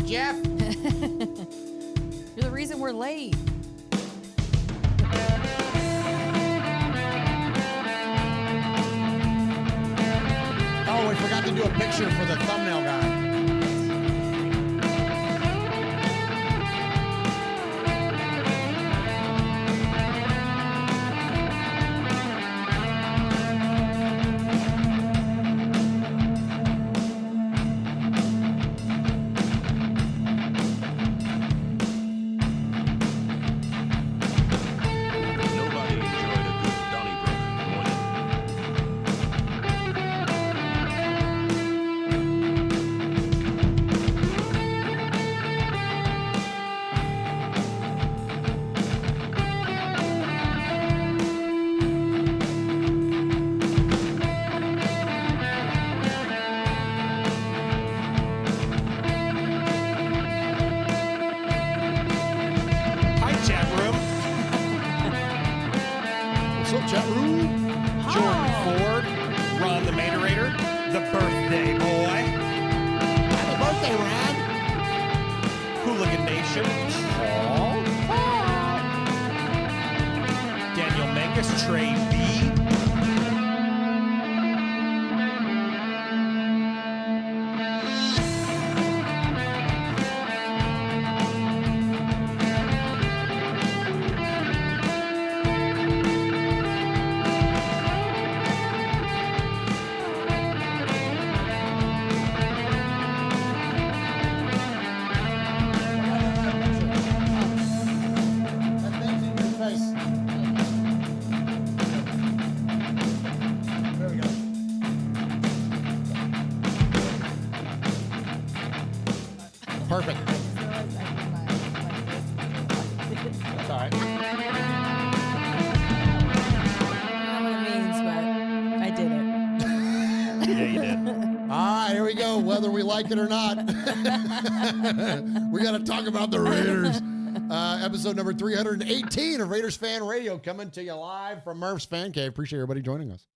Jeff. You're the reason we're late. Oh, we forgot to do a picture for the thumbnail guy. Perfect. That's all right. I don't know what it means, but I did it. Yeah, you did. Here we go. Whether we like it or not, we got to talk about the Raiders. Episode number 318 of Raiders Fan Radio, coming to you live from Murf's Fan Cave. Appreciate everybody joining us.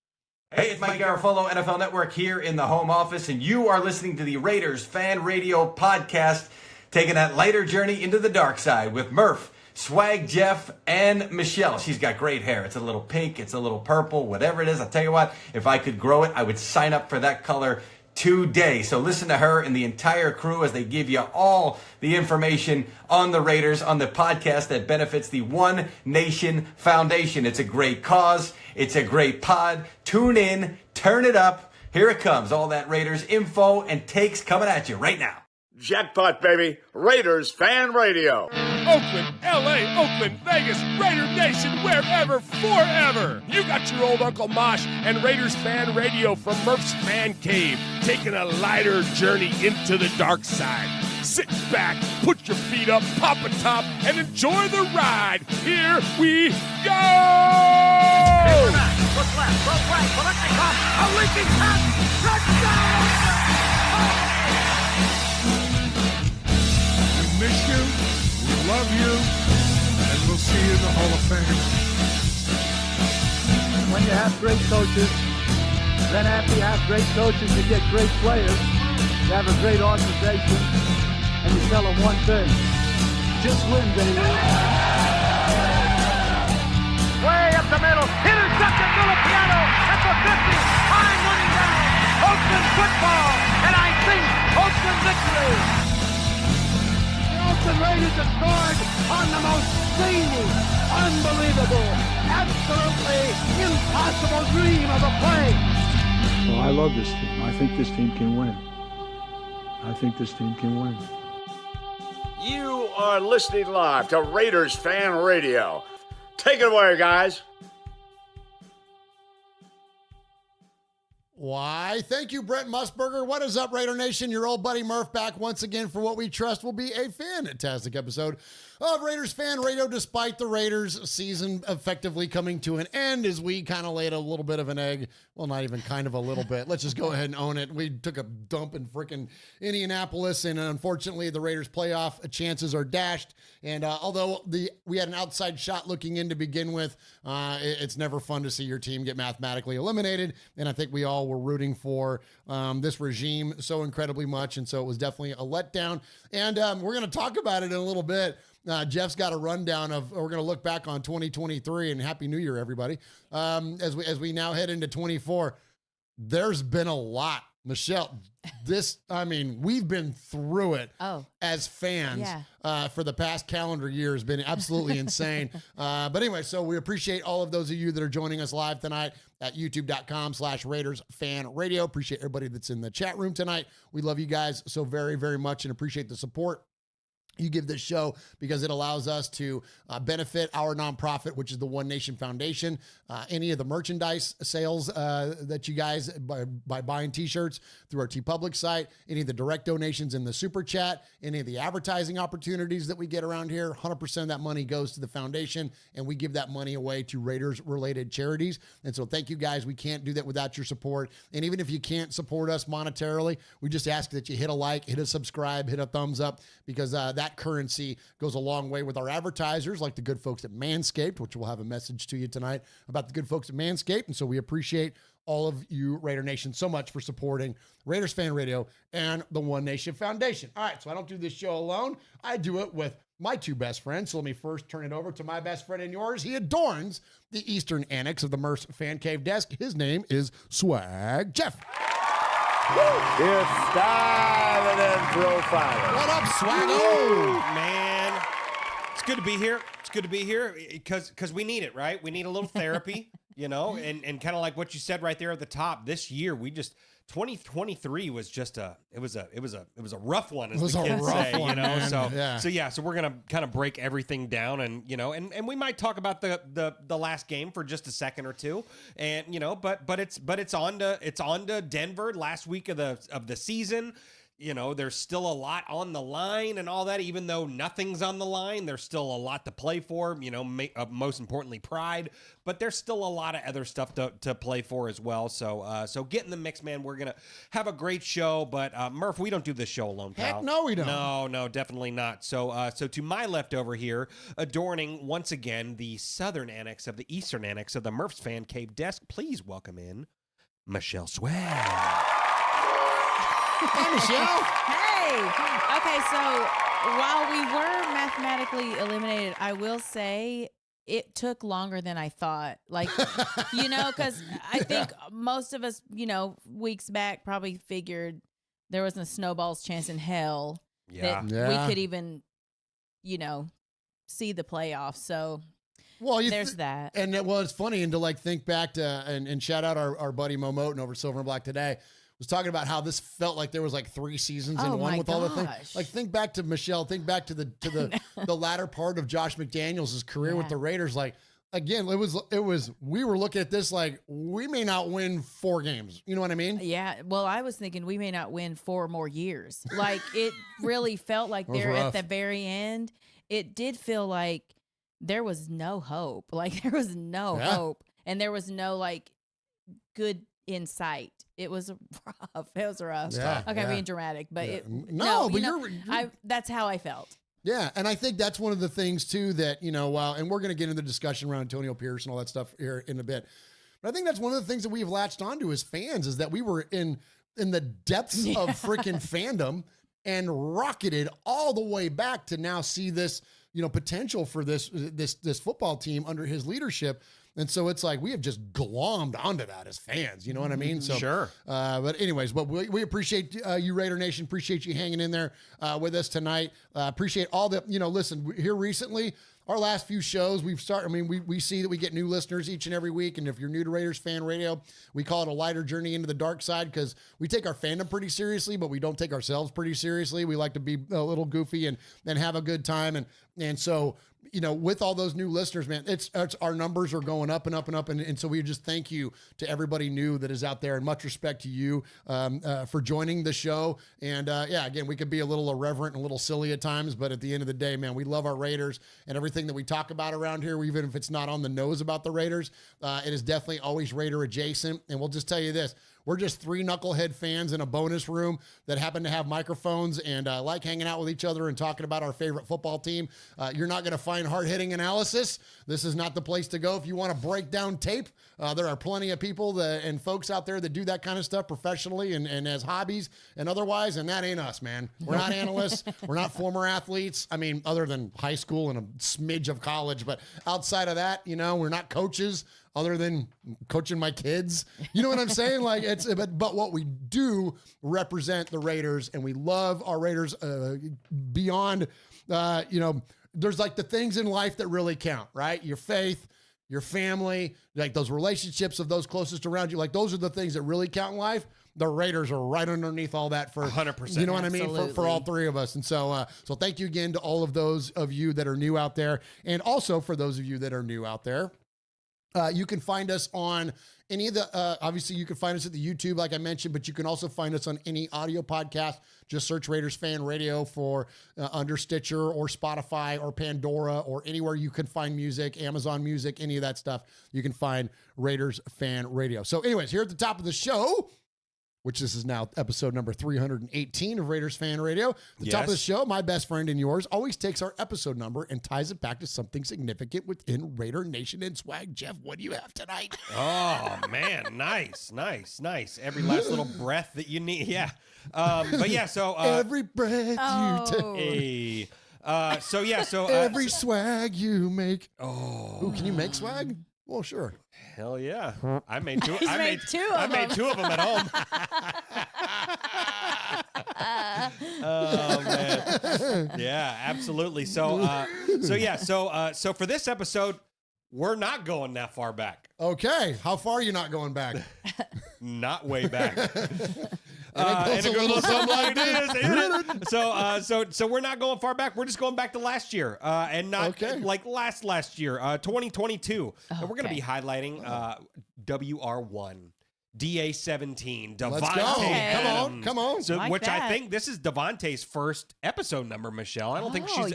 Hey, it's Mike Garafolo, NFL Network here in the home office, and you are listening to the Raiders Fan Radio podcast, taking that lighter journey into the dark side with Murf, Swag Jeff, and Michelle. She's got great hair. It's a little pink, it's a little purple, whatever it is. I'll tell you what, if I could grow it, I would sign up for that color today. So listen to her and the entire crew as they give you all the information on the Raiders on the podcast that benefits the One Nation Foundation. It's a great cause. It's a great pod. Tune in, turn it up. Here it comes. All that Raiders info and takes coming at you right now. Jackpot, baby. Raiders Fan Radio. Oakland, L.A., Oakland, Vegas, Raider Nation, wherever, forever. You got your old Uncle Mosh and Raiders Fan Radio from Murf's Man Cave, taking a lighter journey into the dark side. Sit back, put your feet up, pop a top, and enjoy the ride. Here we go! Look left, look right, Bolitnikov, a leaping pass, touchdown! We miss you, we love you, and we'll see you in the Hall of Fame. When you have great coaches, then after you have great coaches, you get great players. You have a great organization, and you tell them one thing: just win, baby. Way up the middle, intercepted Filipiano at the 50, time running down. Oakland football, and I think Oakland victory. The Oakland Raiders have scored on the most zany, unbelievable, absolutely impossible dream of a play. Well, I love this team. I think this team can win. I think this team can win. You are listening live to Raiders Fan Radio. Take it away, guys. Why, thank you, Brent Musburger. What is up, Raider Nation? Your old buddy Murf back once again for what we trust will be a fantastic episode of Raiders Fan Radio, despite the Raiders season effectively coming to an end as we kind of laid a little bit of an egg. Well, not even kind of a little bit. Let's just go ahead and own it. We took a dump in frickin' Indianapolis, and unfortunately, the Raiders' playoff chances are dashed. And although we had an outside shot looking in to begin with, it's never fun to see your team get mathematically eliminated. And I think we all were rooting for this regime so incredibly much. And so it was definitely a letdown. And we're going to talk about it in a little bit. Jeff's got a rundown of, we're going to look back on 2023, and Happy New Year, everybody. As we now head into 24, there's been a lot. Michelle, we've been through it as fans for the past calendar year. Has been absolutely insane. But anyway, so we appreciate all of those of you that are joining us live tonight at youtube.com/Raiders Fan Radio. Appreciate everybody that's in the chat room tonight. We love you guys so very, very much and appreciate the support you give this show, because it allows us to benefit our nonprofit, which is the One Nation Foundation. Any of the merchandise sales that you guys, by buying t-shirts through our TeePublic site, any of the direct donations in the super chat, any of the advertising opportunities that we get around here, 100% of that money goes to the foundation, and we give that money away to Raiders-related charities. And so thank you guys. We can't do that without your support. And even if you can't support us monetarily, we just ask that you hit a like, hit a subscribe, hit a thumbs up, because that currency goes a long way with our advertisers, like the good folks at Manscaped, which we'll have a message to you tonight about the good folks at Manscaped. And so we appreciate all of you, Raider Nation, so much for supporting Raiders Fan Radio and the One Nation Foundation. All right, so I don't do this show alone. I do it with my two best friends. So let me first turn it over to my best friend and yours. He adorns the Eastern Annex of the Murf's Fan Cave desk. His name is Swag Jeff. It's diving and profiling. What up, Swaggo? Man, it's good to be here. It's good to be here because we need it, right? We need a little therapy, and kind of like what you said right there at the top. This year, 2023 was just it was a rough one, as the kids say, So we're gonna kind of break everything down, and and we might talk about the last game for just a second or two, and but it's on to Denver, last week of the season. There's still a lot on the line and all that. Even though nothing's on the line, there's still a lot to play for, most importantly, pride. But there's still a lot of other stuff to play for as well. So get in the mix, man. We're going to have a great show. But, Murph, we don't do this show alone, pal. Heck no, we don't. No, definitely not. So to my left over here, adorning, once again, the southern annex of the eastern annex of the Murph's Fan Cave desk, please welcome in Michelle Swag. Hey, Michelle. Hey. Okay, so while we were mathematically eliminated, I will say it took longer than I thought. Because I think most of us, weeks back probably figured there wasn't a snowball's chance in hell that we could even, see the playoffs. So there's that. And it's funny, and to think back to and shout out our buddy Mo Moten over Silver and Black today. Was talking about how this felt like there was 3 seasons in one with all the things. Think back to Michelle. Think back to the latter part of Josh McDaniels' career with the Raiders. Again, it was we were looking at this we may not win 4 games. You know what I mean? Yeah. Well, I was thinking we may not win 4 more years. It really felt like there at the very end. It did feel like there was no hope. There was no hope, and there was no good in sight. It was rough. It was rough. Yeah, okay, being dramatic, but that's how I felt. Yeah, and I think that's one of the things too that and we're going to get into the discussion around Antonio Pierce and all that stuff here in a bit. But I think that's one of the things that we've latched onto as fans is that we were in the depths of freaking fandom and rocketed all the way back to now see this potential for this football team under his leadership. And so it's we have just glommed onto that as fans. You know what I mean? So sure. But anyways, we appreciate you, Raider Nation. Appreciate you hanging in there with us tonight. Appreciate all the, listen, here recently, our last few shows, we see that we get new listeners each and every week. And if you're new to Raiders Fan Radio, we call it a lighter journey into the dark side because we take our fandom pretty seriously, but we don't take ourselves pretty seriously. We like to be a little goofy and have a good time. And so, with all those new listeners, man, it's our numbers are going up and up and up. And so we just thank you to everybody new that is out there, and much respect to you for joining the show. And again, we could be a little irreverent and a little silly at times, but at the end of the day, man, we love our Raiders and everything that we talk about around here, even if it's not on the nose about the Raiders, it is definitely always Raider adjacent. And we'll just tell you this, We're just three knucklehead fans in a bonus room that happen to have microphones and like hanging out with each other and talking about our favorite football team. You're not going to find hard-hitting analysis. This is not the place to go if you want to break down tape. There are plenty of people and folks out there that do that kind of stuff professionally and as hobbies and otherwise, and that ain't us, man. We're not analysts. We're not former athletes. I mean, other than high school and a smidge of college, but outside of that, we're not coaches other than coaching my kids. You know what I'm saying? Like but what we do represent the Raiders, and we love our Raiders beyond, there's like the things in life that really count, right? Your faith, your family, like those relationships of those closest around you. Like those are the things that really count in life. The Raiders are right underneath all that for 100%. You know what I mean? For all three of us. And so thank you again to all of those of you that are new out there. And also for those of you that are new out there, you can find us on any of the, obviously you can find us at the YouTube, like I mentioned, but you can also find us on any audio podcast. Just search Raiders Fan Radio for under Stitcher or Spotify or Pandora or anywhere you can find music, Amazon Music, any of that stuff. You can find Raiders Fan Radio. So anyways, here at the top of the show, which this is now episode number 318 of Raiders Fan Radio. The top of the show, my best friend and yours, always takes our episode number and ties it back to something significant within Raider Nation and swag. Jeff, what do you have tonight? Oh, man. Nice. Every last little breath that you need. Yeah. But yeah, so... every breath you take. Every swag you make. Oh. Ooh, can you make swag? Well, sure. Hell yeah. I made two. He's made two of them. I made two of them at home. Oh man. Yeah, absolutely. So for this episode, we're not going that far back. Okay. How far are you not going back? Not way back. And it goes a little something like this. So we're not going far back. We're just going back to last year, and not like last year, 2022. And we're going to be highlighting WR1. DA17, Devontae. Let's go. Adams. Come on. So, Like which that. I think this is Devontae's first episode number, Michelle. I don't think he's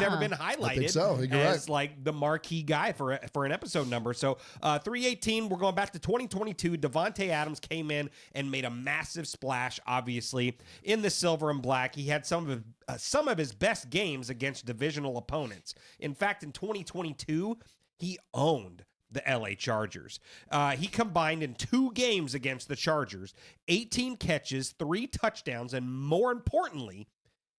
ever been highlighted I think so. You're as right. like the marquee guy for an episode number. So 318, we're going back to 2022. Devontae Adams came in and made a massive splash, obviously, in the silver and black. He had some of his best games against divisional opponents. In fact, in 2022, he owned the LA Chargers. He combined in 2 games against the Chargers, 18 catches, 3 touchdowns, and more importantly,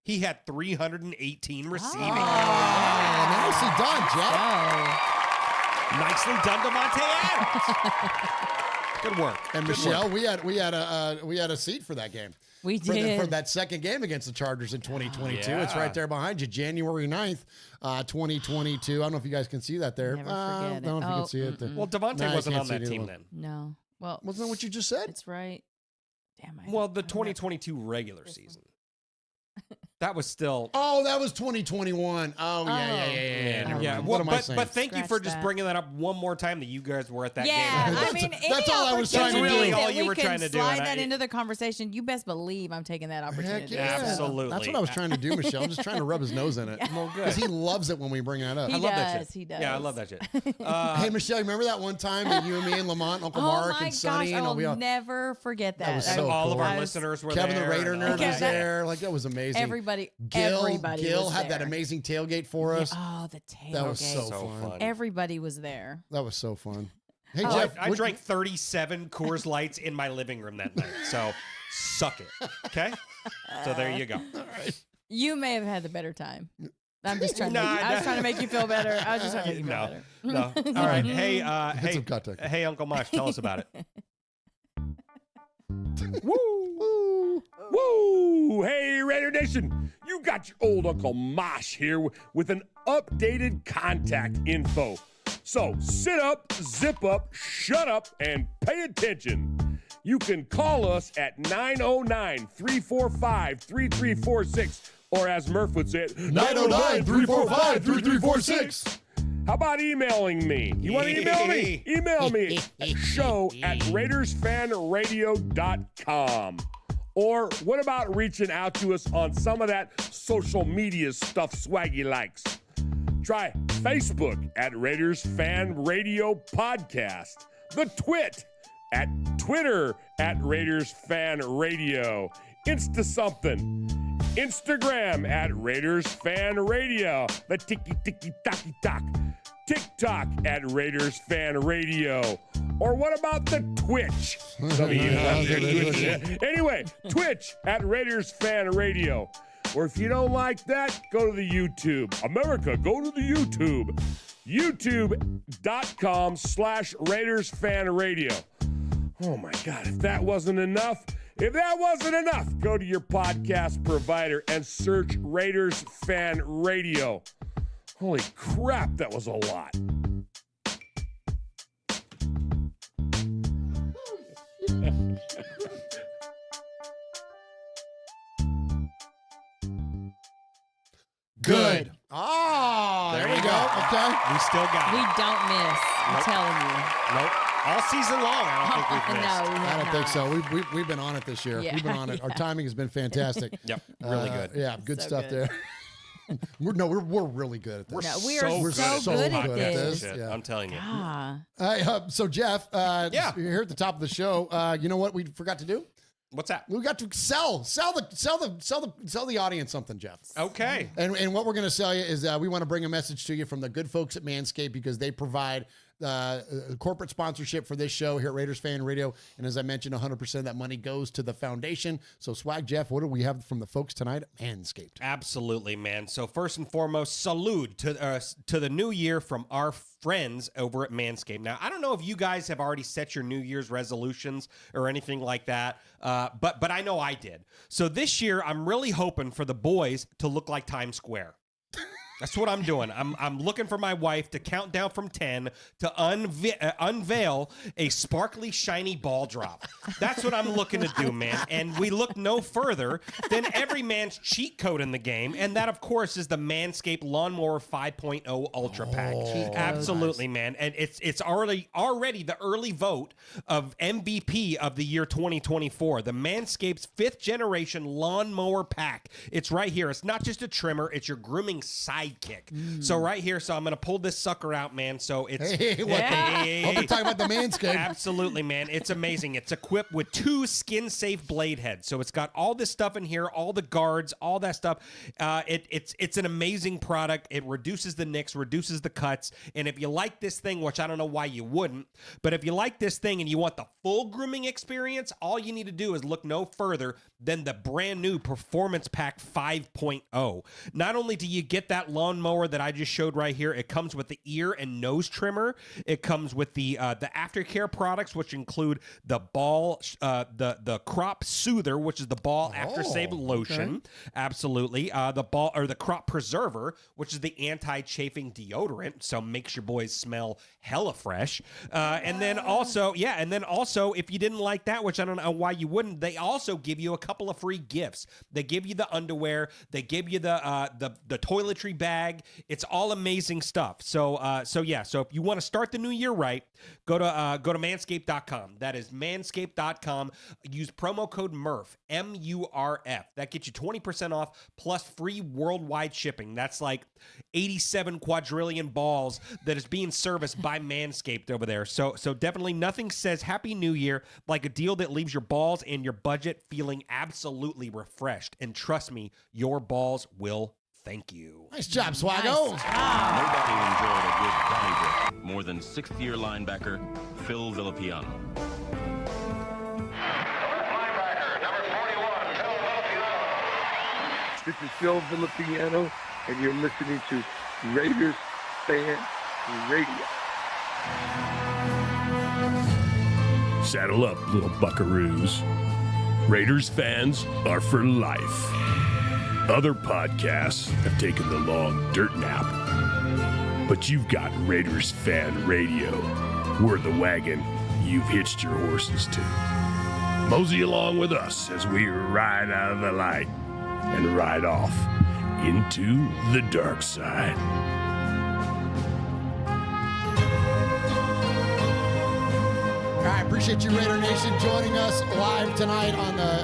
he had 318 receiving yards. Nicely done, Jeff. Nicely done, Devontae Adams. Good work. And Good Michelle, work. we had a seat for that game. We For did. that second game against the Chargers in 2022. Yeah. It's right there behind you, January 9th, 2022. I don't know if you guys can see that there. Never I forget don't know it. if you can see it there. Well, Devontae Nah, you wasn't can't on see that the team other then. No. Well, Wasn't that what you just said? it's right. Damn, Well, the 2022 regular season. That was still... Oh, that was 2021. Oh, yeah. Yeah, What well, am I saying? but thank you for Scratch just that. bringing that up one more time that you guys were at that Yeah, game. I mean, That's all I was trying to do. Really all that you we were can trying to do, slide and that I- into the conversation. You best believe I'm taking that opportunity. Heck yeah. Absolutely. That's what I was trying to do, Michelle. I'm just trying to rub his nose in it. Well, good. Because he loves it when we bring that up. He I love that does. shit. He does. Yeah, I love that shit. Hey, Michelle, remember that one time that you and me and Lamont, Uncle Mark, my and Sonny, gosh, and I we all, will never forget that. was I- so all of cool. our I was- listeners were Kevin there. the Raider and nerd all was that. there. Like, that was amazing. Everybody Gil was had that there. amazing tailgate for us. Oh, the tailgate. That was so So fun. fun. Everybody was there. That was so fun. Hey, Oh, Jeff, I what- drank 37 Coors Lights in my living room that night. So suck it. Okay? So there you go. You may have had the better time. I'm just trying. Nah, I was trying to make you feel better. I was just trying to make you feel No. better. No. All right. Hey, Get some contact. hey, Uncle Mosh, tell us about it. Woo! Hey, Raider Nation! You got your old Uncle Mosh here with an updated contact info. So sit up, zip up, shut up, and pay attention. You can call us at 909-345-3346, or as Murf would say it, 909-345-3346. How about emailing me? You want to email me? Email me at show@RaidersFanRadio.com. Or what about reaching out to us on some of that social media stuff Swaggy likes? Try Facebook at Raiders Fan Radio Podcast, the Twit at Twitter at Raiders Fan Radio, Insta something, Instagram at Raiders Fan Radio, the tiki-tiki-taki-talk, TikTok at Raiders Fan Radio. Or what about the Twitch? Some of you out there, Twitch. Anyway, Twitch at Raiders Fan Radio. Or if you don't like that, go to the YouTube. America, go to the YouTube. YouTube.com/Raiders Fan Radio. Oh my God, if that wasn't enough, go to your podcast provider and search Raiders Fan Radio. Holy crap, that was a lot. Good. Oh, there we go. Okay. We still got We it. don't miss. I'm telling you. Nope. All season long, I don't think we've missed. No, we I have don't think not. so. We've been on it this year. Yeah. We've been on it. Our timing has been fantastic. Yep, really good. Yeah, good So stuff good. there. We're really good at this. No, we are so good good at this. Shit, Yeah. I'm telling you. Ah. So Jeff, Yeah. you're here at the top of the show. You know what we forgot to do? What's that? We got to sell the audience something, Jeff. Okay. And what we're going to sell you is we want to bring a message to you from the good folks at Manscaped because they provide corporate sponsorship for this show here at Raiders Fan Radio. And as I mentioned, 100% of that money goes to the foundation. So Swag Jeff, what do we have from the folks tonight at Manscaped? Absolutely, man. So first and foremost, salute to the new year from our friends over at Manscaped. Now, I don't know if you guys have already set your New Year's resolutions or anything like that, but I know I did. So this year, I'm really hoping for the boys to look like Times Square. That's what I'm doing. I'm looking for my wife to count down from 10 to unveil a sparkly, shiny ball drop. That's what I'm looking to do, man. And we look no further than every man's cheat code in the game, and that, of course, is the Manscaped Lawnmower 5.0 Ultra Pack. Absolutely, man. And it's already the early vote of MVP of the year 2024. The Manscaped's 5th generation lawnmower pack. It's right here. It's not just a trimmer; it's your grooming sidekick. So right here, so I'm gonna pull this sucker out, man. So it's Hope you're talking about the Manscaped. Absolutely, man. It's amazing. It's equipped with 2 skin-safe blade heads. So it's got all this stuff in here, all the guards, all that stuff. It's an amazing product. It reduces the nicks, reduces the cuts. And if you like this thing, which I don't know why you wouldn't, but if you like this thing and you want the full grooming experience, all you need to do is look no further than the brand new Performance Pack 5.0. Not only do you get that lawnmower that I just showed right here, it comes with the ear and nose trimmer. It comes with the aftercare products, which include the the crop soother, which is the ball after-shave lotion. Absolutely. The crop preserver, which is the anti-chafing deodorant, so makes your boys smell hella fresh. And then also, if you didn't like that, which I don't know why you wouldn't, they also give you a couple of free gifts. They give you the underwear. They give you the toiletry bag. It's all amazing stuff. So if you want to start the new year right, go to manscaped.com. That is manscaped.com. Use promo code Murf, MURF. That gets you 20% off plus free worldwide shipping. That's like 87 quadrillion balls that is being serviced by Manscaped over there. So definitely nothing says Happy New Year like a deal that leaves your balls and your budget feeling absolutely refreshed. And trust me, your balls will thank you. Nice job, Swaggo. Nobody enjoyed a good belly dip more than 6th-year linebacker Phil Villapiano. This is Phil Villapiano, and you're listening to Raiders Fan Radio. Saddle up, little buckaroos. Raiders fans are for life. Other podcasts have taken the long dirt nap. But you've got Raiders Fan Radio. We're the wagon you've hitched your horses to. Mosey along with us as we ride out of the light and ride off into the dark side. All right, appreciate you, Raider Nation, joining us live tonight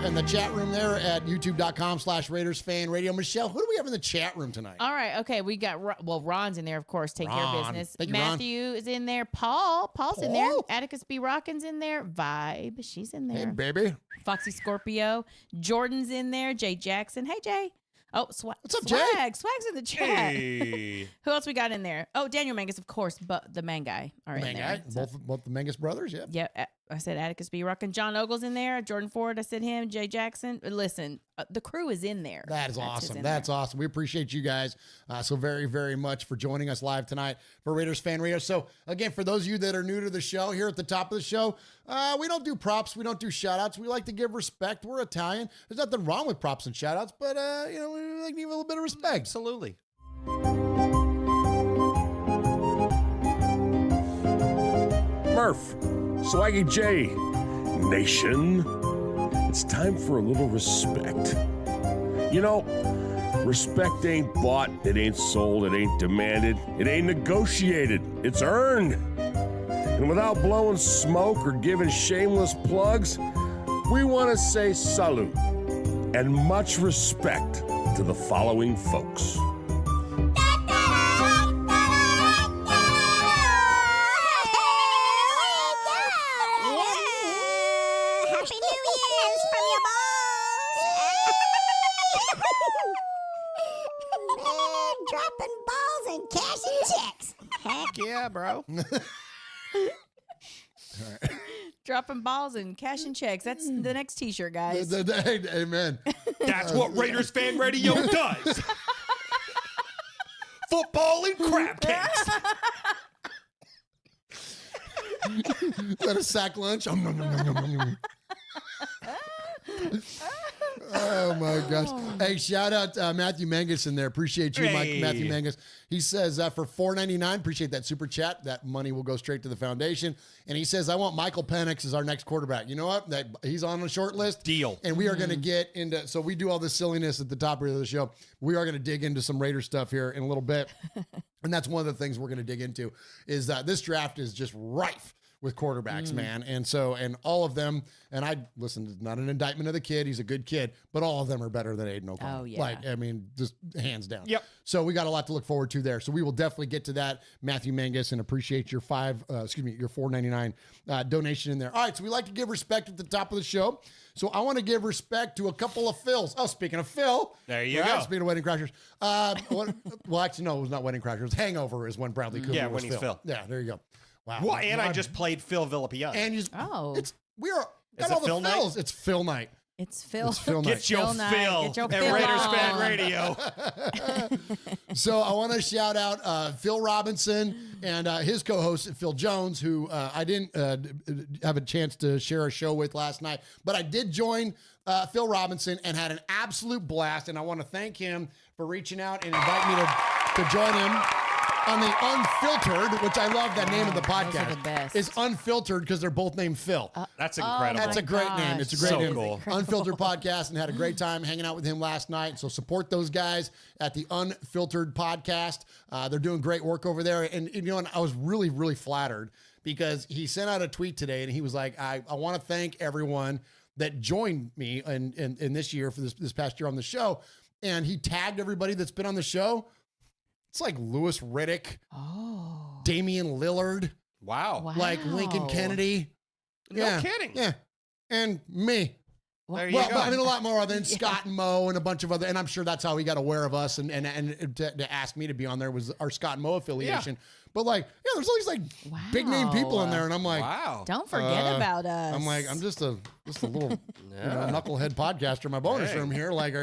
in the chat room there at youtube.com/Raiders Fan Radio. Michelle, who do we have in the chat room tonight? All right, okay, we got Ron's in there, of course, take care of business. Thank you, Matthew is in there. Paul's in there. Atticus B. Rockin's in there. Vibe, she's in there. Hey, baby. Foxy Scorpio. Jordan's in there. Jay Jackson. Hey, Jay. Oh, What's up, Swag. Jay? Swag's in the chat. Hey. Who else we got in there? Oh, Daniel Mangus, of course, but the man guy are in there. Both the Mangus brothers, yeah. Yeah, I said Atticus B. Rockin. John Ogle's in there. Jordan Ford, I said him. Jay Jackson. Listen, the crew is in there. That is awesome. That's awesome. We appreciate you guys so very, very much for joining us live tonight for Raiders Fan Radio. So, again, for those of you that are new to the show, here at the top of the show, we don't do props. We don't do shout-outs. We like to give respect. We're Italian. There's nothing wrong with props and shout-outs, but, we like to give a little bit of respect. Absolutely. Murf, Swaggy J, Nation, it's time for a little respect. You know, respect ain't bought, it ain't sold, it ain't demanded, it ain't negotiated, it's earned. And without blowing smoke or giving shameless plugs, we want to say salute and much respect to the following folks. Happy New Year's from your balls. Man, dropping balls and cashing checks. Heck yeah, bro. Dropping balls and cashing checks. That's the next t-shirt, guys. Amen. That's what Raiders Fan Radio does. Football and crab cakes. Is that a sack lunch? Oh my gosh. Hey, shout out Matthew Mangus in there. Appreciate you, Matthew Mangus. He says for $4.99, appreciate that super chat. That money will go straight to the foundation. And he says, I want Michael Penix as our next quarterback. You know what? He's on the short list. Deal. And we are going to get into, so we do all this silliness at the top of the show. We are going to dig into some Raider stuff here in a little bit. And that's one of the things we're going to dig into is that this draft is just rife with quarterbacks, man. And all of them, and listen, it's not an indictment of the kid. He's a good kid, but all of them are better than Aiden O'Connell. Oh, yeah. Like, I mean, just hands down. Yep. So we got a lot to look forward to there. So we will definitely get to that, Matthew Mangus, and appreciate your your $4.99 donation in there. All right. So we like to give respect at the top of the show. So I want to give respect to a couple of Phils. Oh, speaking of Phil. There you go. Speaking of Wedding Crashers. Well, actually, no, it was not Wedding Crashers. Hangover is when Bradley Cooper was when he's Phil. Yeah, there you go. Wow. Well, and I just played Phil Villapiano. And we are got Is all it the Phil night? Phils. It's Phil night. It's Phil. It's Phil night. Get your Phil Phil Get your at Phil Raiders on. Fan Radio. So I want to shout out Phil Robinson and his co-host Phil Jones, who I didn't have a chance to share a show with last night, but I did join Phil Robinson and had an absolute blast. And I want to thank him for reaching out and inviting me to join him on the Unfiltered, which I love that name of the podcast. Those are the best. Is Unfiltered because they're both named Phil. That's incredible. That's a great name. It's a great So name. cool. Unfiltered podcast, and had a great time hanging out with him last night. So support those guys at the Unfiltered podcast. They're doing great work over there. And I was really, really flattered because he sent out a tweet today and he was like, I want to thank everyone that joined me in this year for this past year on the show. And he tagged everybody that's been on the show. It's like Louis Riddick, Damian Lillard, Wow. like Lincoln Kennedy. No kidding. Yeah. And me. There you Well, go. but I mean, a lot more than Scott and Mo and a bunch of other, and I'm sure that's how he got aware of us and to ask me to be on there was our Scott and Mo affiliation. But there's all these big name people in there, and I'm like, wow. Don't forget about us. I'm like, I'm just a little knucklehead podcaster in my bonus room here. Like,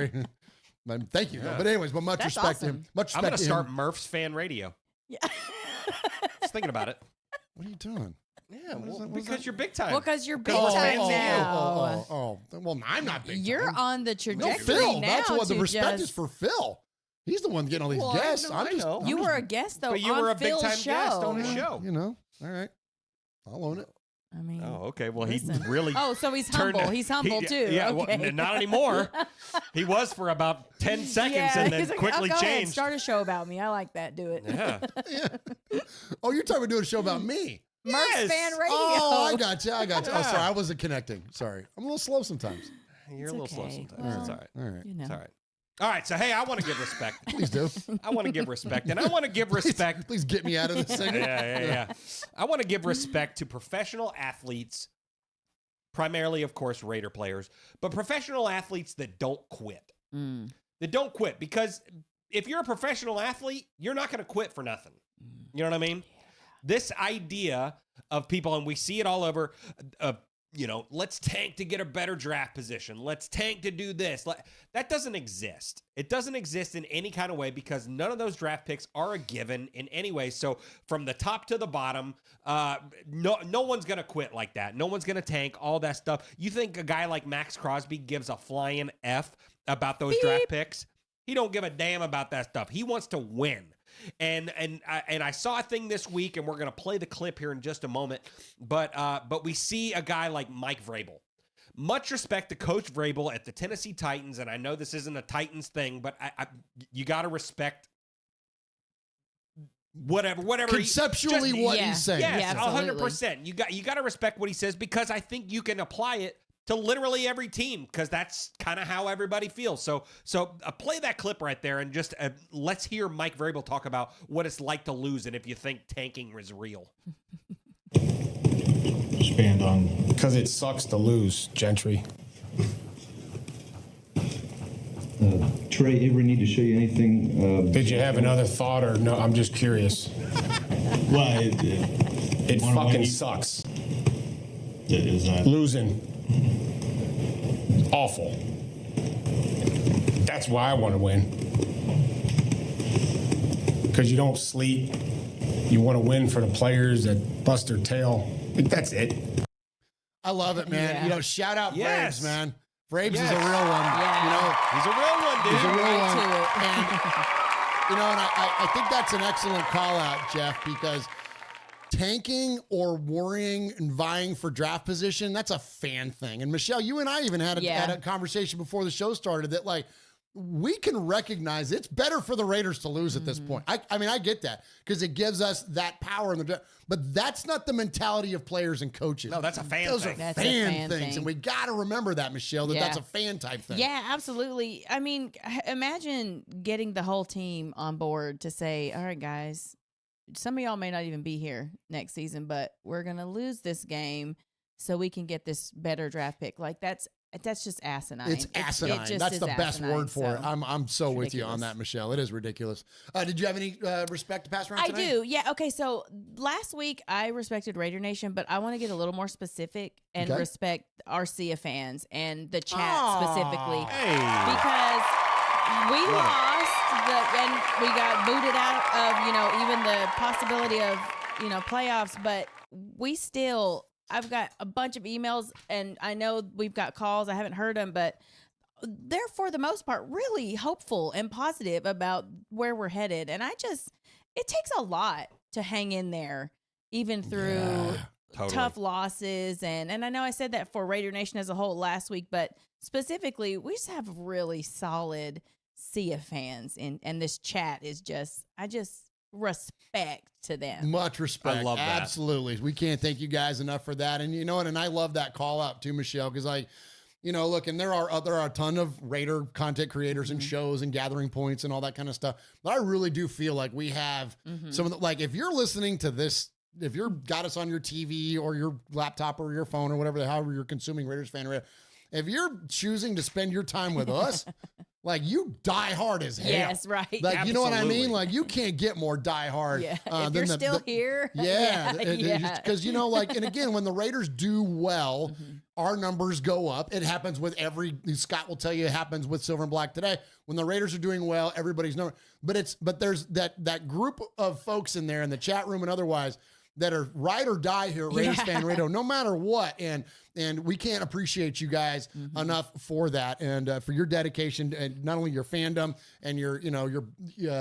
thank you. Yeah. But anyways, but much That's respect to awesome. him. Much I'm respect going to to him. start Murph's Fan Radio. Yeah. Just thinking about it. What are you doing? Yeah, What is that? because you're big time. Well, because you're big Oh, time oh, now. Well, I'm not big You're time. on the No, trajectory Phil. now. That's what the to respect just, is for Phil. He's the one getting all these Well, guests. I know. You were a guest though. But you on were a big Phil's time show. guest on his show. All right. I'll own it. I mean, Oh, okay. Well, listen. he really. Oh, so he's turned- humble. He's humble too. Yeah, okay. well, not anymore. He was for about 10 seconds Yeah, and then he's like, quickly go ahead, changed. start a show about me. I like that. Do it. Yeah. Oh, you're talking about doing a show about me. Murph's Fan Radio. Oh, I got you. Oh, sorry. I wasn't connecting. Sorry. I'm a little slow sometimes. You're a little slow sometimes. Well, It's all right. All right. You know. It's all right. All right, so hey, I want to give respect. Please do. I want to give respect, and I want to give respect. Please get me out of this segment. Yeah. I want to give respect to professional athletes, primarily, of course, Raider players, but professional athletes that don't quit. That don't quit, because if you're a professional athlete, you're not going to quit for nothing. You know what I mean? Yeah. This idea of people, and we see it all over, let's tank to get a better draft position. Let's tank to do this. That doesn't exist. It doesn't exist in any kind of way, because none of those draft picks are a given in any way. So from the top to the bottom, no one's going to quit like that. No one's going to tank, all that stuff. You think a guy like Max Crosby gives a flying F about those draft picks? He don't give a damn about that stuff. He wants to win. And I saw a thing this week, and we're going to play the clip here in just a moment. But we see a guy like Mike Vrabel. Much respect to Coach Vrabel at the Tennessee Titans, and I know this isn't a Titans thing, but you got to respect whatever conceptually what he's saying. Yes, 100%. You got to respect what he says, because I think you can apply it to literally every team, because that's kind of how everybody feels. So play that clip right there, and just let's hear Mike Vrabel talk about what it's like to lose, and if you think tanking is real. Expand on, because it sucks to lose, Gentry. Trey, ever need to show you anything? Did you have another thought, or no? I'm just curious. Well, it fucking sucks. Is that losing? Awful. That's why I want to win. Because you don't sleep. You want to win for the players that bust their tail. That's it. I love it, man. Yeah. Shout out Yes. Braves, man. Braves is a real one. Yeah. He's a real one, dude. He's a real Right one. to it. And, and I think that's an excellent call out, Jeff, because tanking or worrying and vying for draft position, that's a fan thing. And Michelle, you and I even had a conversation before the show started that, like, we can recognize it's better for the Raiders to lose at this point. I mean, I get that, because it gives us that power in the draft. But that's not the mentality of players and coaches. No, that's a fan Those thing. are That's a fan fan things. thing. And we got to remember that, Michelle, that's a fan type thing. Yeah, absolutely. I mean, imagine getting the whole team on board to say, all right, guys, some of y'all may not even be here next season, but we're going to lose this game so we can get this better draft pick. Like, that's just asinine. It's asinine. That's the best word for it. I'm so with you on that, Michelle. It is ridiculous. Did you have any respect to pass around tonight? I do. Yeah. Okay. So last week I respected Raider Nation, but I want to get a little more specific and respect our Cia fans and the chat specifically. Because we lost and we got booted out of, even the possibility of, playoffs, but we still, I've got a bunch of emails, and I know we've got calls. I haven't heard them, but they're, for the most part, really hopeful and positive about where we're headed. And it takes a lot to hang in there, even through tough losses. And I know I said that for Raider Nation as a whole last week, but specifically, we just have really solid Cia fans. And this chat is I just respect to them. Much respect. I love that. Absolutely. We can't thank you guys enough for that. And you know what? And I love that call out too, Michelle, because look, and there are a ton of Raider content creators and shows and gathering points and all that kind of stuff. But I really do feel like we have some of the, like, if you're listening to this, if you're got us on your TV or your laptop or your phone or whatever, however you're consuming Raiders Fan Radio, if you're choosing to spend your time with us, like, you die hard as hell. Yes, right. Like, Absolutely. you know what I mean? Like, you can't get more die hard. Yeah. If you're still here. Yeah. Yeah. Because, and again, when the Raiders do well, our numbers go up. It happens with Scott will tell you it happens with Silver and Black today. When the Raiders are doing well, everybody's number. But there's that group of folks in there in the chat room and otherwise that are ride or die here at Raiders Fan Radio, no matter what. And we can't appreciate you guys enough for that and for your dedication and not only your fandom and your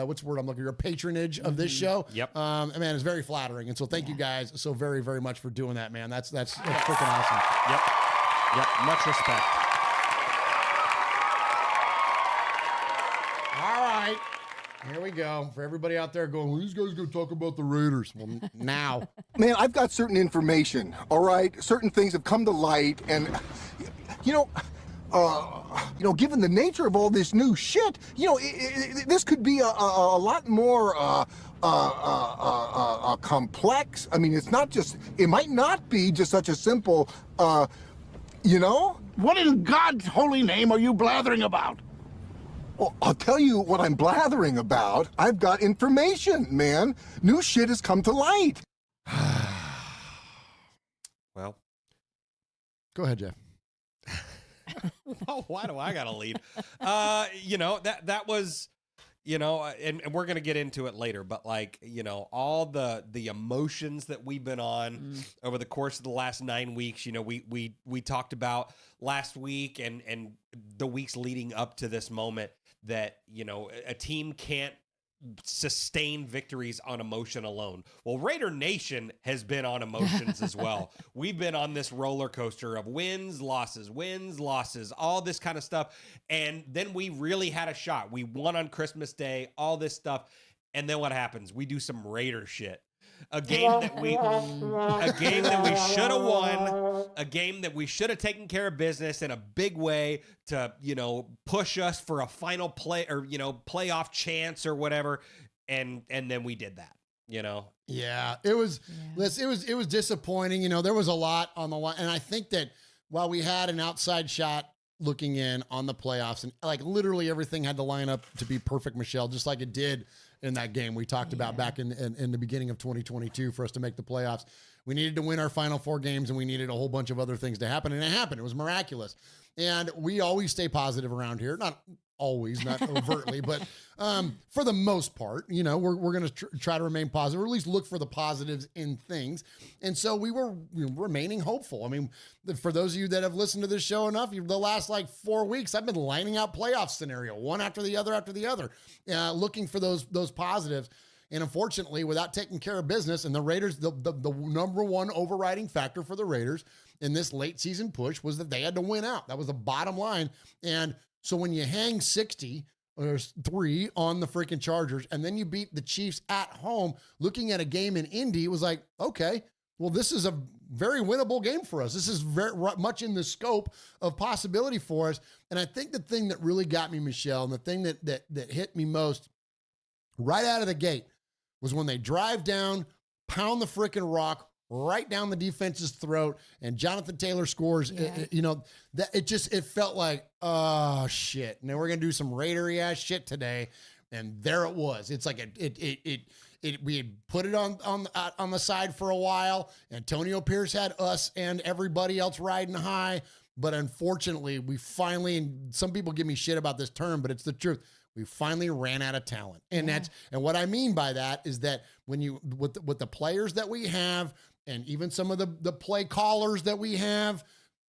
what's the word I'm looking for, your patronage of this show. Yep. Man, it's very flattering. And so thank you guys so very, very much for doing that, man. That's freaking awesome. Yep. Much respect. All right. Here we go. For everybody out there going, well, these guys going to talk about the Raiders. Well, now. Man, I've got certain information, all right? Certain things have come to light, and, given the nature of all this new shit, this could be a lot more complex. I mean, it might not be just such a simple, What in God's holy name are you blathering about? Well, I'll tell you what I'm blathering about. I've got information, man. New shit has come to light. Well, go ahead, Jeff. Well, why do I got to lead? That was, and we're going to get into it later, but all the emotions that we've been on over the course of the last 9 weeks, we talked about last week and the weeks leading up to this moment that, a team can't sustain victories on emotion alone. Well, Raider Nation has been on emotions as well. We've been on this roller coaster of wins, losses, all this kind of stuff. And then we really had a shot. We won on Christmas Day, all this stuff. And then what happens? We do some Raider shit. A game that we should have won, a game that we should have taken care of business in a big way to, push us for a final play or, playoff chance or whatever. And then we did that, Yeah, it was disappointing. There was a lot on the line. And I think that while we had an outside shot looking in on the playoffs and literally everything had to line up to be perfect, Michelle, just like it did in that game we talked about back in the beginning of 2022 for us to make the playoffs. We needed to win our final 4 games and we needed a whole bunch of other things to happen. And it happened. It was miraculous. And we always stay positive around here. Not always, not overtly, but for the most part, we're going to try to remain positive, or at least look for the positives in things. And so we were remaining hopeful. I mean, for those of you that have listened to this show enough, the last 4 weeks, I've been lining out playoff scenario, one after the other, looking for those positives. And unfortunately, without taking care of business, and the Raiders, the number one overriding factor for the Raiders in this late season push was that they had to win out. That was the bottom line. And so when you hang 60 or 3 on the freaking Chargers, and then you beat the Chiefs at home, looking at a game in Indy, it was like, okay, well, this is a very winnable game for us. This is very much in the scope of possibility for us. And I think the thing that really got me, Michelle, and the thing that hit me most right out of the gate was when they drive down, pound the freaking rock right down the defense's throat, and Jonathan Taylor scores. Yeah. It felt like, oh shit. And then we're gonna do some Raidery ass shit today, and there it was. It's like we had put it on the side for a while. Antonio Pierce had us and everybody else riding high, but unfortunately, we finally. And some people give me shit about this term, but it's the truth. We finally ran out of talent. And and what I mean by that is that when you, with the players that we have, and even some of the play callers that we have,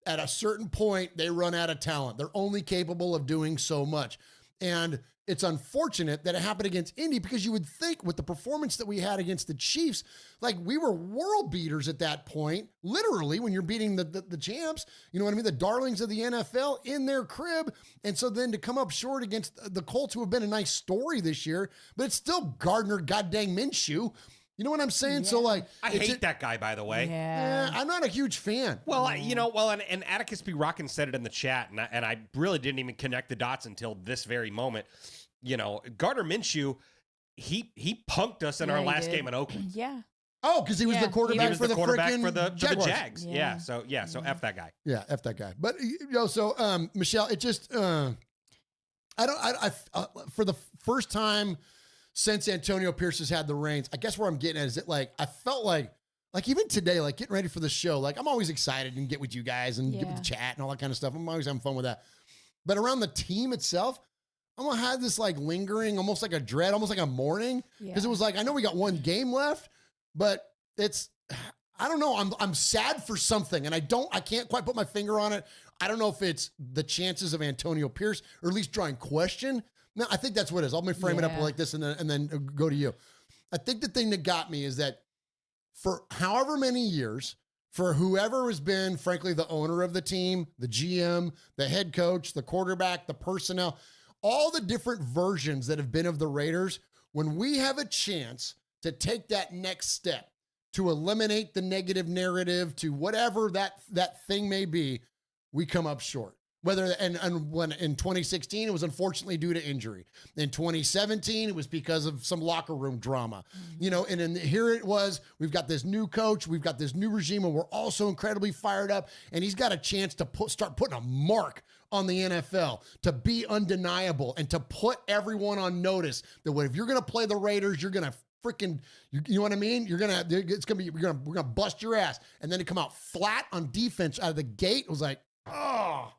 at a certain point, they run out of talent. They're only capable of doing so much. And it's unfortunate that it happened against Indy, because you would think with the performance that we had against the Chiefs, we were world beaters at that point, literally, when you're beating the champs, you know what I mean? The darlings of the NFL in their crib. And so then to come up short against the Colts, who have been a nice story this year, but it's still Gardner goddamn Minshew. You know what I'm saying? Yeah. So I hate that guy, by the way. Yeah. I'm not a huge fan. Well, and Atticus B. Rockin said it in the chat, and I really didn't even connect the dots until this very moment. Gardner Minshew, he punked us in our last game in Oakland. Yeah. Oh, because he was the quarterback for the Jags. Yeah. So F that guy. Yeah, F that guy. But Michelle, it just for the first time since Antonio Pierce has had the reins, I guess where I'm getting at is that I felt like even today, getting ready for the show, I'm always excited and get with you guys and get with the chat and all that kind of stuff. I'm always having fun with that. But around the team itself, I'm gonna have this lingering, almost like a dread, almost like a mourning, because it was I know we got one game left, but I don't know. I'm sad for something, and I can't quite put my finger on it. I don't know if it's the chances of Antonio Pierce, or at least drawing question. No, I think that's what it is. Let me frame it up like this and then go to you. I think the thing that got me is that for however many years, for whoever has been, frankly, the owner of the team, the GM, the head coach, the quarterback, the personnel, all the different versions that have been of the Raiders, when we have a chance to take that next step, to eliminate the negative narrative, to whatever that thing may be, we come up short. Whether and when in 2016 it was unfortunately due to injury. In 2017 it was because of some locker room drama. And here it was. We've got this new coach, we've got this new regime, and we're also incredibly fired up. And he's got a chance to start putting a mark on the NFL, to be undeniable, and to put everyone on notice that if you're going to play the Raiders, you're going to freaking, you know what I mean? We're going to bust your ass. And then to come out flat on defense out of the gate, it was like, oh,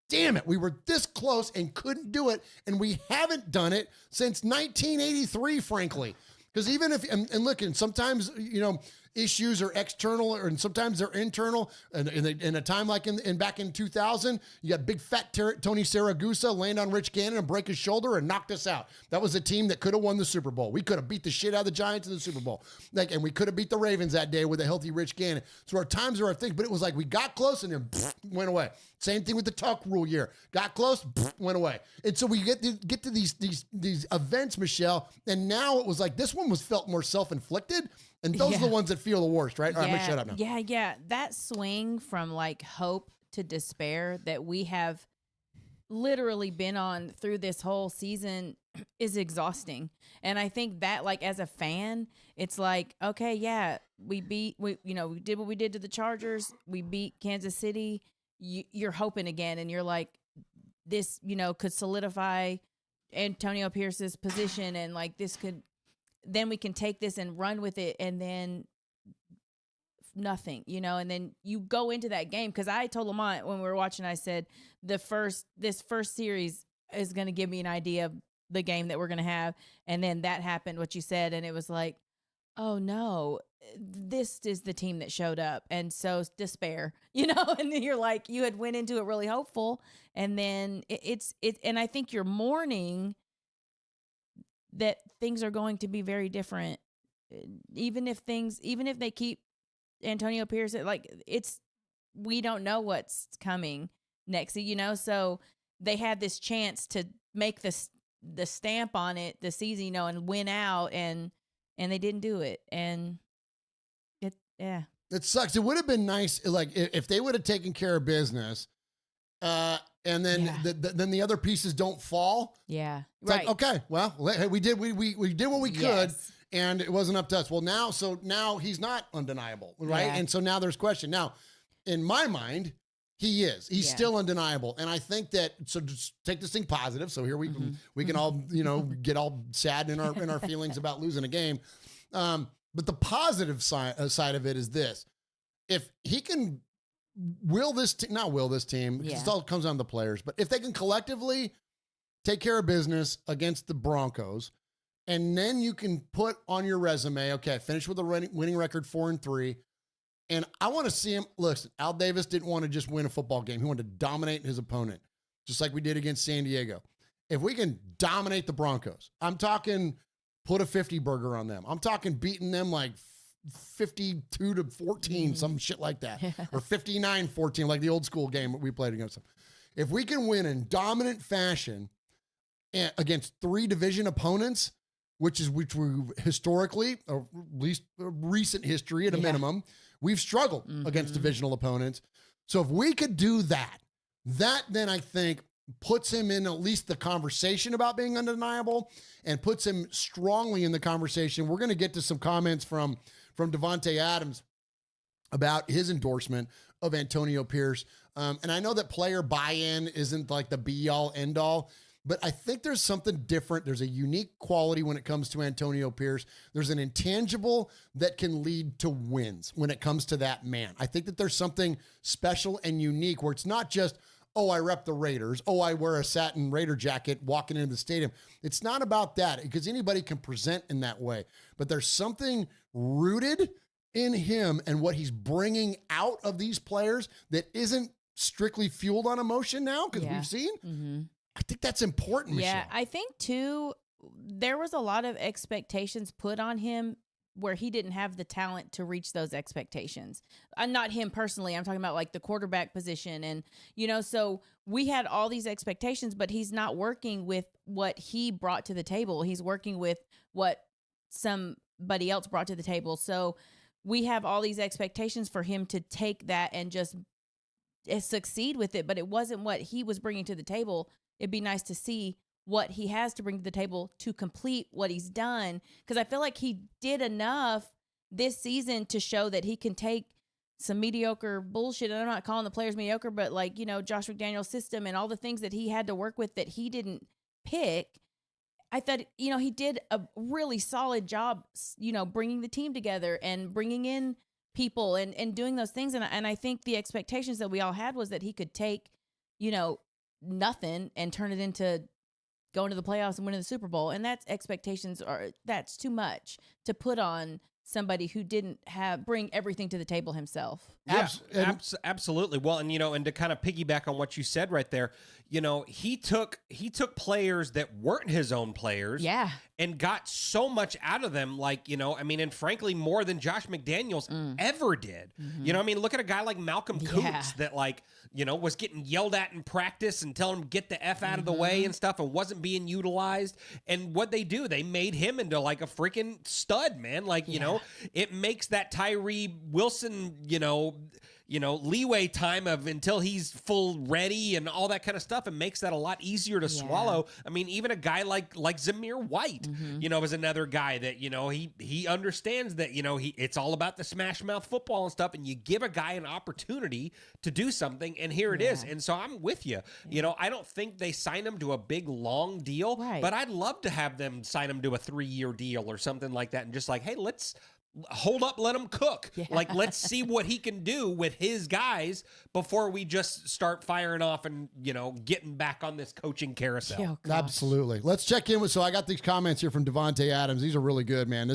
damn it. We were this close and couldn't do it. And we haven't done it since 1983, frankly. Because even if, and look, and sometimes, issues are external, and sometimes they're internal. And in a time like back in 2000, you got big fat Tony Siragusa land on Rich Gannon and break his shoulder and knocked us out. That was a team that could have won the Super Bowl. We could have beat the shit out of the Giants in the Super Bowl. And we could have beat the Ravens that day with a healthy Rich Gannon. So our times are our thing, but it was like we got close and then went away. Same thing with the Tuck rule year. Got close, went away. And so we get to these events, Michelle, and now it was like this one was felt more self-inflicted. And those are the ones that feel the worst, right? All right, I'm going to shut up now. Yeah. That swing from like hope to despair that we have literally been on through this whole season is exhausting. And I think that, like, as a fan, it's like, okay, yeah, we did what we did to the Chargers. We beat Kansas City. You're hoping again, and you're like, this, could solidify Antonio Pierce's position, and like this could. Then we can take this and run with it, and then nothing, and then you go into that game. Because I told Lamont when we were watching, I said, this first series is going to give me an idea of the game that we're going to have. And then that happened, what you said, and it was like, oh no, this is the team that showed up. And so despair, and then you're like, you had went into it really hopeful, and then and I think you're mourning that things are going to be very different, even if they keep Antonio Pierce, we don't know what's coming next, so they had this chance to make the stamp on it this season, and win out, and they didn't do it. And it sucks. It would have been nice, like, if they would have taken care of business, and then then the other pieces don't fall. Yeah. It's right. Like, okay, well, we did what we could, and it wasn't up to us. Well, now he's not undeniable, right? Yeah. And so now there's question. Now, in my mind, he is. He's still undeniable. And I think that, so just take this thing positive. So here we can all, get all sad in our feelings about losing a game. But the positive side of it is this. If he can not will this team, because it all comes down to the players, but if they can collectively take care of business against the Broncos, and then you can put on your resume, okay, finish with a winning record 4-3, and I want to see him. Listen, Al Davis didn't want to just win a football game. He wanted to dominate his opponent, just like we did against San Diego. If we can dominate the Broncos, I'm talking put a 50 burger on them. I'm talking beating them like 52-14, some shit like that, or 59-14, like the old school game we played against them. If we can win in dominant fashion against 3 division opponents, which we historically, or at least recent history at a minimum, we've struggled against divisional opponents. So if we could do that then I think puts him in at least the conversation about being undeniable, and puts him strongly in the conversation. We're going to get to some comments from Devontae Adams about his endorsement of Antonio Pierce. And I know that player buy-in isn't like the be-all, end-all, but I think there's something different. There's a unique quality when it comes to Antonio Pierce. There's an intangible that can lead to wins when it comes to that man. I think that there's something special and unique where it's not just, oh, I rep the Raiders. Oh, I wear a satin Raider jacket walking into the stadium. It's not about that, because anybody can present in that way. But there's something rooted in him and what he's bringing out of these players that isn't strictly fueled on emotion now, because we've seen. I think that's important, Michelle. Yeah, I think, too, there was a lot of expectations put on him where he didn't have the talent to reach those expectations. Not him personally. I'm talking about like the quarterback position. And, so we had all these expectations, but he's not working with what he brought to the table. He's working with what somebody else brought to the table. So we have all these expectations for him to take that and just succeed with it, but it wasn't what he was bringing to the table. It'd be nice to see what he has to bring to the table to complete what he's done, because I feel like he did enough this season to show that he can take some mediocre bullshit, and I'm not calling the players mediocre, but like, Josh McDaniel's system and all the things that he had to work with that he didn't pick. I thought, he did a really solid job, bringing the team together and bringing in people and doing those things. And I think the expectations that we all had was that he could take, nothing and turn it into going to the playoffs and winning the Super Bowl. And that's too much to put on somebody who didn't bring everything to the table himself. Yeah, absolutely. Well, and to kind of piggyback on what you said right there, he took players that weren't his own players, and got so much out of them, and frankly, more than Josh McDaniels ever did. Mm-hmm. Look at a guy like Malcolm Kuntz that was getting yelled at in practice and telling him get the F out of the way and stuff, and wasn't being utilized. And what they do, they made him into like a freaking stud, man. It makes that Tyree Wilson, leeway time of until he's full ready and all that kind of stuff. It makes that a lot easier to swallow. I mean, even a guy like Zamir White, is another guy that, he understands that, it's all about the smash mouth football and stuff. And you give a guy an opportunity to do something, and here it is. And so I'm with you. I don't think they sign him to a big, long deal, but I'd love to have them sign him to a 3-year deal or something like that. And just like, hey, let's hold up, let him cook. Let's see what he can do with his guys before we just start firing off and, getting back on this coaching carousel. Absolutely. Let's check in with, so I got these comments here from Devontae Adams. These are really good, man.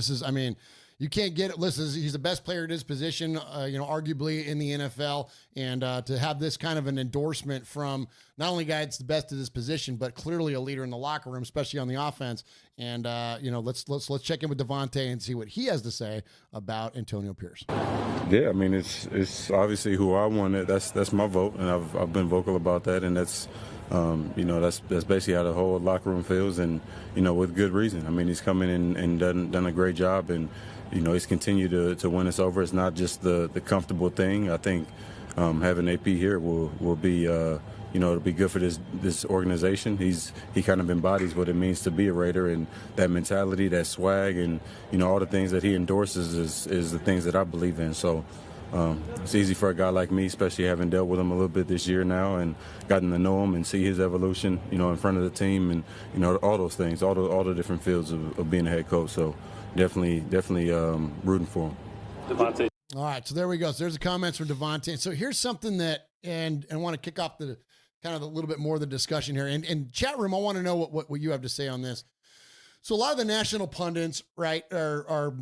You can't get it. Listen, he's the best player at his position, arguably in the NFL. And to have this kind of an endorsement from not only a guy that's the best at his position, but clearly a leader in the locker room, especially on the offense. And let's check in with Devontae and see what he has to say about Antonio Pierce. Yeah, it's obviously who I wanted. That's my vote, and I've been vocal about that, and that's. That's basically how the whole locker room feels, and with good reason. He's come in and done a great job, and he's continued to win us over. It's not just the comfortable thing. I think having AP here will be it'll be good for this organization. He kind of embodies what it means to be a Raider, and that mentality, that swag, and all the things that he endorses is the things that I believe in. So. It's easy for a guy like me, especially having dealt with him a little bit this year now and gotten to know him and see his evolution, in front of the team, and all those things, all the different fields of being a head coach. So definitely rooting for him. Devontae. All right, so there we go. So there's the comments from Devontae. So here's something that, and I want to kick off the kind of a little bit more of the discussion here. And chat room, I want to know what you have to say on this. So a lot of the national pundits, right, are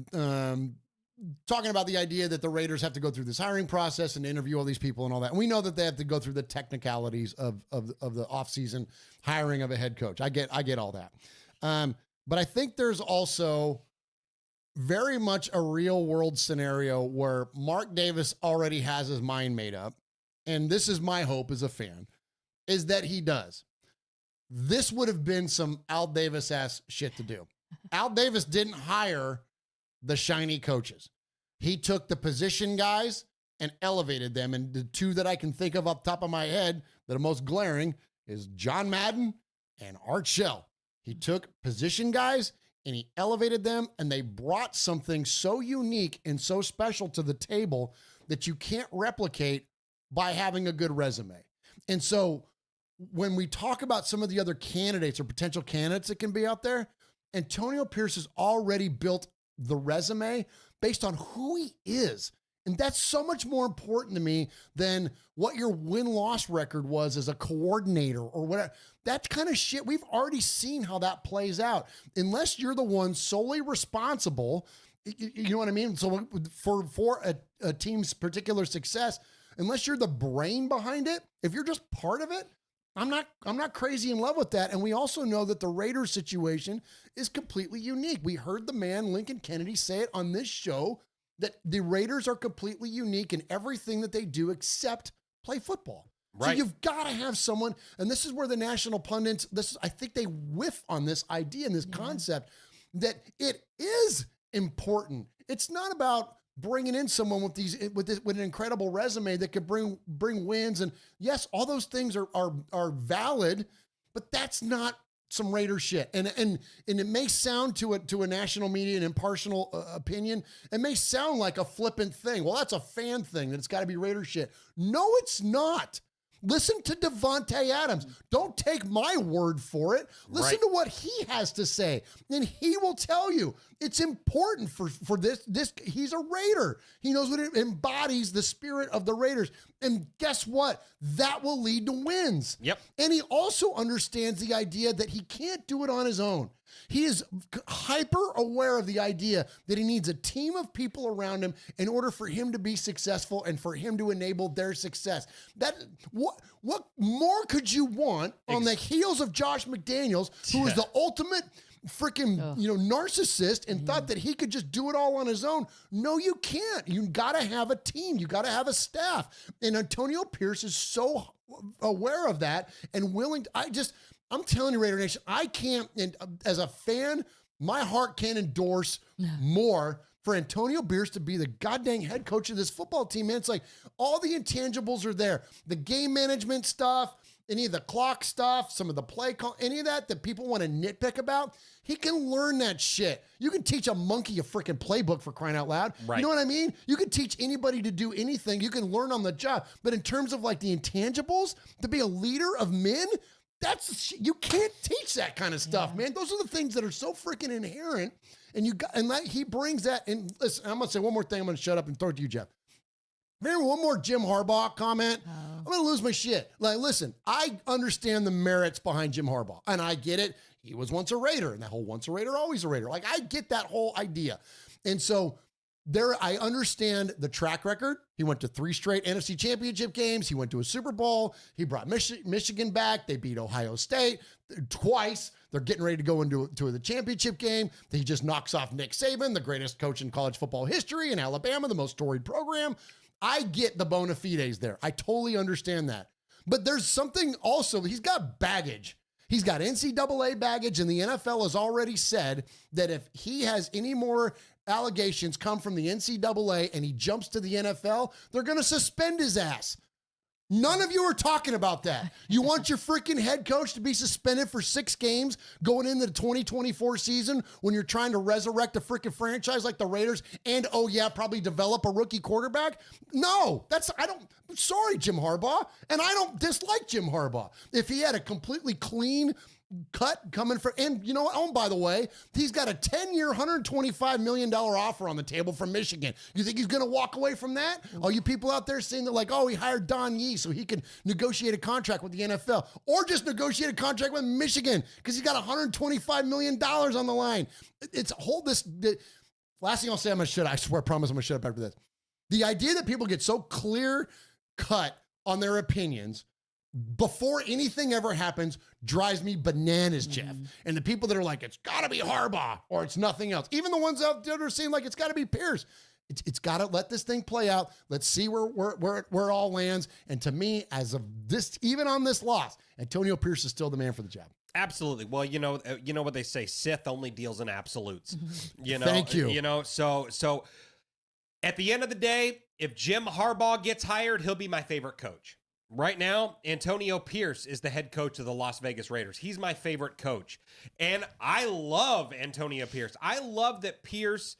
talking about the idea that the Raiders have to go through this hiring process and interview all these people and all that. And we know that they have to go through the technicalities of the offseason hiring of a head coach. I get all that. But I think there's also very much a real world scenario where Mark Davis already has his mind made up. And this is my hope as a fan, is that he does. This would have been some Al Davis-ass shit to do. Al Davis didn't hire the shiny coaches. He took the position guys and elevated them. And the two that I can think of off the top of my head that are most glaring is John Madden and Art Shell. He took position guys and he elevated them, and they brought something so unique and so special to the table that you can't replicate by having a good resume. And so when we talk about some of the other candidates or potential candidates that can be out there, Antonio Pierce has already built the resume based on who he is. And that's so much more important to me than what your win-loss record was as a coordinator or whatever. That kind of shit, we've already seen how that plays out. Unless you're the one solely responsible, you know what I mean? So for a team's particular success, unless you're the brain behind it, if you're just part of it, I'm not crazy in love with that. And we also know that the Raiders situation is completely unique. We heard the man, Lincoln Kennedy, say it on this show that the Raiders are completely unique in everything that they do except play football. Right. So you've got to have someone, and this is where the national pundits, I think they whiff on this idea and this concept that it is important. It's not about bringing in someone with an incredible resume that could bring wins, and yes, all those things are valid, but that's not some Raider shit. And it may sound to a national media an impartial opinion. It may sound like a flippant thing. Well, that's a fan thing that it's got to be Raider shit. No, it's not. Listen to Davante Adams. Don't take my word for it. Listen to what he has to say, and he will tell you it's important for this. He's a Raider. He knows what it embodies, the spirit of the Raiders. And guess what? That will lead to wins. Yep. And he also understands the idea that he can't do it on his own. He is hyper aware of the idea that he needs a team of people around him in order for him to be successful and for him to enable their success. What more could you want on the heels of Josh McDaniels, who is the ultimate freaking narcissist and thought that he could just do it all on his own? No, you can't. You got to have a team. You got to have a staff. And Antonio Pierce is so aware of that and willing to, I'm telling you, Raider Nation, I can't, and as a fan, my heart can't endorse more for Antonio Pierce to be the goddamn head coach of this football team, man. It's like all the intangibles are there. The game management stuff, any of the clock stuff, some of the play call, any of that people want to nitpick about, he can learn that shit. You can teach a monkey a freaking playbook, for crying out loud. Right. You know what I mean? You can teach anybody to do anything. You can learn on the job. But in terms of like the intangibles, to be a leader of men, you can't teach that kind of stuff, man. Those are the things that are so freaking inherent. And he brings that. And listen, I'm gonna say one more thing. I'm gonna shut up and throw it to you, Jeff. Remember one more Jim Harbaugh comment? I'm gonna lose my shit. Like, listen, I understand the merits behind Jim Harbaugh, and I get it. He was once a Raider, and that whole once a Raider, always a Raider. Like, I get that whole idea. And so I understand the track record. He went to 3 straight NFC championship games. He went to a Super Bowl. He brought Michigan back. They beat Ohio State twice. They're getting ready to go into the championship game. He just knocks off Nick Saban, the greatest coach in college football history, in Alabama, the most storied program. I get the bona fides there. I totally understand that. But there's something also, he's got baggage. He's got NCAA baggage, and the NFL has already said that if he has any more allegations come from the NCAA and he jumps to the NFL, they're going to suspend his ass. None of you are talking about that. You want your freaking head coach to be suspended for 6 games going into the 2024 season when you're trying to resurrect a freaking franchise like the Raiders and, probably develop a rookie quarterback? No, sorry, Jim Harbaugh. And I don't dislike Jim Harbaugh. If he had a completely clean cut coming from, and you know what? Oh, by the way, he's got a 10-year, $125 million offer on the table from Michigan. You think he's going to walk away from that? All you people out there saying that, like, he hired Don Yee so he could negotiate a contract with the NFL, or just negotiate a contract with Michigan because he's got $125 million on the line. Last thing I'll say, I swear, promise I'm going to shut up after this. The idea that people get so clear cut on their opinions before anything ever happens drives me bananas, Jeff. And the people that are like, it's got to be Harbaugh or it's nothing else. Even the ones out there that are saying like, it's got to be Pierce. It's got to let this thing play out. Let's see where it all lands. And to me, as of this, even on this loss, Antonio Pierce is still the man for the job. Absolutely. Well, you know what they say, Sith only deals in absolutes. Thank you. So at the end of the day, if Jim Harbaugh gets hired, he'll be my favorite coach. Right now, Antonio Pierce is the head coach of the Las Vegas Raiders. He's my favorite coach. And I love Antonio Pierce. I love that Pierce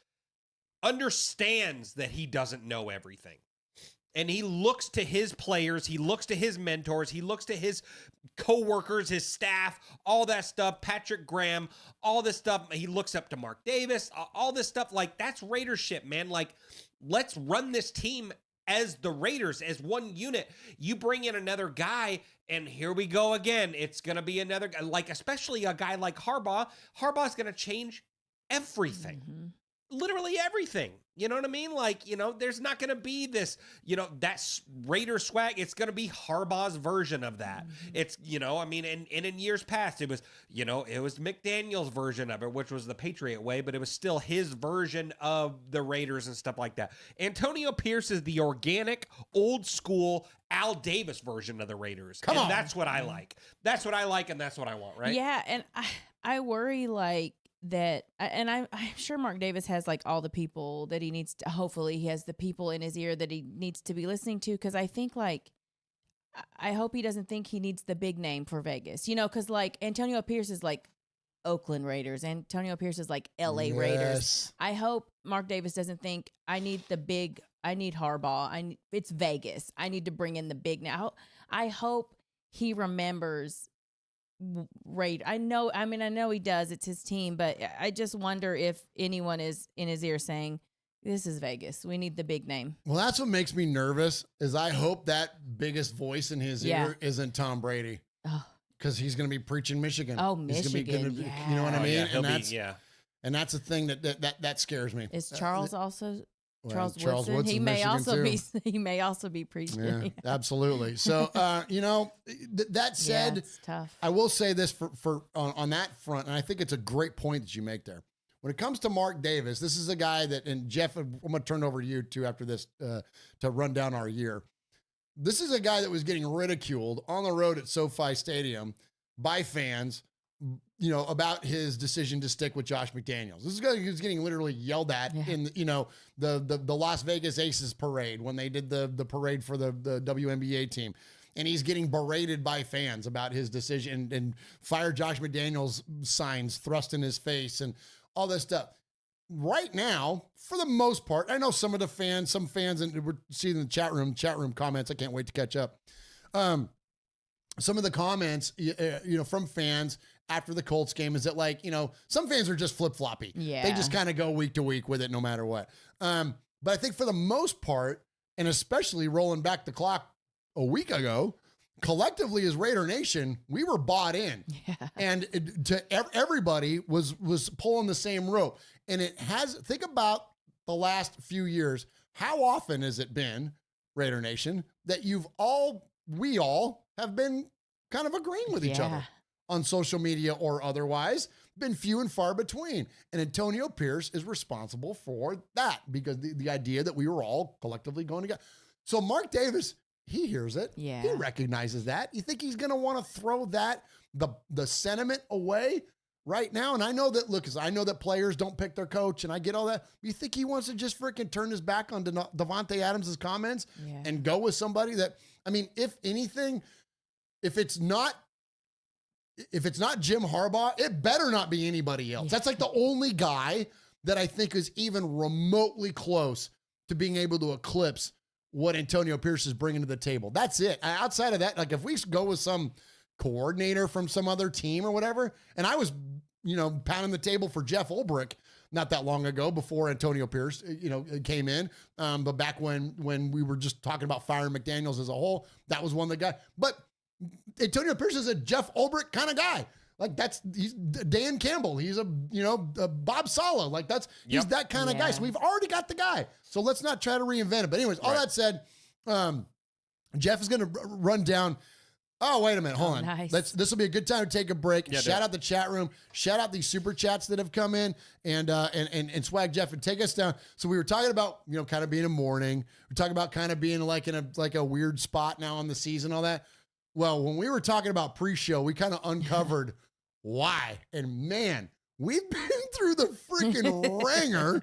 understands that he doesn't know everything. And he looks to his players, he looks to his mentors, he looks to his coworkers, his staff, all that stuff, Patrick Graham, all this stuff. He looks up to Mark Davis, all this stuff. Like, that's Raider shit, man. Like, let's run this team as the Raiders, as one unit. You bring in another guy, and here we go again. It's going to be another guy, like, especially a guy like Harbaugh. Harbaugh's going to change everything. literally everything. You know what I mean? Like, there's not going to be this, that Raider swag. It's going to be Harbaugh's version of that. It's, and in years past, it was McDaniel's version of it, which was the Patriot way, but it was still his version of the Raiders and stuff like that. Antonio Pierce is the organic, old school Al Davis version of the Raiders. Come on. That's what I like. That's what I like, and that's what I want, right? Yeah, and I worry that, and I'm sure Mark Davis has all the people that he needs to, hopefully he has the people in his ear that he needs to be listening to. Cause I think I hope he doesn't think he needs the big name for Vegas, cause Antonio Pierce is Oakland Raiders. Antonio Pierce is LA Raiders. I hope Mark Davis doesn't think I need Harbaugh. It's Vegas. I need to bring in the big now. I hope he remembers I know he does. It's his team, but I just wonder if anyone is in his ear saying, "This is Vegas. We need the big name." Well, that's what makes me nervous. Is I hope that biggest voice in his ear isn't Tom Brady, because he's going to be preaching Michigan. Oh, Michigan! Yeah. You know what I mean? Yeah, and that's the thing that scares me. Is Charles also? Charles Woodson. Woodson's He may Michigan also too. be. He may also be preaching. Yeah, absolutely. So, that said, it's tough. I will say this for on that front, and I think it's a great point that you make there. When it comes to Mark Davis, this is a guy that, and Jeff, I'm going to turn over to you too after this to run down our year. This is a guy that was getting ridiculed on the road at SoFi Stadium by fans, about his decision to stick with Josh McDaniels. This is a guy who's getting literally yelled at in, the Las Vegas Aces parade when they did the parade for the WNBA team. And he's getting berated by fans about his decision and fire Josh McDaniels signs thrust in his face and all this stuff. Right now, for the most part, I know some fans, and we're seeing in the chat room comments. I can't wait to catch up. Some of the comments, from fans after the Colts game is that some fans are just flip-floppy. Yeah. They just kind of go week to week with it no matter what. But I think for the most part, and especially rolling back the clock a week ago, collectively as Raider Nation, we were bought in. Yeah. And everybody was pulling the same rope. And think about the last few years. How often has it been, Raider Nation, that we all have been kind of agreeing with each other on social media or otherwise? Been few and far between. And Antonio Pierce is responsible for that, because the idea that we were all collectively going together. So Mark Davis, he hears it. Yeah. He recognizes that. You think he's going to want to throw the sentiment away right now? And I know that players don't pick their coach, and I get all that. You think he wants to just freaking turn his back on Davante Adams' comments and go with somebody that, if anything, if it's not Jim Harbaugh, it better not be anybody else. That's the only guy that I think is even remotely close to being able to eclipse what Antonio Pierce is bringing to the table. That's it. Outside of that, if we go with some coordinator from some other team or whatever, and I was, pounding the table for Jeff Ulbrich not that long ago before Antonio Pierce, came in. But back when we were just talking about firing McDaniels as a whole, that was one of the guys. But Antonio Pierce is a Jeff Ulbrich kind of guy. He's Dan Campbell. He's a Bob Saleh. He's that kind of guy. So we've already got the guy. So let's not try to reinvent it. But anyways, all that said, Jeff is going to run down. Oh, wait a minute. Hold on. Nice. This will be a good time to take a break. Yeah, shout out the chat room. Shout out these super chats that have come in and swag Jeff and take us down. So we were talking about, kind of being a morning. We're talking about kind of being in a weird spot now on the season, all that. Well, when we were talking about pre-show, we kind of uncovered why. And man, we've been through the freaking ringer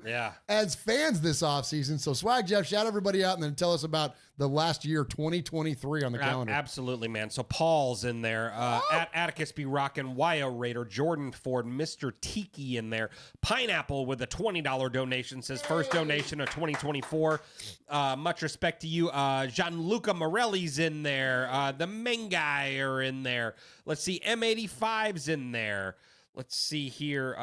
as fans this offseason. So Swag Jeff, shout everybody out and then tell us about the last year, 2023 on the calendar. Absolutely, man. So Paul's in there. At Atticus B. Rockin', YO Raider, Jordan Ford, Mr. Tiki in there. Pineapple with a $20 donation says first donation of 2024. Much respect to you. Gianluca Morelli's in there. The Mengai are in there. Let's see. M85's in there. Let's see here.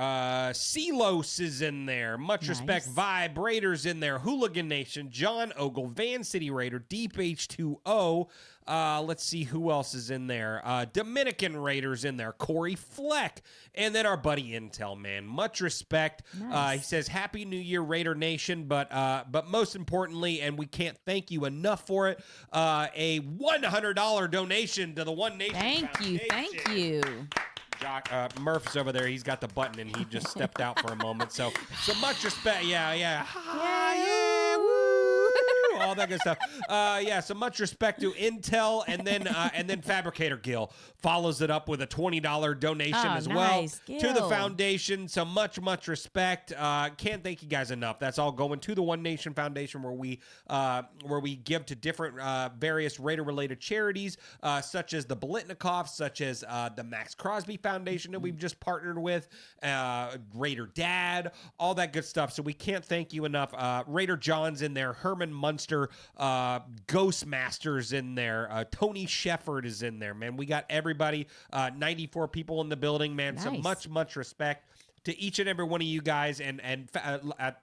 Celos is in there. Much respect. Vibe Raiders in there. Hooligan Nation. John Ogle. Van City Raider. Deep H2O. Let's see who else is in there. Dominican Raiders in there. Corey Fleck. And then our buddy Intel, man. Much respect. Nice. He says, Happy New Year, Raider Nation. But most importantly, and we can't thank you enough for it, a $100 donation to the One Nation Foundation. Thank you. Murph's over there. He's got the button, and he just stepped out for a moment. So much respect. Yeah. All that good stuff. So much respect to Intel, and then Fabricator Gil follows it up with a $20 donation as well to the foundation. So much respect. Can't thank you guys enough. That's all going to the One Nation Foundation, where we give to different various Raider-related charities, such as the Bolitnikoffs, such as the Max Crosby Foundation that we've just partnered with, Raider Dad, all that good stuff. So we can't thank you enough. Raider John's in there, Herman Munster, Ghostmasters in there, Tony Shefford is in there, man. We got everybody, 94 people in the building, man. Nice. So much respect to each and every one of you guys, and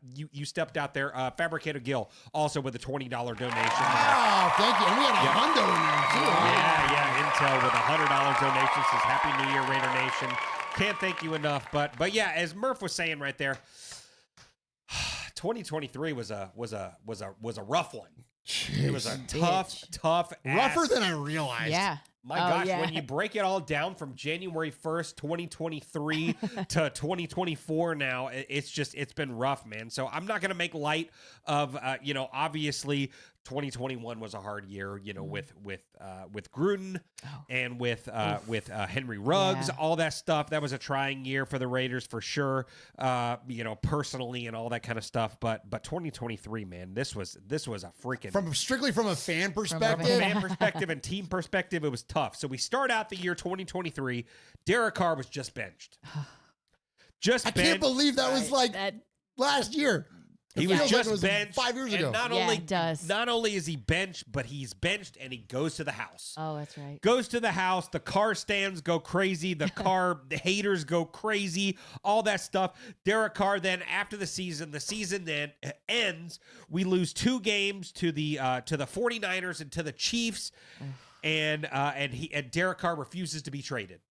you stepped out there. Fabricator Gil also with a $20 donation. Oh, thank you. And we had a hundo in there too. Yeah. Intel with a $100 donation says Happy New Year, Raider Nation. Can't thank you enough. But yeah, as Murph was saying right there, 2023 was a rough one. Jeez. It was a tough rougher than I realized. Yeah. My gosh, when you break it all down from January 1st, 2023 to 2024 now, it's been rough, man. So I'm not going to make light of, obviously 2021 was a hard year, with Gruden and with Henry Ruggs, all that stuff. That was a trying year for the Raiders for sure, personally and all that kind of stuff. But 2023, man, this was a freaking strictly from a fan perspective, and team perspective, it was tough. So we start out the year 2023. Derek Carr was just benched. I can't believe that was like last year. He was just benched 5 years ago. Not only is he benched, but he's benched and he goes to the house. Oh, that's right. Goes to the house. The Carr stands go crazy. The haters go crazy. All that stuff. Derek Carr then, after the season then ends. We lose 2 games to the 49ers and to the Chiefs. And Derek Carr refuses to be traded.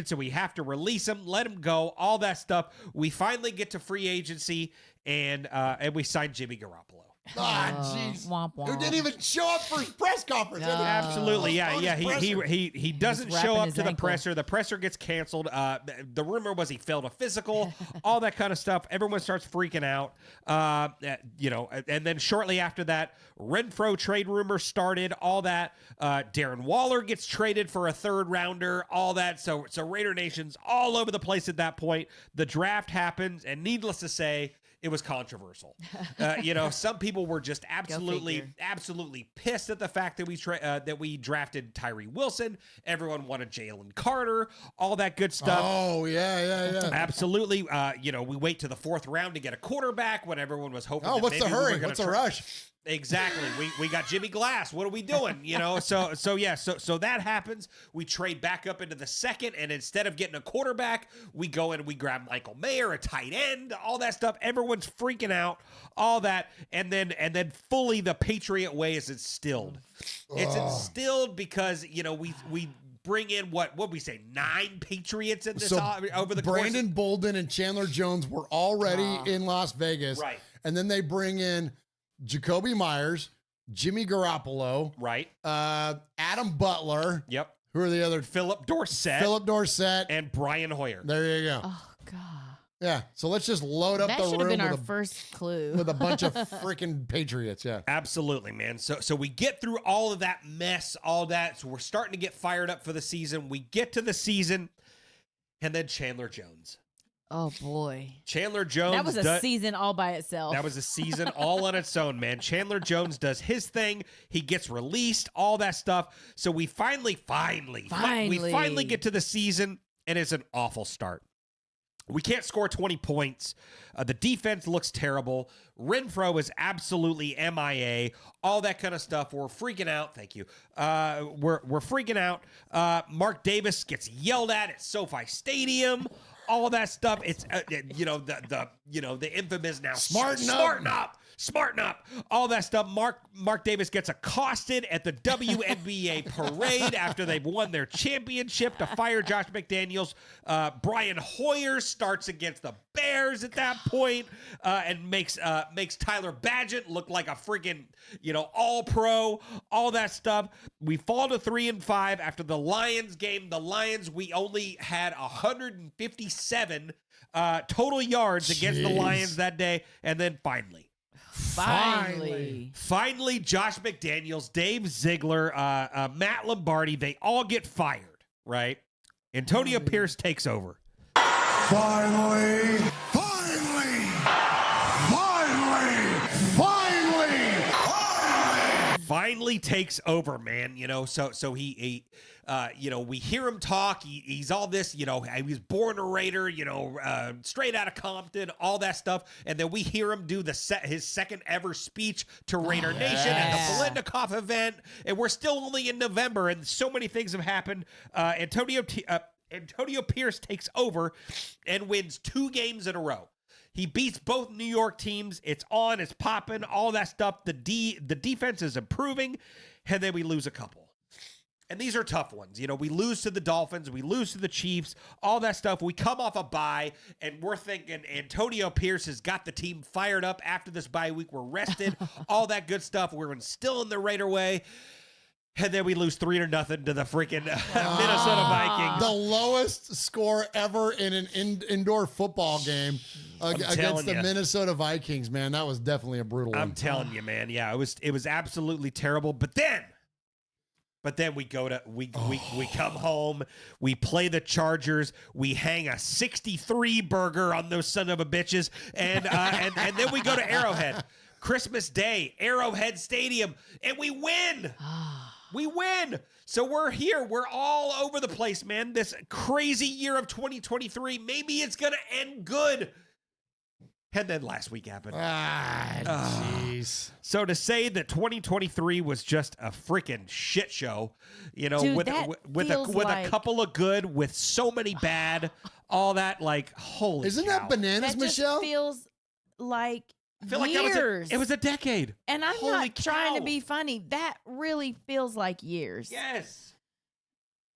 So we have to release him, let him go, all that stuff. We finally get to free agency, and we sign Jimmy Garoppolo. Jeez. Who didn't even show up for his press conference. No. Absolutely, yeah. He doesn't show up to the presser. The presser gets canceled. The rumor was he failed a physical, all that kind of stuff. Everyone starts freaking out. And then shortly after that, Renfro trade rumor started, all that. Darren Waller gets traded for a 3rd rounder, all that. So Raider Nation's all over the place at that point. The draft happens, and needless to say, it was controversial. Some people were just absolutely pissed at the fact that we drafted Tyree Wilson. Everyone wanted Jalen Carter, all that good stuff. Oh, yeah. Absolutely. We wait to the 4th round to get a quarterback when everyone was hoping. Oh, what's the hurry? What's the rush? Exactly. We got Jimmy Glass. What are we doing? So that happens. We trade back up into the 2nd, and instead of getting a quarterback, we go in and we grab Michael Mayer, a tight end, all that stuff. Everyone's freaking out, all that, and then fully the Patriot way is instilled. It's instilled because we bring in what we say 9 Patriots in this over the Brandon Bolden and Chandler Jones were already in Las Vegas, right? And then they bring in Jacoby Myers, Jimmy Garoppolo, right? Adam Butler. Yep. Who are the other? Philip Dorsett. And Brian Hoyer. There you go. Oh, God. Yeah. So let's just load up the room. That should have been our first clue. With a bunch of freaking Patriots. Yeah. Absolutely, man. So we get through all of that mess, all that. So we're starting to get fired up for the season. We get to the season, and then Chandler Jones. Oh, boy. Chandler Jones. That was a season all by itself. That was a season all on its own, man. Chandler Jones does his thing. He gets released, all that stuff. So we finally get to the season, and it's an awful start. We can't score 20 points. The defense looks terrible. Renfro is absolutely MIA. All that kind of stuff. We're freaking out. Thank you. We're freaking out. Mark Davis gets yelled at SoFi Stadium. All that stuff. It's the infamous now. Smarten up. Smarten up. All that stuff. Mark Davis gets accosted at the WNBA parade after they've won their championship to fire Josh McDaniels. Brian Hoyer starts against the Bears at that point, and makes Tyler Badgett look like a freaking, all-pro, all that stuff. We fall to 3-5 after the Lions game. The Lions, we only had 157 total yards against the Lions that day. And then finally, Josh McDaniels, Dave Ziegler, Matt Lombardi, they all get fired, right? Antonio Pierce takes over. Finally takes over, man. So he we hear him talk. He's all this, he was born a Raider, straight out of Compton, all that stuff. And then we hear him do his second ever speech to Raider Nation at the Blendikoff event. And we're still only in November, and so many things have happened. Antonio Pierce takes over and wins 2 games in a row. He beats both New York teams. It's on, it's popping, all that stuff. The defense is improving, and then we lose a couple. And these are tough ones. We lose to the Dolphins, we lose to the Chiefs, all that stuff. We come off a bye, and we're thinking Antonio Pierce has got the team fired up after this bye week. We're rested, all that good stuff. We're still in the Raider way. And then we lose 3-0 to the freaking Minnesota Vikings. The lowest score ever in an indoor football game against the Minnesota Vikings, man. That was definitely a brutal one. I'm telling you, man. Yeah, it was absolutely terrible. But then we go to we come home, we play the Chargers, we hang a 63 burger on those son of a bitches, and then we go to Arrowhead. Christmas Day, Arrowhead Stadium, and we win. We win. So we're here. We're all over the place, man. This crazy year of 2023, maybe it's going to end good. And then last week happened. Jeez. So to say that 2023 was just a freaking shit show, Dude, with a couple of good, with so many bad, all that, like, holy Isn't cow. that bananas, That Michelle? just feels like I feel like years. it was a decade. And I'm Holy not trying to cow. be funny. That really feels like years. Yes.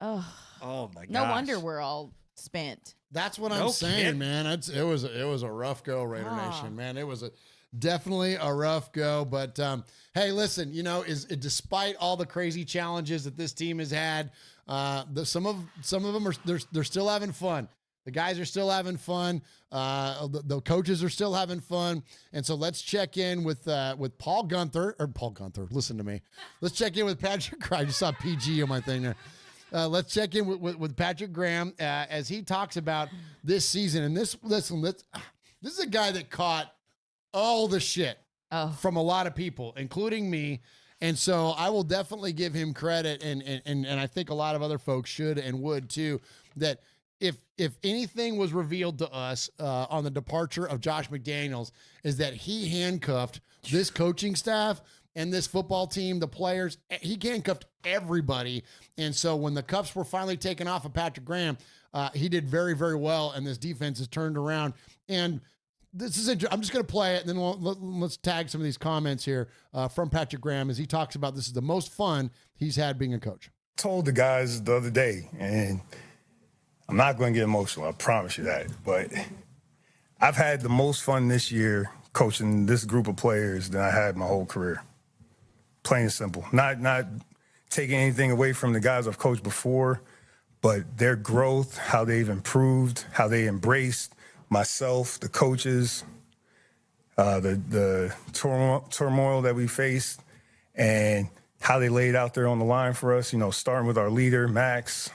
Oh my gosh. No wonder we're all spent. That's what I'm saying, man. It was a rough go, Raider Nation, man. It was definitely a rough go. But hey, listen, despite all the crazy challenges that this team has had, some of them they're still having fun. The guys are still having fun. The coaches are still having fun. And so let's check in with Paul Gunther. Listen to me. Let's check in with Patrick. I just saw PG on my thing there. Let's check in with Patrick Graham as he talks about this season. And this is a guy that caught all the shit from a lot of people, including me. And so I will definitely give him credit, and I think a lot of other folks should and would too, that if anything was revealed to us on the departure of Josh McDaniels, is that he handcuffed this coaching staff and this football team, the players. He handcuffed everybody. And so when the cuffs were finally taken off of Patrick Graham, he did very, very well, and this defense has turned around. And this is I'm just going to play it, and then let's tag some of these comments here from Patrick Graham as he talks about this is the most fun he's had being a coach. I told the guys the other day, and I'm not going to get emotional, I promise you that. But I've had the most fun this year coaching this group of players than I had my whole career. Plain and simple. Not taking anything away from the guys I've coached before, but their growth, how they've improved, how they embraced myself, the coaches, the turmoil that we faced, and how they laid out there on the line for us, starting with our leader, Max,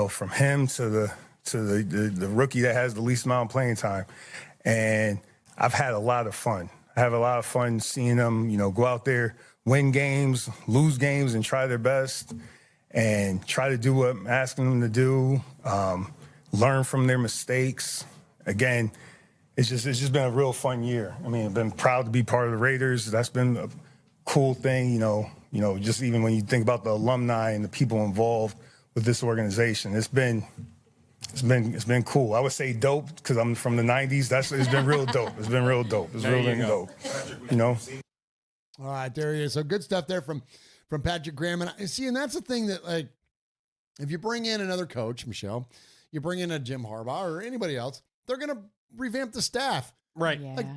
from him to the rookie that has the least amount of playing time. And I've had a lot of fun. I have a lot of fun seeing them, go out there, win games, lose games, and try their best and try to do what I'm asking them to do, learn from their mistakes. Again, it's just been a real fun year. I mean, I've been proud to be part of the Raiders. That's been a cool thing, just even when you think about the alumni and the people involved with this organization. It's been It's been cool. I would say dope because I'm from the '90s. It's been real dope. It's been real dope. It's really dope. You know. All right, there he is. So good stuff there from Patrick Graham. And that's the thing that, like, if you bring in another coach, Michelle, you bring in a Jim Harbaugh or anybody else, they're gonna revamp the staff, right? Yeah. Like,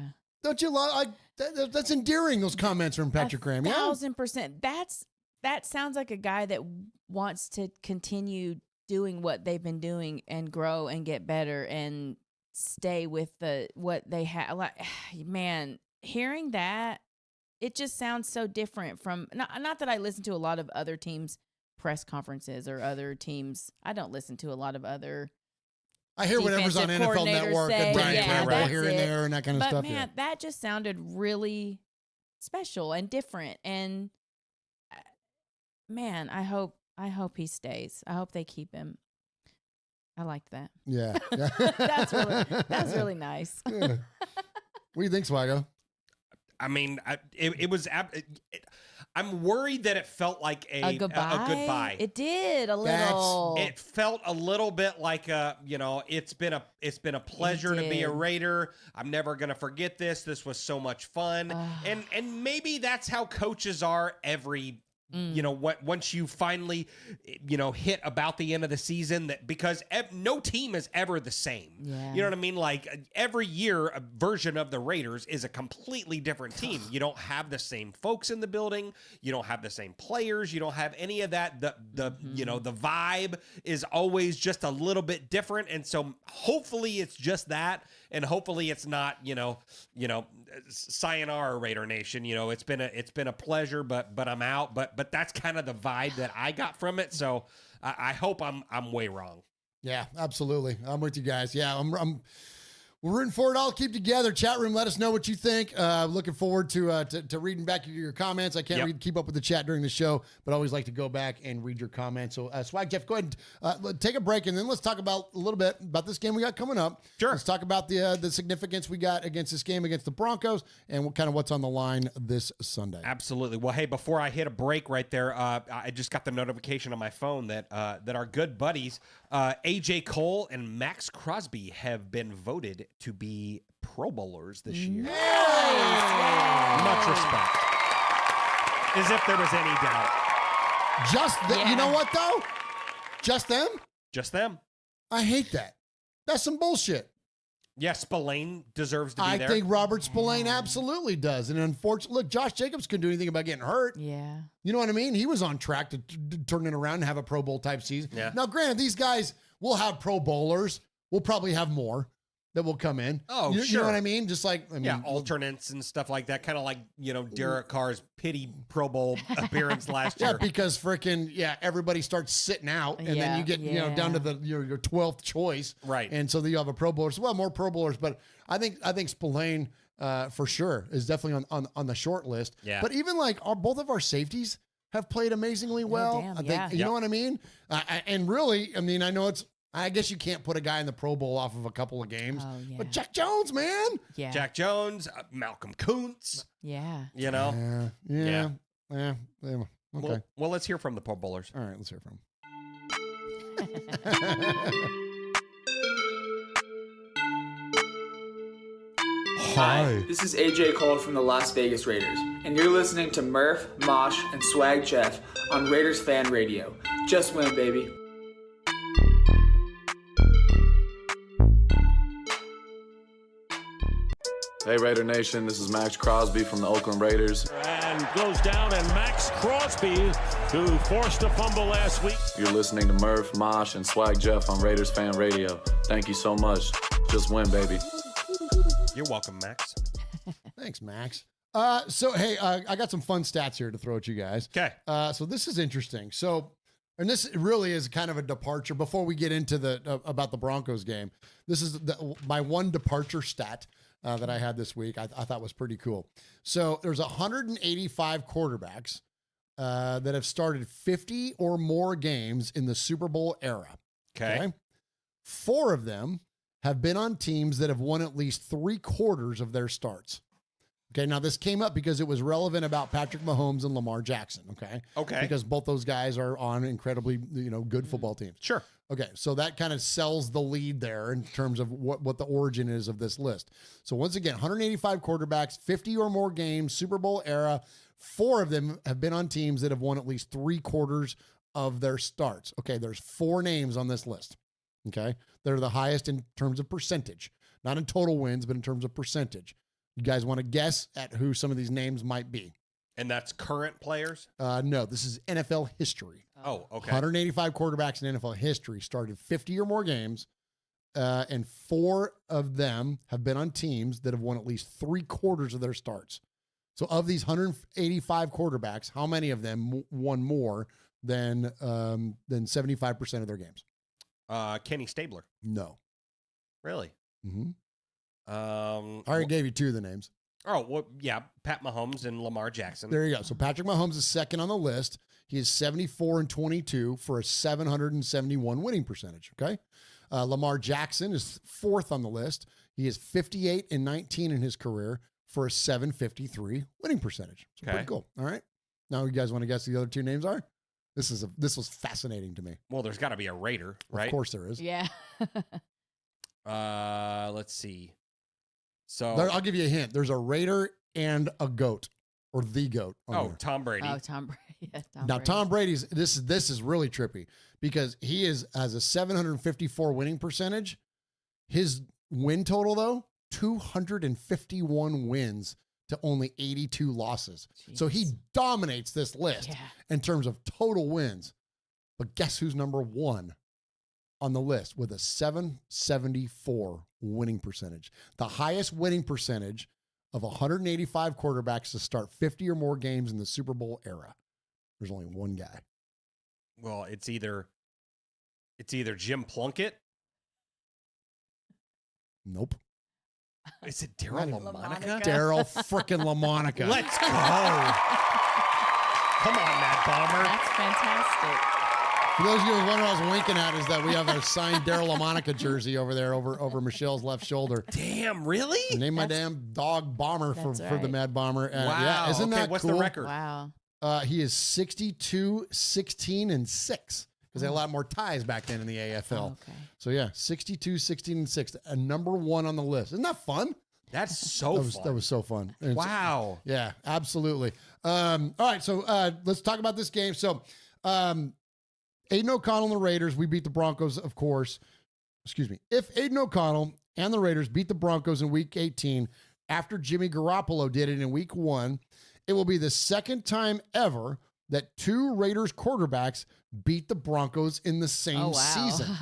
don't you love? That's endearing. Those comments from Patrick Graham. 1,000%. That sounds like a guy that wants to continue doing what they've been doing and grow and get better and stay with what they have. Like, man, hearing that, it just sounds so different from not that I listen to a lot of other teams' press conferences or other teams. I don't listen to a lot of other. I hear whatever's on NFL Network and right here and there and that kind of stuff. But man, that just sounded really special and different. And man, I hope he stays. I hope they keep him. I liked that. Yeah. that's really nice. Yeah. What do you think, Swaggo? I mean, it was. I'm worried that it felt like a goodbye. It did a little. It felt a little bit like it's been a pleasure to be a Raider. I'm never gonna forget this. This was so much fun, and maybe that's how coaches are every. Once you finally, hit about the end of the season, because no team is ever the same. Yeah. You know what I mean? Like every year, a version of the Raiders is a completely different team. You don't have the same folks in the building. You don't have the same players. You don't have any of that. The vibe is always just a little bit different. And so hopefully it's just that. And hopefully it's not, sayonara Raider Nation. It's been a pleasure, but I'm out. But that's kind of the vibe that I got from it. So I hope I'm way wrong. Yeah, absolutely. I'm with you guys. Yeah, we're rooting for it all. Keep together. Chat room, let us know what you think. Looking forward to reading back your comments. I can't keep up with the chat during the show, but I always like to go back and read your comments. So, Swag Jeff, go ahead and take a break, and then let's talk a little bit about this game we got coming up. Sure. Let's talk about the significance we got against this game against the Broncos and kind of what's on the line this Sunday. Absolutely. Well, hey, before I hit a break right there, I just got the notification on my phone that our good buddies AJ Cole and Max Crosby have been voted to be Pro Bowlers this year. Nice. Much respect. As if there was any doubt. You know what, though? Just them? Just them. I hate that. That's some bullshit. Yeah, Spillane deserves to be there. I think Robert Spillane absolutely does. And unfortunately, look, Josh Jacobs couldn't do anything about getting hurt. Yeah. You know what I mean? He was on track to turn it around and have a Pro Bowl type season. Yeah. Now, granted, these guys will have Pro Bowlers. We'll probably have more that will come in. Oh, sure. You know what I mean? Just like, alternates and stuff like that. Kind of like, Derek Carr's pity Pro Bowl appearance last year. Yeah, because everybody starts sitting out and then you get, down to your 12th choice. Right. And so you have a Pro Bowler. Well, more Pro Bowlers, but I think Spillane for sure is definitely on the short list. Yeah. But even like both of our safeties have played amazingly well. damn, I think, you know what I mean? And really, I mean, I know I guess you can't put a guy in the Pro Bowl off of a couple of games. Oh, yeah. But Jack Jones, man. Yeah. Jack Jones, Malcolm Kuntz. Yeah. Yeah. Okay. Well, let's hear from the Pro Bowlers. All right, let's hear from them. Hi, this is AJ Cole from the Las Vegas Raiders, and you're listening to Murf, Mosh, and Swag Jeff on Raiders Fan Radio. Just win, baby. Hey Raider Nation, this is Max Crosby from the Oakland Raiders. And goes down, and Max Crosby, who forced a fumble last week. You're listening to Murf, Mosh, and Swag Jeff on Raiders Fan Radio. Thank you so much. Just win, baby. You're welcome, Max. Thanks, Max. So, hey, I got some fun stats here to throw at you guys. Okay. So this is interesting. So, and this really is kind of a departure before we get into about the Broncos game. This is my one departure stat that I had this week. I thought was pretty cool. So there's 185 quarterbacks that have started 50 or more games in the Super Bowl era. Okay. 4 of them have been on teams that have won at least 3/4 of their starts. Okay, now this came up because it was relevant about Patrick Mahomes and Lamar Jackson, okay? Okay. Because both those guys are on incredibly, good football teams. Sure. Okay, so that kind of sells the lead there in terms of what the origin is of this list. So once again, 185 quarterbacks, 50 or more games, Super Bowl era. 4 of them have been on teams that have won at least 3/4 of their starts. Okay, there's 4 names on this list. Okay, they're the highest in terms of percentage, not in total wins, but in terms of percentage. You guys want to guess at who some of these names might be? And that's current players? No, this is NFL history. Oh, okay. 185 quarterbacks in NFL history started 50 or more games, and 4 of them have been on teams that have won at least 3/4 of their starts. So of these 185 quarterbacks, how many of them won more than 75% of their games? Kenny Stabler. No. Really? Mm-hmm. I already gave you 2 of the names. Oh, well, yeah, Pat Mahomes and Lamar Jackson. There you go. So Patrick Mahomes is second on the list. He is 74-22 for a 771 winning percentage, okay? Lamar Jackson is 4th on the list. He is 58-19 in his career for a 753 winning percentage. So pretty cool. All right. Now you guys want to guess who the other 2 names are? This was fascinating to me. Well, there's got to be a Raider, right? Of course there is. Yeah. Let's see. So I'll give you a hint. There's a Raider and a GOAT, or the GOAT. Oh, Tom Brady. Oh, Tom Brady. Yeah, Now Tom Brady's this is really trippy because he has a 754 winning percentage. His win total though, 251 wins to only 82 losses. Jeez. So he dominates this list in terms of total wins. But guess who's number 1 on the list with a 774 winning percentage? The highest winning percentage of 185 quarterbacks to start 50 or more games in the Super Bowl era. There's only one guy. Well, it's either Jim Plunkett. Nope. Is it Daryl LaMonica? Daryl frickin' LaMonica. Let's go. Come on, Matt Bomber. That's fantastic. For those of you who wonder what I was winking at is that we have our signed Daryl LaMonica jersey over there over Michelle's left shoulder. Damn, really? I named my damn dog Bomber for the Mad Bomber. Wow. Yeah, isn't that what's cool? the record? Wow. He is 62, 16, and 6. Because they had a lot more ties back then in the AFL. Oh, okay. So, yeah, 62, 16, and 6. A number 1 on the list. Isn't that fun? That's so fun. That was so fun. And wow. Yeah, absolutely. All right, so let's talk about this game. So, Aiden O'Connell and the Raiders, we beat the Broncos, of course. Excuse me. If Aiden O'Connell and the Raiders beat the Broncos in Week 18 after Jimmy Garoppolo did it in Week 1, it will be the second time ever that 2 Raiders quarterbacks beat the Broncos in the same season.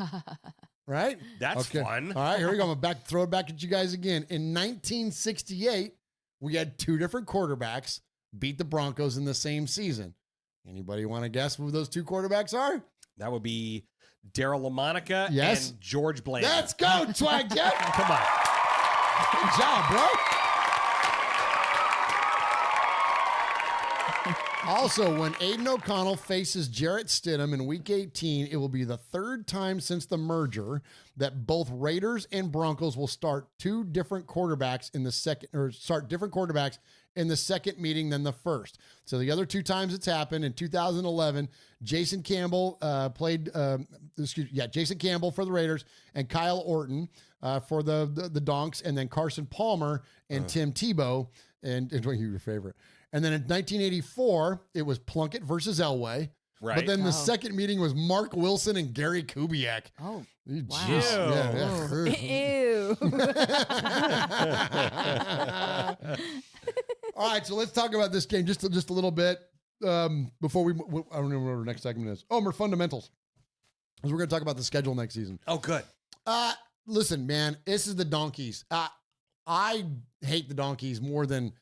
Right? That's fun. All right, here we go. I'm going to throw it back at you guys again. In 1968, we had 2 different quarterbacks beat the Broncos in the same season. Anybody want to guess who those 2 quarterbacks are? That would be Daryl LaMonica Yes. and George Blanton. Let's go, Swag Jeff. Come on. Good job, bro. Also, when Aiden O'Connell faces Jarrett Stidham in Week 18, it will be the 3rd time since the merger that both Raiders and Broncos will start 2 different quarterbacks in the second, or start different quarterbacks in the second meeting than the first. So the other 2 times it's happened in 2011, Jason Campbell Jason Campbell for the Raiders and Kyle Orton for the Donks, and then Carson Palmer and Tim Tebow, and your favorite. And then in 1984, it was Plunkett versus Elway. Right. But then the second meeting was Mark Wilson and Gary Kubiak. Oh, wow. Ew. All right, so let's talk about this game just a little bit before we. I don't know what our next segment is. Oh, more fundamentals. Because we're going to talk about the schedule next season. Oh, good. Listen, man, this is the Donkeys. I hate the Donkeys more than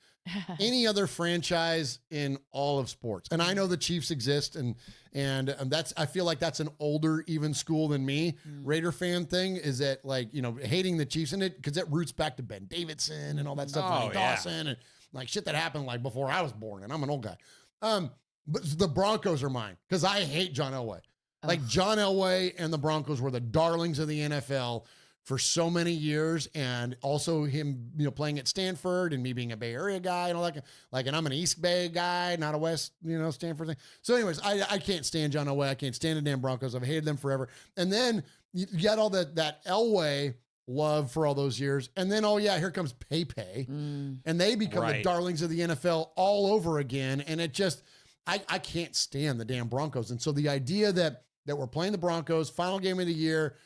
any other franchise in all of sports. And I know the Chiefs exist, and that's, I feel like that's an older even school than me. Raider fan thing is that, like, hating the Chiefs in it because it roots back to Ben Davidson and all that stuff, like Dawson and like shit that happened like before I was born, and I'm an old guy. But the Broncos are mine because I hate John Elway. Like John Elway and the Broncos were the darlings of the NFL for so many years, and also him, playing at Stanford and me being a Bay Area guy and all that. And I'm an East Bay guy, not a West, Stanford thing. So anyways, I can't stand John Elway. I can't stand the damn Broncos. I've hated them forever. And then you got all that Elway love for all those years. And then, here comes Pepe. And they become the darlings of the NFL all over again. And it just, I can't stand the damn Broncos. And so the idea that we're playing the Broncos, final game of the year,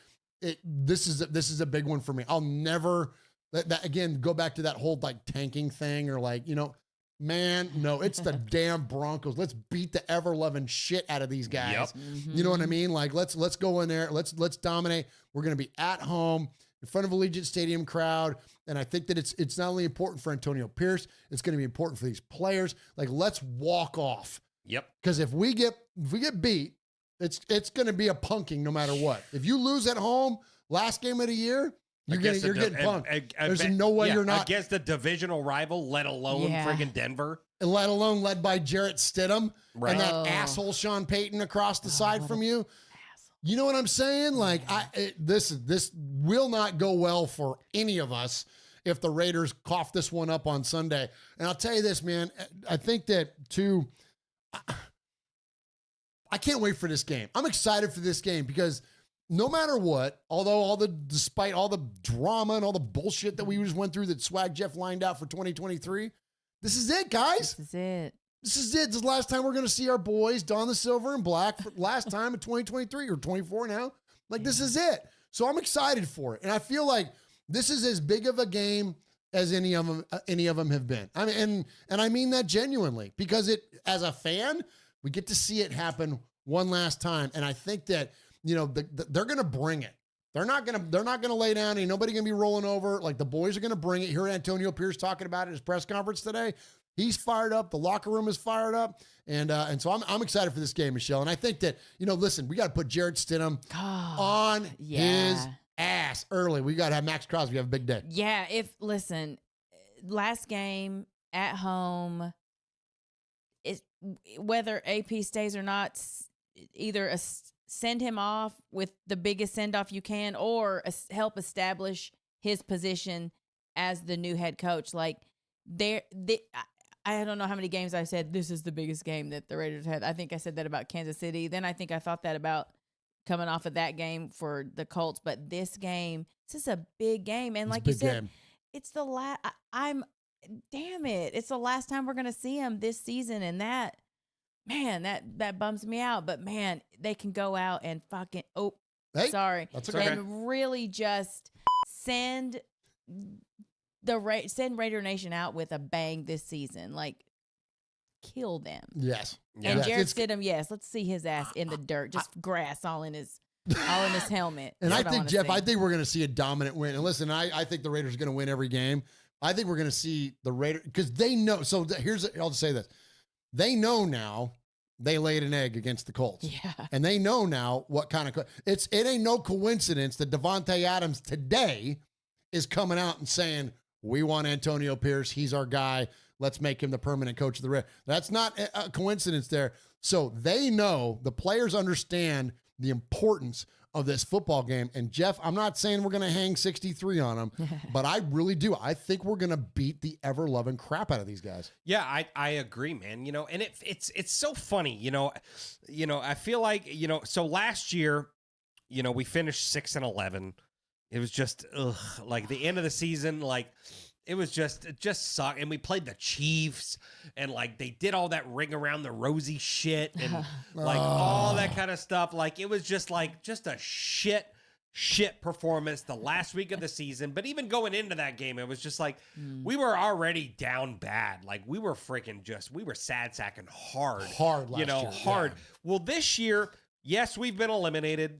this is a big one for me. I'll never again go back to that whole tanking thing or man, no, it's the damn Broncos. Let's beat the ever-loving shit out of these guys. Yep. You know what I mean? Let's go in there. Let's dominate. We're going to be at home in front of Allegiant Stadium crowd. And I think that it's not only important for Antonio Pierce, it's going to be important for these players. Let's walk off. Yep. Because if we get beat, it's going to be a punking no matter what. If you lose at home last game of the year, you're getting punked. There's no way you're not against the divisional rival, let alone friggin' Denver, and let alone led by Jarrett Stidham and that asshole Sean Payton across the side from you. You know what I'm saying? This will not go well for any of us if the Raiders cough this one up on Sunday. And I'll tell you this, man. I think that too. I can't wait for this game. I'm excited for this game because no matter what, despite all the drama and all the bullshit that we just went through that Swag Jeff lined out for 2023, this is it, guys. This is it. This is it. This is the last time we're going to see our boys don the silver and black for last time in 2023 or 24 now. This is it. So I'm excited for it. And I feel like this is as big of a game as any of them have been. I mean, and I mean that genuinely because as a fan, we get to see it happen one last time. And I think that, they're going to bring it. They're not going to lay down. Ain't nobody going to be rolling over. The boys are going to bring it. Hear Antonio Pierce talking about it at his press conference today. He's fired up. The locker room is fired up. And so I'm excited for this game, Michelle. And I think that, listen, we got to put Jarrett Stidham on his ass early. We got to have Max Crosby have a big day. Yeah. Last game at home, whether AP stays or not, either send him off with the biggest send-off you can or help establish his position as the new head coach. I don't know how many games I've said this is the biggest game that the Raiders had. I think I said that about Kansas City. Then I think I thought that about coming off of that game for the Colts. But this game, this is a big game. And like you said, it's the last – damn it. It's the last time we're going to see him this season. And that bums me out. But, man, they can go out and fucking that's okay. And really just send Raider Nation out with a bang this season. Kill them. Yes. And Jarrett Stidham, let's see his ass in the dirt. Just grass all in his helmet. And I think, Jeff, I think we're going to see a dominant win. And listen, I think the Raiders are going to win every game. I think we're going to see the Raiders because they know. So I'll just say this. They know now they laid an egg against the Colts. Yeah. And they know now what kind of it ain't no coincidence that Devontae Adams today is coming out and saying, we want Antonio Pierce. He's our guy. Let's make him the permanent coach of the Raiders. That's not a coincidence there. So they know, the players understand the importance of this football game. And Jeff, I'm not saying we're going to hang 63 on them, but I really do. I think we're going to beat the ever-loving crap out of these guys. Yeah, I agree, man. And it's so funny, I feel like, so last year, we finished 6-11. It was just, the end of the season, it was it just sucked. And we played the Chiefs and they did all that ring around the rosy shit and all that kind of stuff. It was just a shit performance the last week of the season. But even going into that game, it was just we were already down bad. We were we were sad sacking hard last year. Hard. Yeah. Well, this year, yes, we've been eliminated.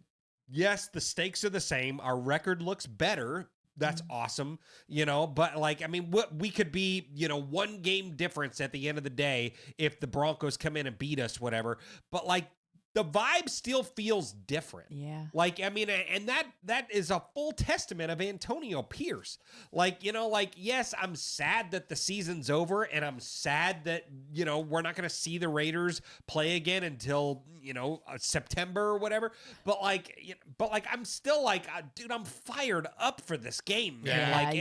Yes, the stakes are the same. Our record looks better. That's awesome, but what we could be, one game difference at the end of the day if the Broncos come in and beat us, whatever. But the vibe still feels different. Yeah. Like, I mean, and that is a full testament of Antonio Pierce. Like, yes, I'm sad that the season's over, and I'm sad that, we're not going to see the Raiders play again until, September or whatever. But I'm still like, dude, I'm fired up for this game, man.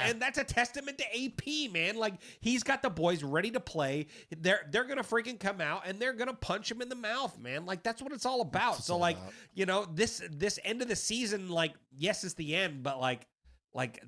And that's a testament to AP, man. Like, he's got the boys ready to play. They're going to freaking come out and they're going to punch him in the mouth, man. Like, that's what it's all about. So, this end of the season, yes, it's the end, but like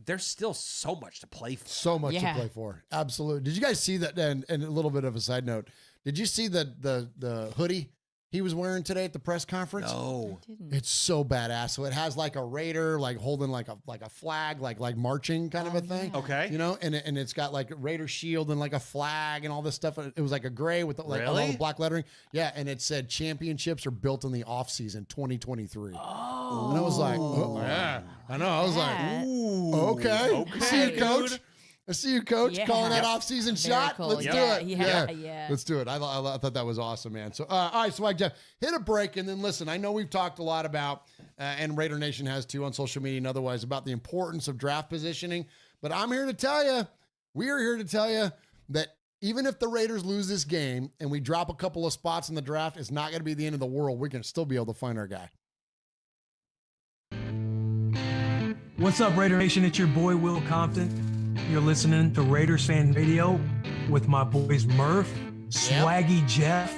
there's still so much to play for. So much to play for. Absolutely. Did you guys see that? And a little bit of a side note. Did you see the hoodie he was wearing today at the press conference? No. It's so badass. So it has like a Raider, like holding like a flag, like marching kind of a thing. Okay. And it's got like a Raider shield and like a flag and all this stuff. It was like a gray with like a lot of black lettering. Yeah. And it said championships are built in the off season 2023. Oh. And I was like, oh, yeah. I know. I was like, ooh, okay. I see you, coach. I see you, coach, calling that off-season shot. Cool. Let's do it. Yeah. Let's do it. I thought that was awesome, man. So, all right, Swag Jeff, hit a break, and then listen. I know we've talked a lot about, and Raider Nation has too on social media and otherwise, about the importance of draft positioning. But I'm here to tell you, we are here to tell you that even if the Raiders lose this game and we drop a couple of spots in the draft, it's not going to be the end of the world. We're going to still be able to find our guy. What's up, Raider Nation? It's your boy, Will Compton. You're listening to Raiders Fan Radio with my boys Murf, Swaggy Jeff,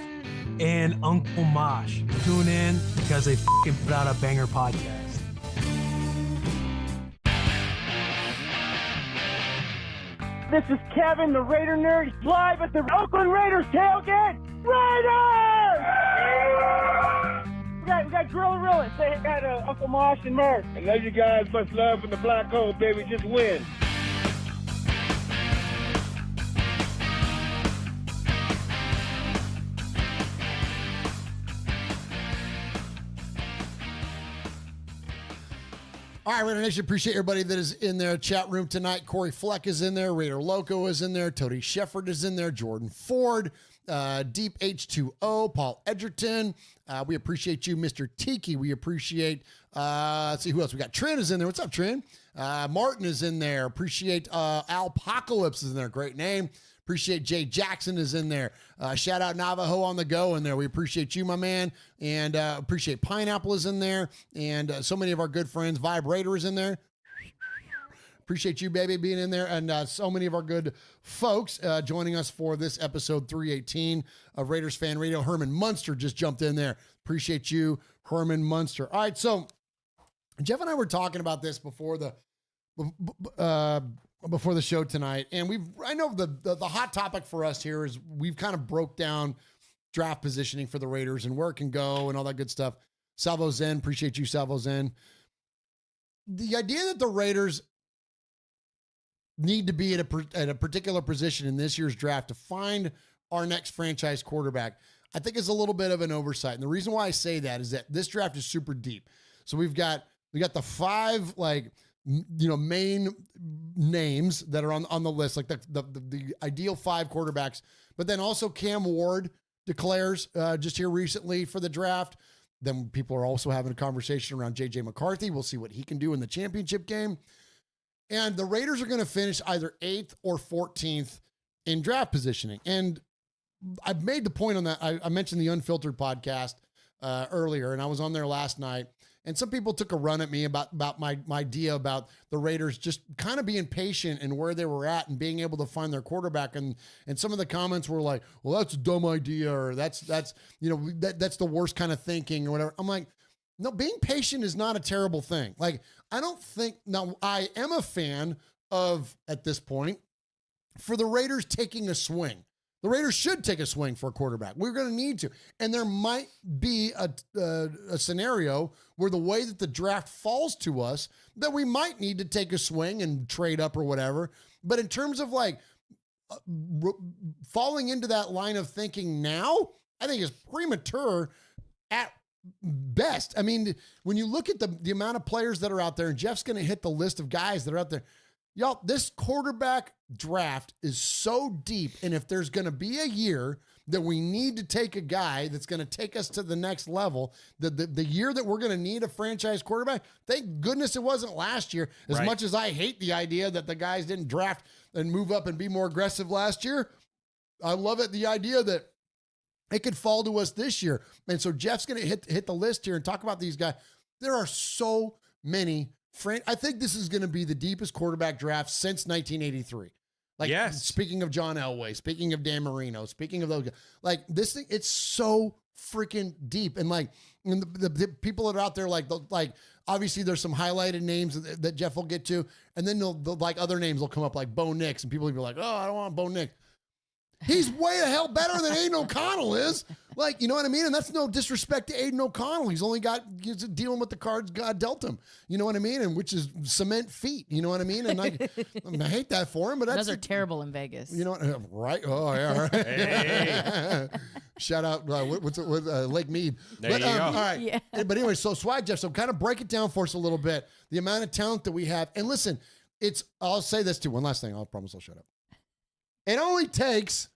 and Uncle Mosh. Tune in because they fucking put out a banger podcast. This is Kevin, the Raider Nerd, live at the Oakland Raiders tailgate. Raiders! We got Gorilla Rilla. Say hi to Uncle Mosh and Murf. I love you guys. Much love from the black hole, baby. Just win. All right, Raider Nation, appreciate everybody that is in their chat room tonight. Corey Fleck is in there. Raider Loco is in there. Tody Shefford is in there. Jordan Ford, Deep H2O, Paul Edgerton. We appreciate you, Mr. Tiki. We appreciate, let's see who else. We got Trent is in there. What's up, Trent? Martin is in there. Appreciate Alpocalypse is in there. Great name. Appreciate Jay Jackson is in there. Shout out Navajo on the go in there. We appreciate you, my man. And appreciate Pineapple is in there. And so many of our good friends. Vibrator is in there. Appreciate you, baby, being in there. And so many of our good folks joining us for this episode 318 of Raiders Fan Radio. Herman Munster just jumped in there. Appreciate you, Herman Munster. All right, so Jeff and I were talking about this before the show tonight, and I know the hot topic for us here is we've kind of broke down draft positioning for the Raiders and where it can go and all that good stuff. Salvo Zen, appreciate you, Salvo Zen. The idea that the Raiders need to be at a particular position in this year's draft to find our next franchise quarterback, I think is a little bit of an oversight. And the reason why I say that is that this draft is super deep. So we got the five main names that are on the list, like the ideal five quarterbacks, but then also Cam Ward declares just here recently for the draft. Then people are also having a conversation around JJ McCarthy. We'll see what he can do in the championship game. And the Raiders are going to finish either 8th or 14th in draft positioning. And I've made the point on that. I mentioned the Unfiltered podcast earlier, and I was on there last night. And some people took a run at me about my idea about the Raiders just kind of being patient and where they were at and being able to find their quarterback. And some of the comments were like, well, that's a dumb idea, or that's the worst kind of thinking or whatever. I'm like, no, being patient is not a terrible thing. Like, I don't think, now I am a fan of, at this point, for the Raiders taking a swing. The Raiders should take a swing for a quarterback. We're going to need to. And there might be a scenario where the way that the draft falls to us, that we might need to take a swing and trade up or whatever. But in terms of falling into that line of thinking now, I think is premature at best. I mean, when you look at the amount of players that are out there, and Jeff's going to hit the list of guys that are out there, Y'all, this quarterback draft is so deep. And if there's going to be a year that we need to take a guy that's going to take us to the next level, the year that we're going to need a franchise quarterback, thank goodness it wasn't last year. As much as I hate the idea that the guys didn't draft and move up and be more aggressive last year, I love it. The idea that it could fall to us this year. And so Jeff's going to hit the list here and talk about these guys. There are so many. I think this is going to be the deepest quarterback draft since 1983. Like, yes. Speaking of John Elway, speaking of Dan Marino, speaking of those guys, like this thing, it's so freaking deep. And like, and the people that are out there, like obviously there's some highlighted names that Jeff will get to, and then they'll like other names will come up like Bo Nix, and people will be like, oh, I don't want Bo Nix. He's way the hell better than Aiden O'Connell is. Like, you know what I mean? And that's no disrespect to Aiden O'Connell. He's dealing with the cards God dealt him. You know what I mean? And which is cement feet. You know what I mean? And I hate that for him, but those are terrible in Vegas. You know what? Right? Oh, yeah. Right. Hey. Shout out. What's it with Lake Mead? There you go. All right. Yeah. But anyway, so Swag Jeff, so kind of break it down for us a little bit. The amount of talent that we have. And listen, I'll say this too. One last thing. I promise I'll shut up. It only takes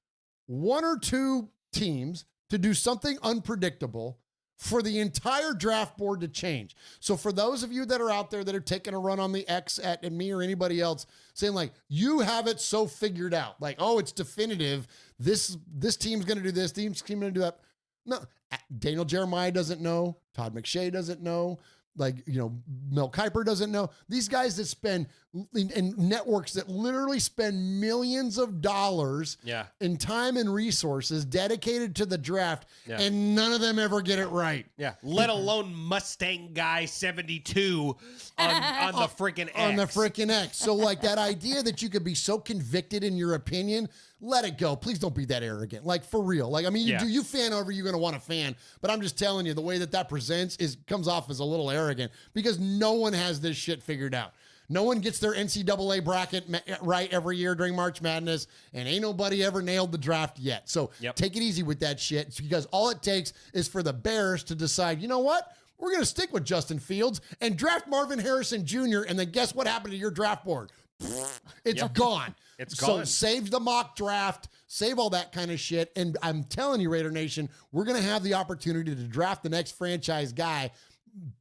one or two teams to do something unpredictable for the entire draft board to change. So for those of you that are out there that are taking a run on the X at me or anybody else saying like, you have it so figured out, like, oh, it's definitive. This team's going to do this. Team's going to do that. No, Daniel Jeremiah doesn't know. Todd McShay doesn't know. Like, you know, Mel Kiper doesn't know. These guys that spend in networks that literally spend millions of dollars in time and resources dedicated to the draft, and none of them ever get it right. Yeah, let alone Mustang Guy 72 on the freaking X. On the freaking X. So, like, that idea that you could be so convicted in your opinion, let it go. Please don't be that arrogant. Like, for real. Like, I mean, you fan over, you're going to want to fan. But I'm just telling you, the way that presents comes off as a little arrogant because no one has this shit figured out. No one gets their NCAA bracket right every year during March Madness, and ain't nobody ever nailed the draft yet. So take it easy with that shit. It's because all it takes is for the Bears to decide, you know what? We're going to stick with Justin Fields and draft Marvin Harrison Jr., and then guess what happened to your draft board? It's gone. It's gone. So save the mock draft, save all that kind of shit. And I'm telling you, Raider Nation, we're going to have the opportunity to draft the next franchise guy,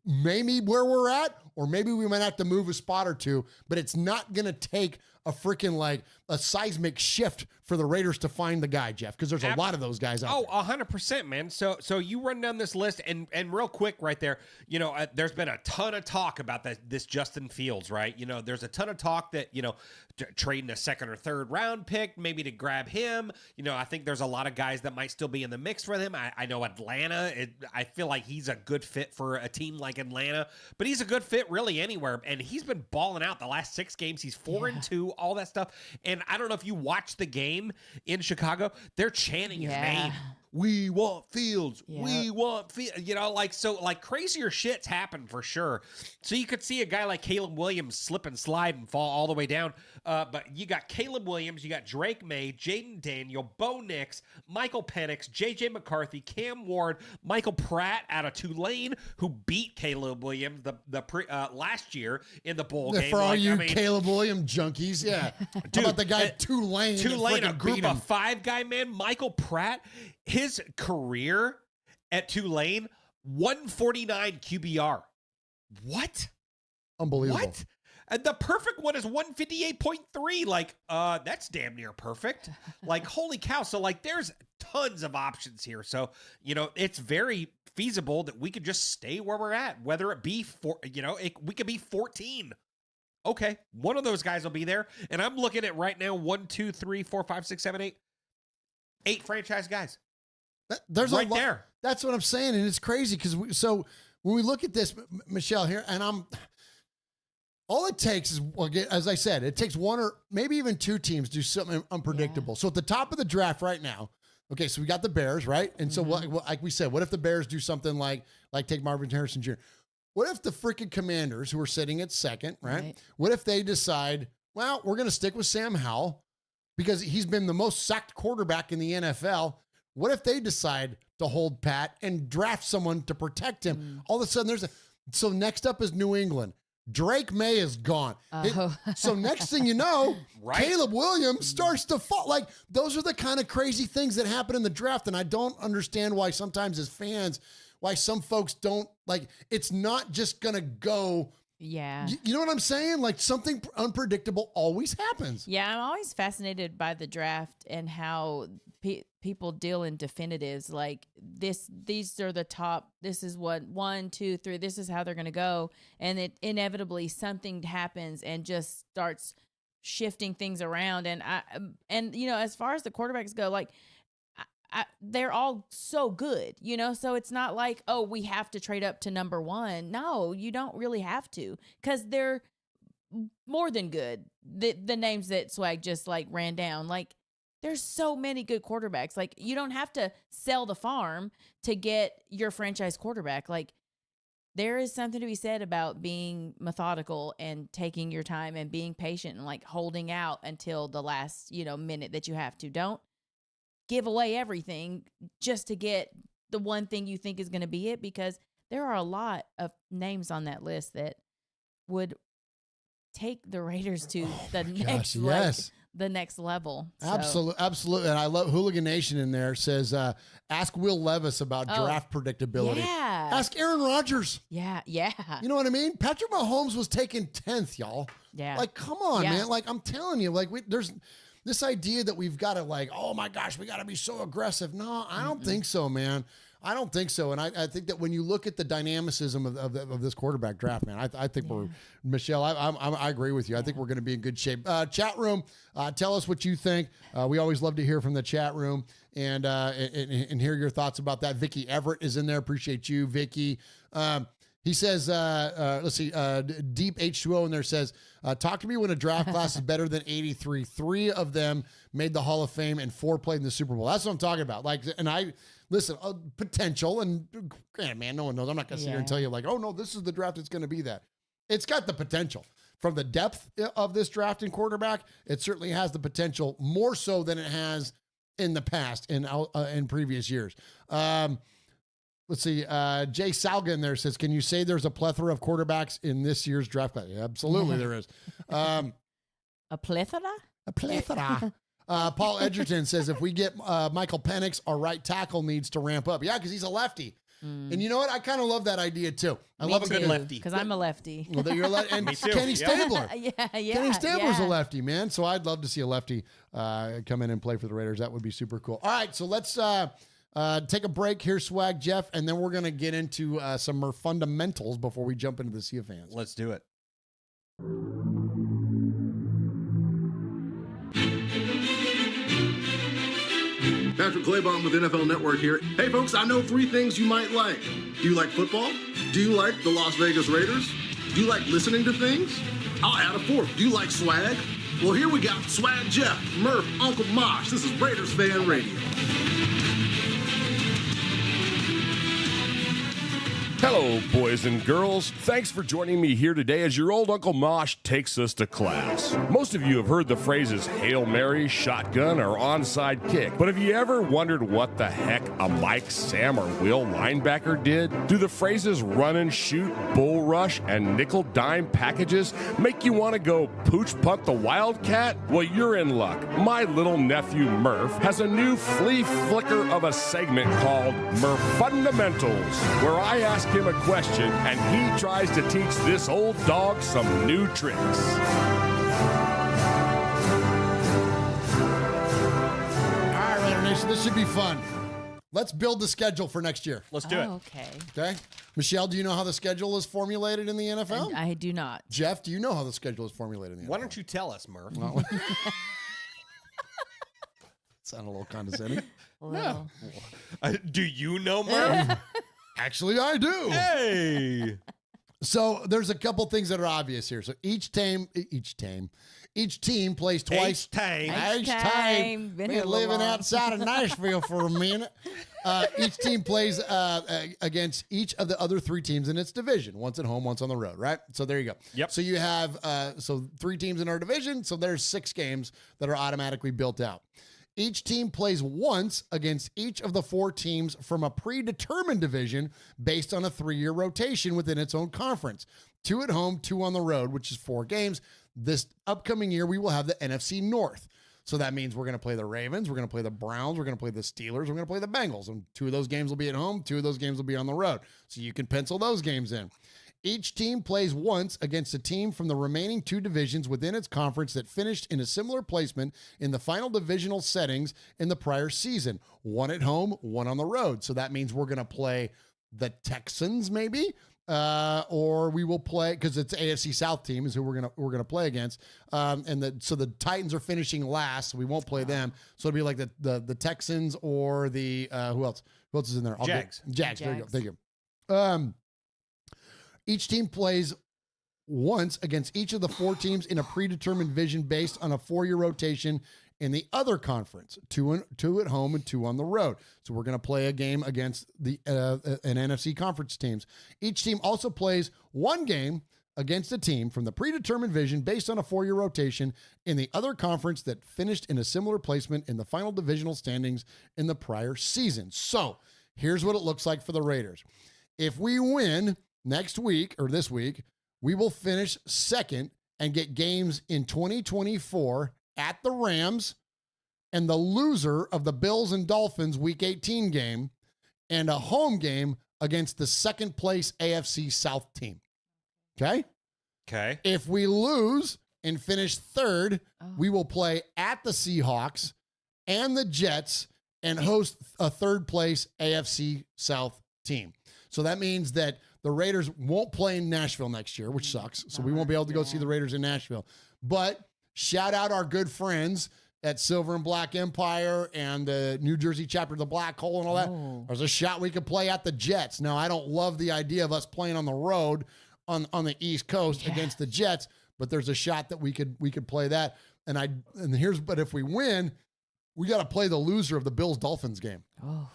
maybe where we're at, or maybe we might have to move a spot or two, but it's not going to take a freaking like a seismic shift for the Raiders to find the guy, Jeff, because there's a lot of those guys out there. 100%, man. So you run down this list and real quick right there, you know, there's been a ton of talk about this Justin Fields, right? You know, there's a ton of talk that, you know, trading a second or third round pick, maybe to grab him. You know, I think there's a lot of guys that might still be in the mix for him. I know Atlanta, I feel like he's a good fit for a team like Atlanta, but he's a good fit really anywhere. And he's been balling out the last 6 games. He's 4-2, all that stuff. And I don't know if you watched the game in Chicago, they're chanting his name. We want Fields. Yep. We want Fields. You know, like, so like crazier shits happen for sure. So you could see a guy like Caleb Williams slip and slide and fall all the way down. But you got Caleb Williams, you got Drake May, Jaden Daniel, Bo Nix, Michael Penix, J.J. McCarthy, Cam Ward, Michael Pratt out of Tulane, who beat Caleb Williams last year in the bowl game. For all Caleb Williams junkies, yeah. Dude, how about the guy Tulane? Tulane, a group of 5 guy, man. Michael Pratt, his career at Tulane, 149 QBR. What? Unbelievable. What? And the perfect one is 158.3. Like, that's damn near perfect. Like, holy cow. So, like, there's tons of options here. So, you know, it's very feasible that we could just stay where we're at, whether it be we could be 14. Okay, one of those guys will be there. And I'm looking at right now 1, 2, 3, 4, 5, 6, 7, 8. 8 franchise guys. There's right a lot there. That's what I'm saying. And it's crazy because when we look at this, Michelle, here, and all it takes is, as I said, it takes 1 or maybe even 2 teams do something unpredictable. So at the top of the draft right now, okay, so we got the Bears, right? And so like we said, what if the Bears do something like take Marvin Harrison Jr.? What if the freaking Commanders, who are sitting at second, right? What if they decide, well, we're going to stick with Sam Howell because he's been the most sacked quarterback in the NFL. What if they decide to hold pat and draft someone to protect him? All of a sudden, so next up is New England. Drake May is gone. Oh. So next thing you know, Right. Caleb Williams starts to fall. Like, those are the kind of crazy things that happen in the draft. And I don't understand why sometimes as fans, why some folks don't, like, it's not just going to go. Yeah. You know what I'm saying? Like, something unpredictable always happens. Yeah, I'm always fascinated by the draft and how people deal in definitives. Like these are the top. This is what 1, 2, 3. This is how they're going to go, and it inevitably something happens and just starts shifting things around. And you know, as far as the quarterbacks go, like they're all so good, you know. So it's not like, oh, we have to trade up to number 1. No, you don't really have to, because they're more than good. The names that Swag just like ran down, like there's so many good quarterbacks. Like you don't have to sell the farm to get your franchise quarterback. Like there is something to be said about being methodical and taking your time and being patient and like holding out until the last, you know, minute that you have to. Don't give away everything just to get the one thing you think is going to be it, because there are a lot of names on that list that would take the Raiders to the next level. Yes. The next level. So. Absolutely. And I love Hooligan Nation in there says, ask Will Levis about draft predictability. Yeah. Ask Aaron Rodgers. Yeah. You know what I mean? Patrick Mahomes was taken 10th, y'all. Yeah. Like, come on, man. Like, I'm telling you, like, there's this idea that we've got to, like, oh my gosh, we got to be so aggressive. No, I don't think so, man. I don't think so. And I think that when you look at the dynamicism of this quarterback draft, man, I think we're, Michelle, I agree with you. I think we're going to be in good shape. Chat room, tell us what you think. We always love to hear from the chat room and hear your thoughts about that. Vicky Everett is in there. Appreciate you, Vicky. He says, let's see, Deep H2O in there says, talk to me when a draft class is better than 83. 3 of them made the Hall of Fame and 4 played in the Super Bowl. That's what I'm talking about. Like, and listen, potential, and man, no one knows. I'm not going to sit here and tell you like, oh no, this is the draft. It's going to be that. It's got the potential. From the depth of this draft in quarterback, it certainly has the potential, more so than it has in the past, in previous years. Let's see. Jay Salga in there says, can you say there's a plethora of quarterbacks in this year's draft class? Yeah, absolutely there is. A plethora? A plethora. Paul Edgerton says, if we get Michael Penix, our right tackle needs to ramp up. Yeah, because he's a lefty. And you know what? I kind of love that idea, too. I love a good lefty. Because I'm a lefty. Well, you're and Me too. Kenny Stabler. Yeah. Kenny Stabler's a lefty, man. So I'd love to see a lefty come in and play for the Raiders. That would be super cool. All right, so let's take a break here, Swag Jeff, and then we're going to get into some more fundamentals before we jump into the Sea of Fans. Let's do it. Patrick Claybon with NFL Network here. Hey folks, I know 3 things you might like. Do you like football? Do you like the Las Vegas Raiders? Do you like listening to things? I'll add a 4th. Do you like swag? Well, here we got Swag Jeff, Murf, Uncle Mosh. This is Raiders Fan Radio. Hello, boys and girls. Thanks for joining me here today as your old Uncle Mosh takes us to class. Most of you have heard the phrases Hail Mary, shotgun, or onside kick, but have you ever wondered what the heck a Mike, Sam, or Will linebacker did? Do the phrases run and shoot, bull rush, and nickel dime packages make you want to go pooch punt the Wildcat? Well, you're in luck. My little nephew Murf has a new flea flicker of a segment called Murf Fundamentals, where I ask him a question and he tries to teach this old dog some new tricks. All right, Raider Nation, this should be fun. Let's build the schedule for next year. Let's do it. Okay. Michelle, do you know how the schedule is formulated in the NFL? I do not. Jeff, do you know how the schedule is formulated in the NFL? Why don't you tell us, Murph? Well, sound a little condescending. No. Do you know, Murph? Actually, I do. Hey. So there's a couple things that are obvious here. So each team plays twice. Each time. Been Been here a little living long. outside of Nashville for a minute. Each team plays against each of the other 3 teams in its division. Once at home, once on the road, right? So there you go. Yep. So you have 3 teams in our division. So there's 6 games that are automatically built out. Each team plays once against each of the 4 teams from a predetermined division based on a 3-year rotation within its own conference. 2 at home, 2 on the road, which is 4 games. This upcoming year, we will have the NFC North. So that means we're going to play the Ravens, we're going to play the Browns, we're going to play the Steelers, we're going to play the Bengals. And 2 of those games will be at home, 2 of those games will be on the road. So you can pencil those games in. Each team plays once against a team from the remaining 2 divisions within its conference that finished in a similar placement in the final divisional settings in the prior season. 1 at home, 1 on the road. So that means we're going to play the Texans maybe, or we will play, because it's AFC South team is who we're gonna play against. So the Titans are finishing last, so we won't play them. So it'll be like the Texans or the who else? Who else is in there? Jags. Jags. There you go. Thank you. Each team plays once against each of the 4 teams in a predetermined division based on a 4-year rotation in the other conference. 2 at home and 2 on the road. So we're going to play a game against the an NFC conference teams. Each team also plays 1 game against a team from the predetermined division based on a 4-year rotation in the other conference that finished in a similar placement in the final divisional standings in the prior season. So here's what it looks like for the Raiders. If we win next week or this week, we will finish second and get games in 2024 at the Rams and the loser of the Bills and Dolphins week 18 game and a home game against the second place AFC South team. Okay? Okay. If we lose and finish third, we will play at the Seahawks and the Jets and host a third place AFC South team. So that means that the Raiders won't play in Nashville next year, which sucks. So we won't be able to go see the Raiders in Nashville. But shout out our good friends at Silver and Black Empire and the New Jersey chapter of the Black Hole and all that. There's a shot we could play at the Jets. Now, I don't love the idea of us playing on the road on the East Coast against the Jets, but there's a shot that we could play that. But if we win, we got to play the loser of the Bills-Dolphins game. Oh.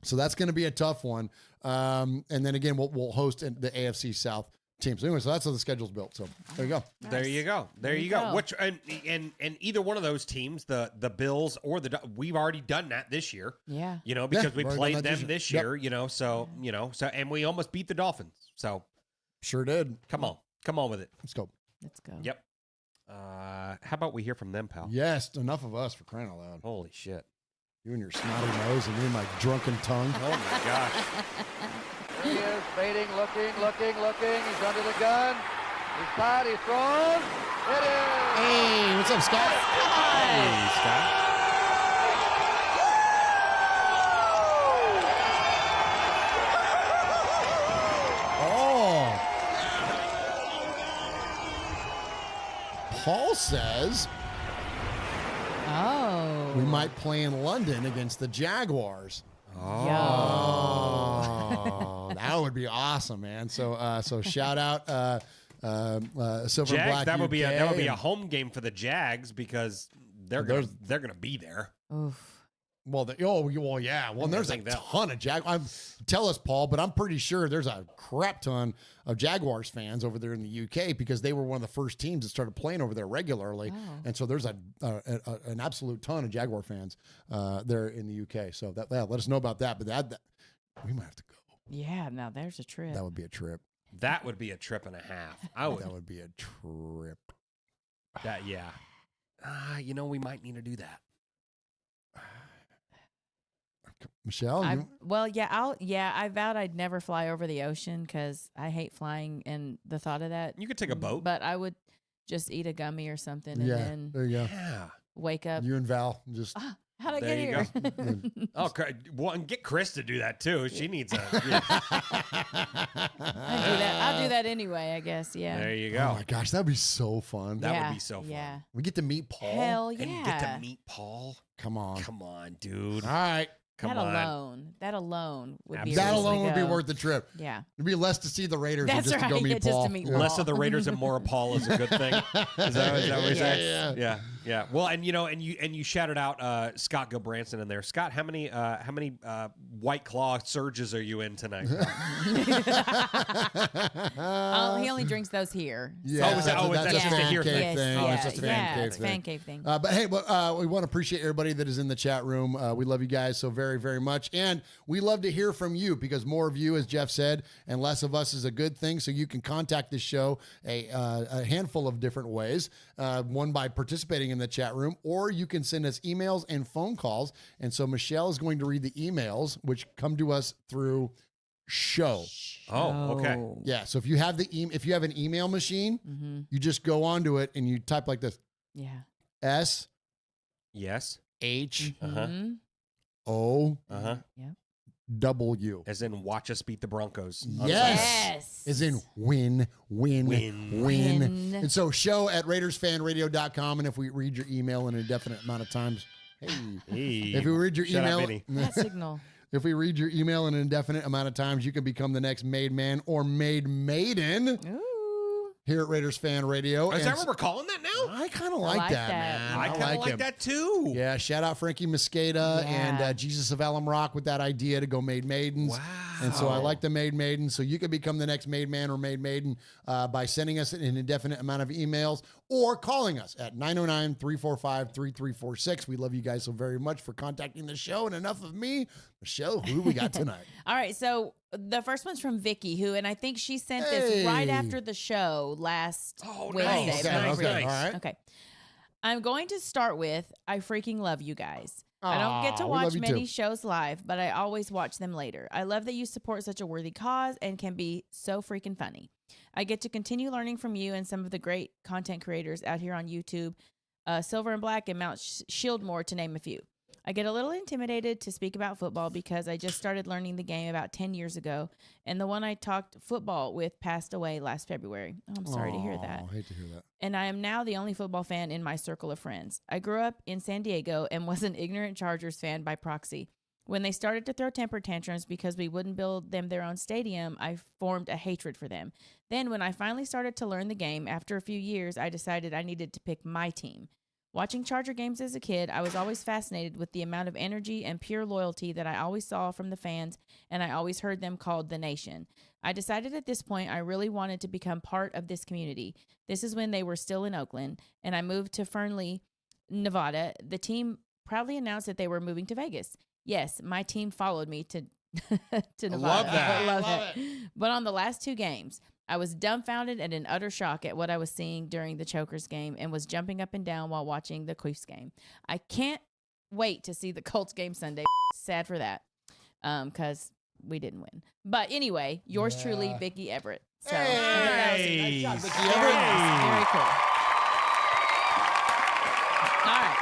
So that's going to be a tough one. And then again, we'll host the AFC South team. So anyway, so that's how the schedule's built. So there you go. Nice. There you go. There you go. Which and either one of those teams, the Bills or we've already done that this year. Yeah. Because we played them this year. So and we almost beat the Dolphins. So sure did. Come on with it. Let's go. Yep. How about we hear from them, pal? Yes, enough of us for crying out loud. Holy shit. You and your snotty nose and me and my drunken tongue. Oh my gosh. He is fading, looking. He's under the gun. He's tied, he throws. It is. Hey, what's up, Scott? Hey, Scott. Oh. Paul says we might play in London against the Jaguars. Oh, that would be awesome, man. So shout out Silver Jags, Black. that would be UK a home game for the Jags because they're gonna be there. Oof. Well, yeah. Well, there's a ton of tell us, Paul, but I'm pretty sure there's a crap ton of Jaguars fans over there in the UK because they were one of the first teams that started playing over there regularly, and so there's an absolute ton of Jaguar fans there in the UK. So let us know about that. But that we might have to go. Yeah, now there's a trip. That would be a trip. That would be a trip and a half. That would be a trip. We might need to do that. Michelle? I vowed I'd never fly over the ocean because I hate flying and the thought of that. You could take a boat. But I would just eat a gummy or something and then there you go. Wake up. You and Val just... How'd I get here? And get Chris to do that too. She needs a... I'll do that anyway, I guess, yeah. There you go. Oh my gosh, that'd be so fun. That would be so fun. Yeah. We get to meet Paul. Hell yeah. And you get to meet Paul. Come on, dude. All right. Come that on. alone would be. That a reason alone to would be go. worth the trip. Yeah. It'd be less to see the Raiders than That's just to go right, meet yeah, just Paul. to meet Less Paul. of the Raiders and more of Paul is a good thing. Is that what you're saying? Yeah. Well, and you shouted out Scott Gilbranson in there. Scott, how many White Claw surges are you in tonight? He only drinks those here. Yeah, that's just a fan here cave thing. thing. Yeah, It's just a fan cave thing. But hey, we want to appreciate everybody that is in the chat room. We love you guys so very, very much. And we love to hear from you because more of you, as Jeff said, and less of us is a good thing. So you can contact this show a handful of different ways. One by participating in the chat room, or you can send us emails and phone calls. And so Michelle is going to read the emails, which come to us through show. Oh, okay. Yeah. So if you have if you have an email machine, you just go onto it and you type like this. Yeah. S. Yes. H. O. Yeah. W. As in, watch us beat the Broncos. Yes. As in, win. And so, show at RaidersFanRadio.com. And if we read your email in an indefinite amount of times, if we read your email, that signal. If we read your email in an indefinite amount of times, you can become the next made man or made maiden. Here at Raiders Fan Radio. Is that what we're calling that now? I kind of like that, man. I kind of like that too. Yeah, shout out Frankie Mosqueda and Jesus of Alum Rock with that idea to go made maidens. Wow. And so I like the made maiden. So you can become the next made man or made maiden by sending us an indefinite amount of emails or calling us at 909-345-3346. We love you guys so very much for contacting the show. And enough of me. Michelle, who do we got tonight? All right, so the first one's from Vicky, and I think she sent this right after the show last Wednesday. Okay. All right. Okay. I'm going to start with, I freaking love you guys. I don't get to we watch love you many too. shows live, but I always watch them later. I love that you support such a worthy cause and can be so freaking funny. I get to continue learning from you and some of the great content creators out here on YouTube, Silver and Black and Mount Shieldmore, to name a few. I get a little intimidated to speak about football because I just started learning the game about 10 years ago, and the one I talked football with passed away last February. Oh, I'm sorry to hear that. I hate to hear that. And I am now the only football fan in my circle of friends. I grew up in San Diego and was an ignorant Chargers fan by proxy. When they started to throw temper tantrums because we wouldn't build them their own stadium, I formed a hatred for them. Then when I finally started to learn the game, after a few years, I decided I needed to pick my team. Watching Charger games as a kid, I was always fascinated with the amount of energy and pure loyalty that I always saw from the fans, and I always heard them called the Nation. I decided at this point I really wanted to become part of this community. This is when they were still in Oakland, and I moved to Fernley, Nevada. The team proudly announced that they were moving to Vegas. Yes, my team followed me to Nevada. Love that. I love it. But on the last two games, I was dumbfounded and in utter shock at what I was seeing during the Chokers game and was jumping up and down while watching the Chiefs game. I can't wait to see the Colts game Sunday. Sad for that, because we didn't win. But anyway, yours truly, Vicky Everett. So Hey. nice Vicky very Everett. nice, very cool. All right.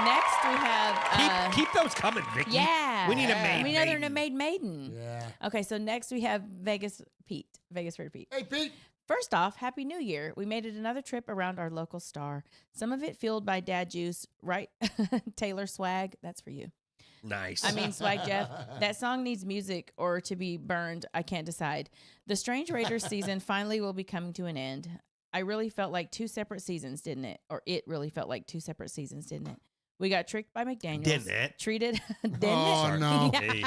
Next we have keep those coming, Vicky. yeah. We need a maid. We know they're a made maiden. Yeah. Okay, so next we have Vegas Red Pete. Hey, Pete. First off, Happy New Year. We made it another trip around our local star. Some of it fueled by dad juice, right? Taylor Swag, that's for you. Nice. I mean, Swag Jeff, that song needs music or to be burned. I can't decide. The Strange Raiders season finally will be coming to an end. I really felt like two separate seasons, didn't it? Or it really felt like two separate seasons, didn't it? We got tricked by McDaniels. Didn't it? Treated. Didn't Oh, it? no. Yeah. Hey.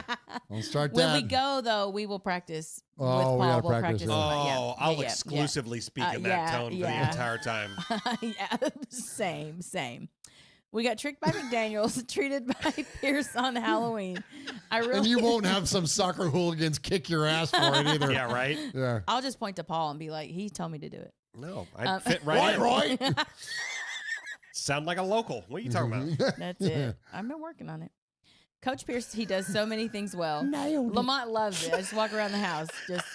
Don't start When that. we go, though, we will practice with Oh, Paul. we gotta We'll practice practice. that. Yeah, Oh, I'll yeah, exclusively speak in that yeah, tone for the yeah. entire time. Yeah, same. We got tricked by McDaniels, treated by Pierce on Halloween. And you won't have some soccer hooligans kick your ass for it either. Yeah, right? Yeah. I'll just point to Paul and be like, he told me to do it. No, I fit right in. Roy. Sound like a local. What are you talking about? That's it. I've been working on it. Coach Pierce, he does so many things well. Nailed it. Lamont loves it. I just walk around the house just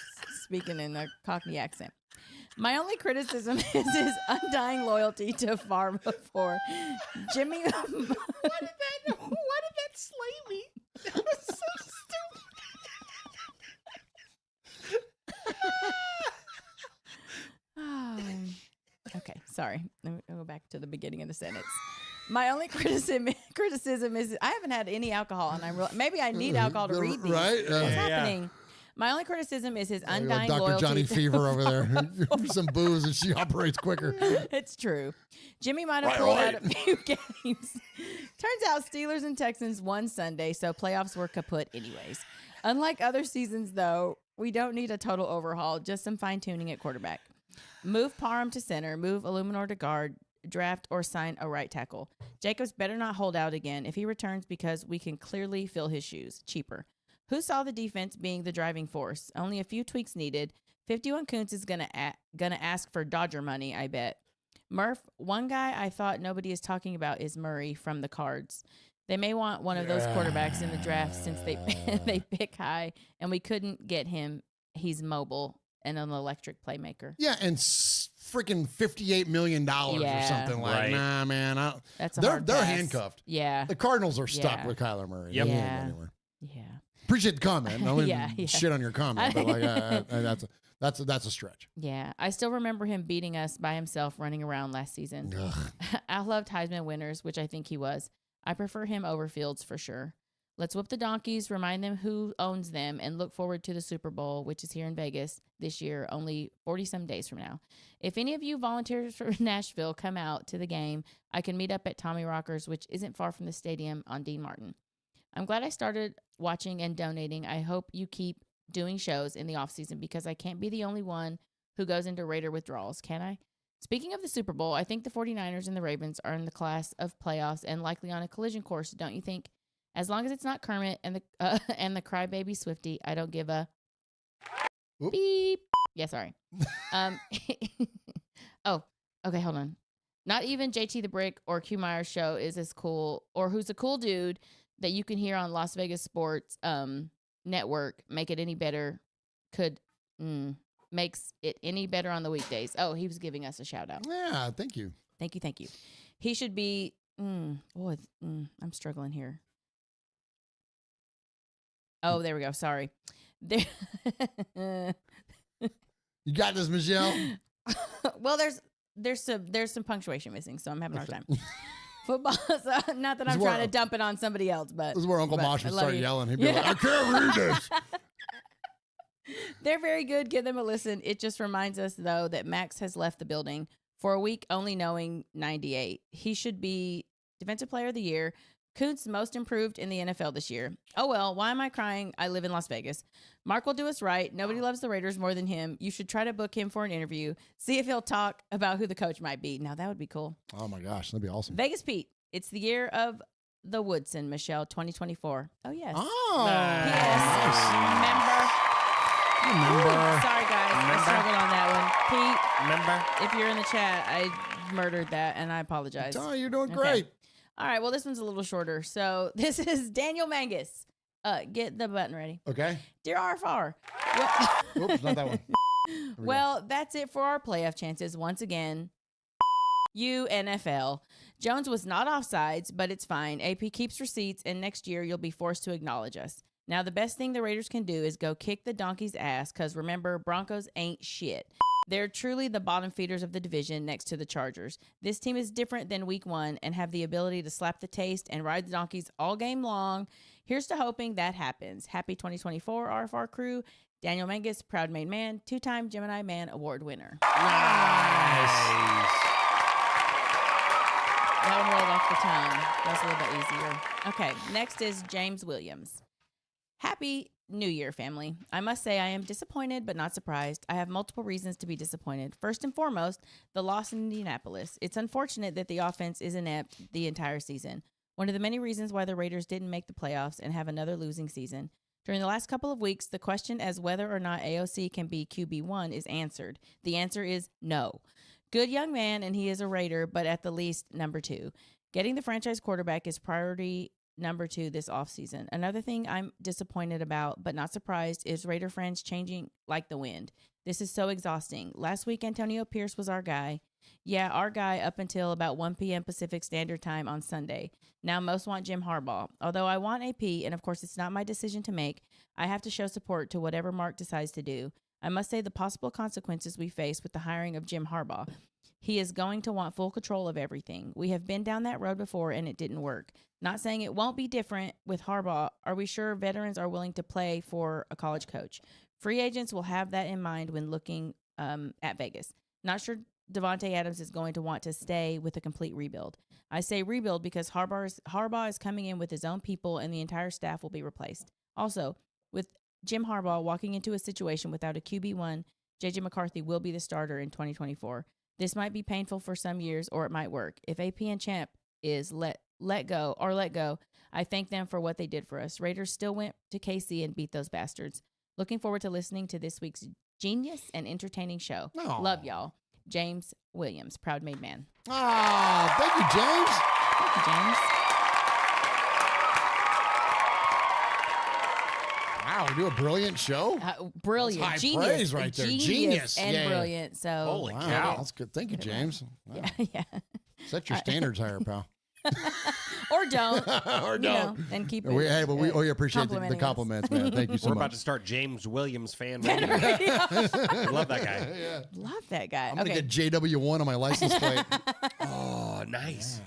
speaking in a Cockney accent. My only criticism is his undying loyalty to Favre before Jimmy. Why did that slay me? That was so Oh. Okay, sorry. Let me go back to the beginning of the sentence. My only criticism is I haven't had any alcohol, and maybe I need alcohol to read these. Right? What's happening? My only criticism is his undying Dr. loyalty. Johnny Fever over there. Give her some booze and she operates quicker. It's true. Jimmy might have pulled out a few games. Turns out Steelers and Texans won Sunday, so playoffs were kaput anyways. Unlike other seasons, though, we don't need a total overhaul, just some fine-tuning at quarterback. Move Parham to center, move Illuminor to guard, draft or sign a right tackle. Jacobs better not hold out again if he returns because we can clearly fill his shoes. Cheaper. Who saw the defense being the driving force? Only a few tweaks needed. 51 Kuntz is gonna ask for Dodger money, I bet. Murf, one guy I thought nobody is talking about is Murray from the Cards. They may want one of those quarterbacks in the draft since they pick high, and we couldn't get him. He's mobile and an electric playmaker. Yeah, and freaking $58 million or something like. Right. Nah, man, That's a they're hard pass. handcuffed. Yeah, the Cardinals are stuck Yeah. with Kyler Murray. Yep. He ain't Yeah. going anywhere. yeah. Appreciate the comment. I don't Yeah, yeah. shit on your comment, but like that's a stretch. Yeah, I still remember him beating us by himself running around last season. I loved Heisman winners, which I think he was. I prefer him over Fields for sure. Let's whoop the donkeys, remind them who owns them, and look forward to the Super Bowl, which is here in Vegas this year, only 40-some days from now. If any of you volunteers from Nashville come out to the game, I can meet up at Tommy Rockers, which isn't far from the stadium on Dean Martin. I'm glad I started watching and donating. I hope you keep doing shows in the off-season because I can't be the only one who goes into Raider withdrawals, can I? Speaking of the Super Bowl, I think the 49ers and the Ravens are in the class of playoffs and likely on a collision course, don't you think? As long as it's not Kermit and the crybaby Swifty, I don't give a beep. Yeah, sorry. Oh, okay, hold on. Not even JT the Brick or Q Myers show is as cool, or who's a cool dude that you can hear on Las Vegas Sports Network make it any better. Makes it any better on the weekdays. Oh, he was giving us a shout out. Yeah, thank you. Thank you. He should be. I'm struggling here. Oh, there we go. Sorry. There. You got this, Michelle. Well, there's some punctuation missing, so I'm having a hard time. Football. So not that I'm trying to dump it on somebody else, but This is where Uncle Mosh would start yelling. He'd be Yeah. like, I can't read this. They're very good. Give them a listen. It just reminds us, though, that Max has left the building for a week, only knowing 98. He should be Defensive Player of the Year. Kuntz most improved in the NFL this year. Oh, well, why am I crying? I live in Las Vegas. Mark will do us right. Nobody loves the Raiders more than him. You should try to book him for an interview. See if he'll talk about who the coach might be. Now, that would be cool. Oh, my gosh. That'd be awesome. Vegas Pete. It's the year of the Woodson, Michelle, 2024. Oh, yes. Oh. Yes. Remember. Sorry, guys. I struggled on that one. Pete, Remember? if you're in the chat, I murdered that, and I apologize. Oh, you're doing Okay. great. All right, well, this one's a little shorter. So this is Daniel Mangus. Get the button ready. Okay. Dear RFR. Oops, not that one. Well, that's it for our playoff chances. Once again, you NFL. Jones was not offsides, but it's fine. AP keeps receipts, and next year you'll be forced to acknowledge us. Now, the best thing the Raiders can do is go kick the donkey's ass, because remember, Broncos ain't shit. They're truly the bottom feeders of the division next to the Chargers. This team is different than week one and have the ability to slap the taste and ride the donkeys all game long. Here's to hoping that happens. Happy 2024, RFR crew. Daniel Mangus, proud made man, 2-time Gemini Man Award winner. Nice. That one rolled off the tongue. That's a little bit easier. Okay, next is James Williams. Happy New Year, family. I must say I am disappointed but not surprised. I have multiple reasons to be disappointed. First and foremost, the loss in Indianapolis. It's unfortunate that the offense is inept the entire season. One of the many reasons why the Raiders didn't make the playoffs and have another losing season. During the last couple of weeks, the question as whether or not AOC can be QB1 is answered. The answer is no. Good young man, and he is a Raider, but at the least, number 2. Getting the franchise quarterback is priority number 2 this offseason. Another thing I'm disappointed about, but not surprised, is Raider friends changing like the wind. This is so exhausting. Last week, Antonio Pierce was our guy. Yeah, our guy up until about 1 p.m. Pacific Standard Time on Sunday. Now most want Jim Harbaugh. Although I want AP, and of course it's not my decision to make, I have to show support to whatever Mark decides to do. I must say the possible consequences we face with the hiring of Jim Harbaugh. He is going to want full control of everything. We have been down that road before, and it didn't work. Not saying it won't be different with Harbaugh. Are we sure veterans are willing to play for a college coach? Free agents will have that in mind when looking at Vegas. Not sure Devontae Adams is going to want to stay with a complete rebuild. I say rebuild because Harbaugh is coming in with his own people, and the entire staff will be replaced. Also, with Jim Harbaugh walking into a situation without a QB1, J.J. McCarthy will be the starter in 2024. This might be painful for some years, or it might work. If AP and Champ is let go, I thank them for what they did for us. Raiders still went to KC and beat those bastards. Looking forward to listening to this week's genius and entertaining show. Aw. Love y'all. James Williams, proud made man. Ah, thank you, James. Thank you, James. Wow, we do a brilliant show. Brilliant. That's high Genius. praise right there. Genius. And Yeah. brilliant. So Holy cow. That's good. Thank you, James. Wow. Yeah. Set your standards higher, pal. Or don't. Or you know, don't. and keep it. We appreciate the complimenting compliments, man. Thank you so We're much. about to start James Williams fan radio. I love that guy. Yeah. Love that guy. I'm going to Okay. get JW1 on my license plate. Oh, nice.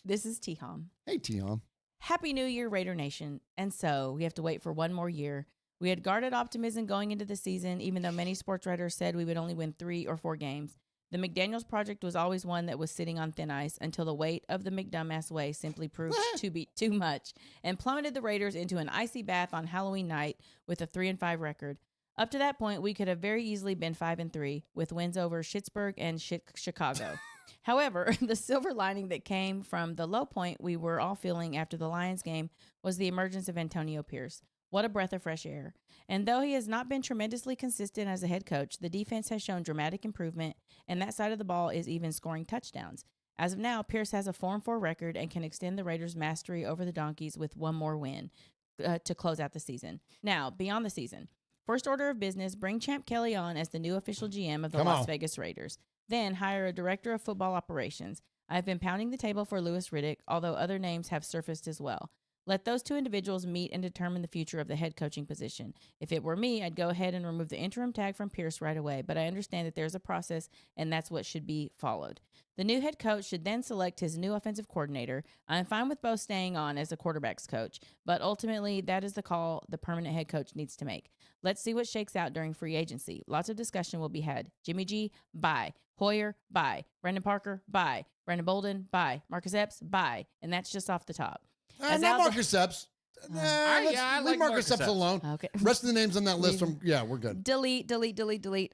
This is T-Hom. Hey, T-Hom. Happy New Year, Raider Nation. And so we have to wait for one more year. We had guarded optimism going into the season, even though many sports writers said we would only win 3 or 4 games. The McDaniels project was always one that was sitting on thin ice until the weight of the McDumbass way simply proved to be too much and plummeted the Raiders into an icy bath on Halloween night with a 3-5 record. Up to that point, we could have very easily been 5-3 with wins over Pittsburgh and Chicago. However, the silver lining that came from the low point we were all feeling after the Lions game was the emergence of Antonio Pierce. What a breath of fresh air. And though he has not been tremendously consistent as a head coach, the defense has shown dramatic improvement, and that side of the ball is even scoring touchdowns. As of now, Pierce has a 4-4 record and can extend the Raiders' mastery over the Donkeys with one more win to close out the season. Now, beyond the season, first order of business, bring Champ Kelly on as the new official GM of the Las Vegas Raiders. Then hire a director of football operations. I've been pounding the table for Louis Riddick, although other names have surfaced as well. Let those two individuals meet and determine the future of the head coaching position. If it were me, I'd go ahead and remove the interim tag from Pierce right away, but I understand that there's a process, and that's what should be followed. The new head coach should then select his new offensive coordinator. I'm fine with both staying on as a quarterback's coach, but ultimately, that is the call the permanent head coach needs to make. Let's see what shakes out during free agency. Lots of discussion will be had. Jimmy G, bye. Hoyer, bye. Brendan Parker, bye. Brandon Bolden, bye. Marcus Epps, bye. And that's just off the top. Not Marcus Epps. Leave Marcus Epps alone. Okay. Rest of the names on that list, we're good. Delete.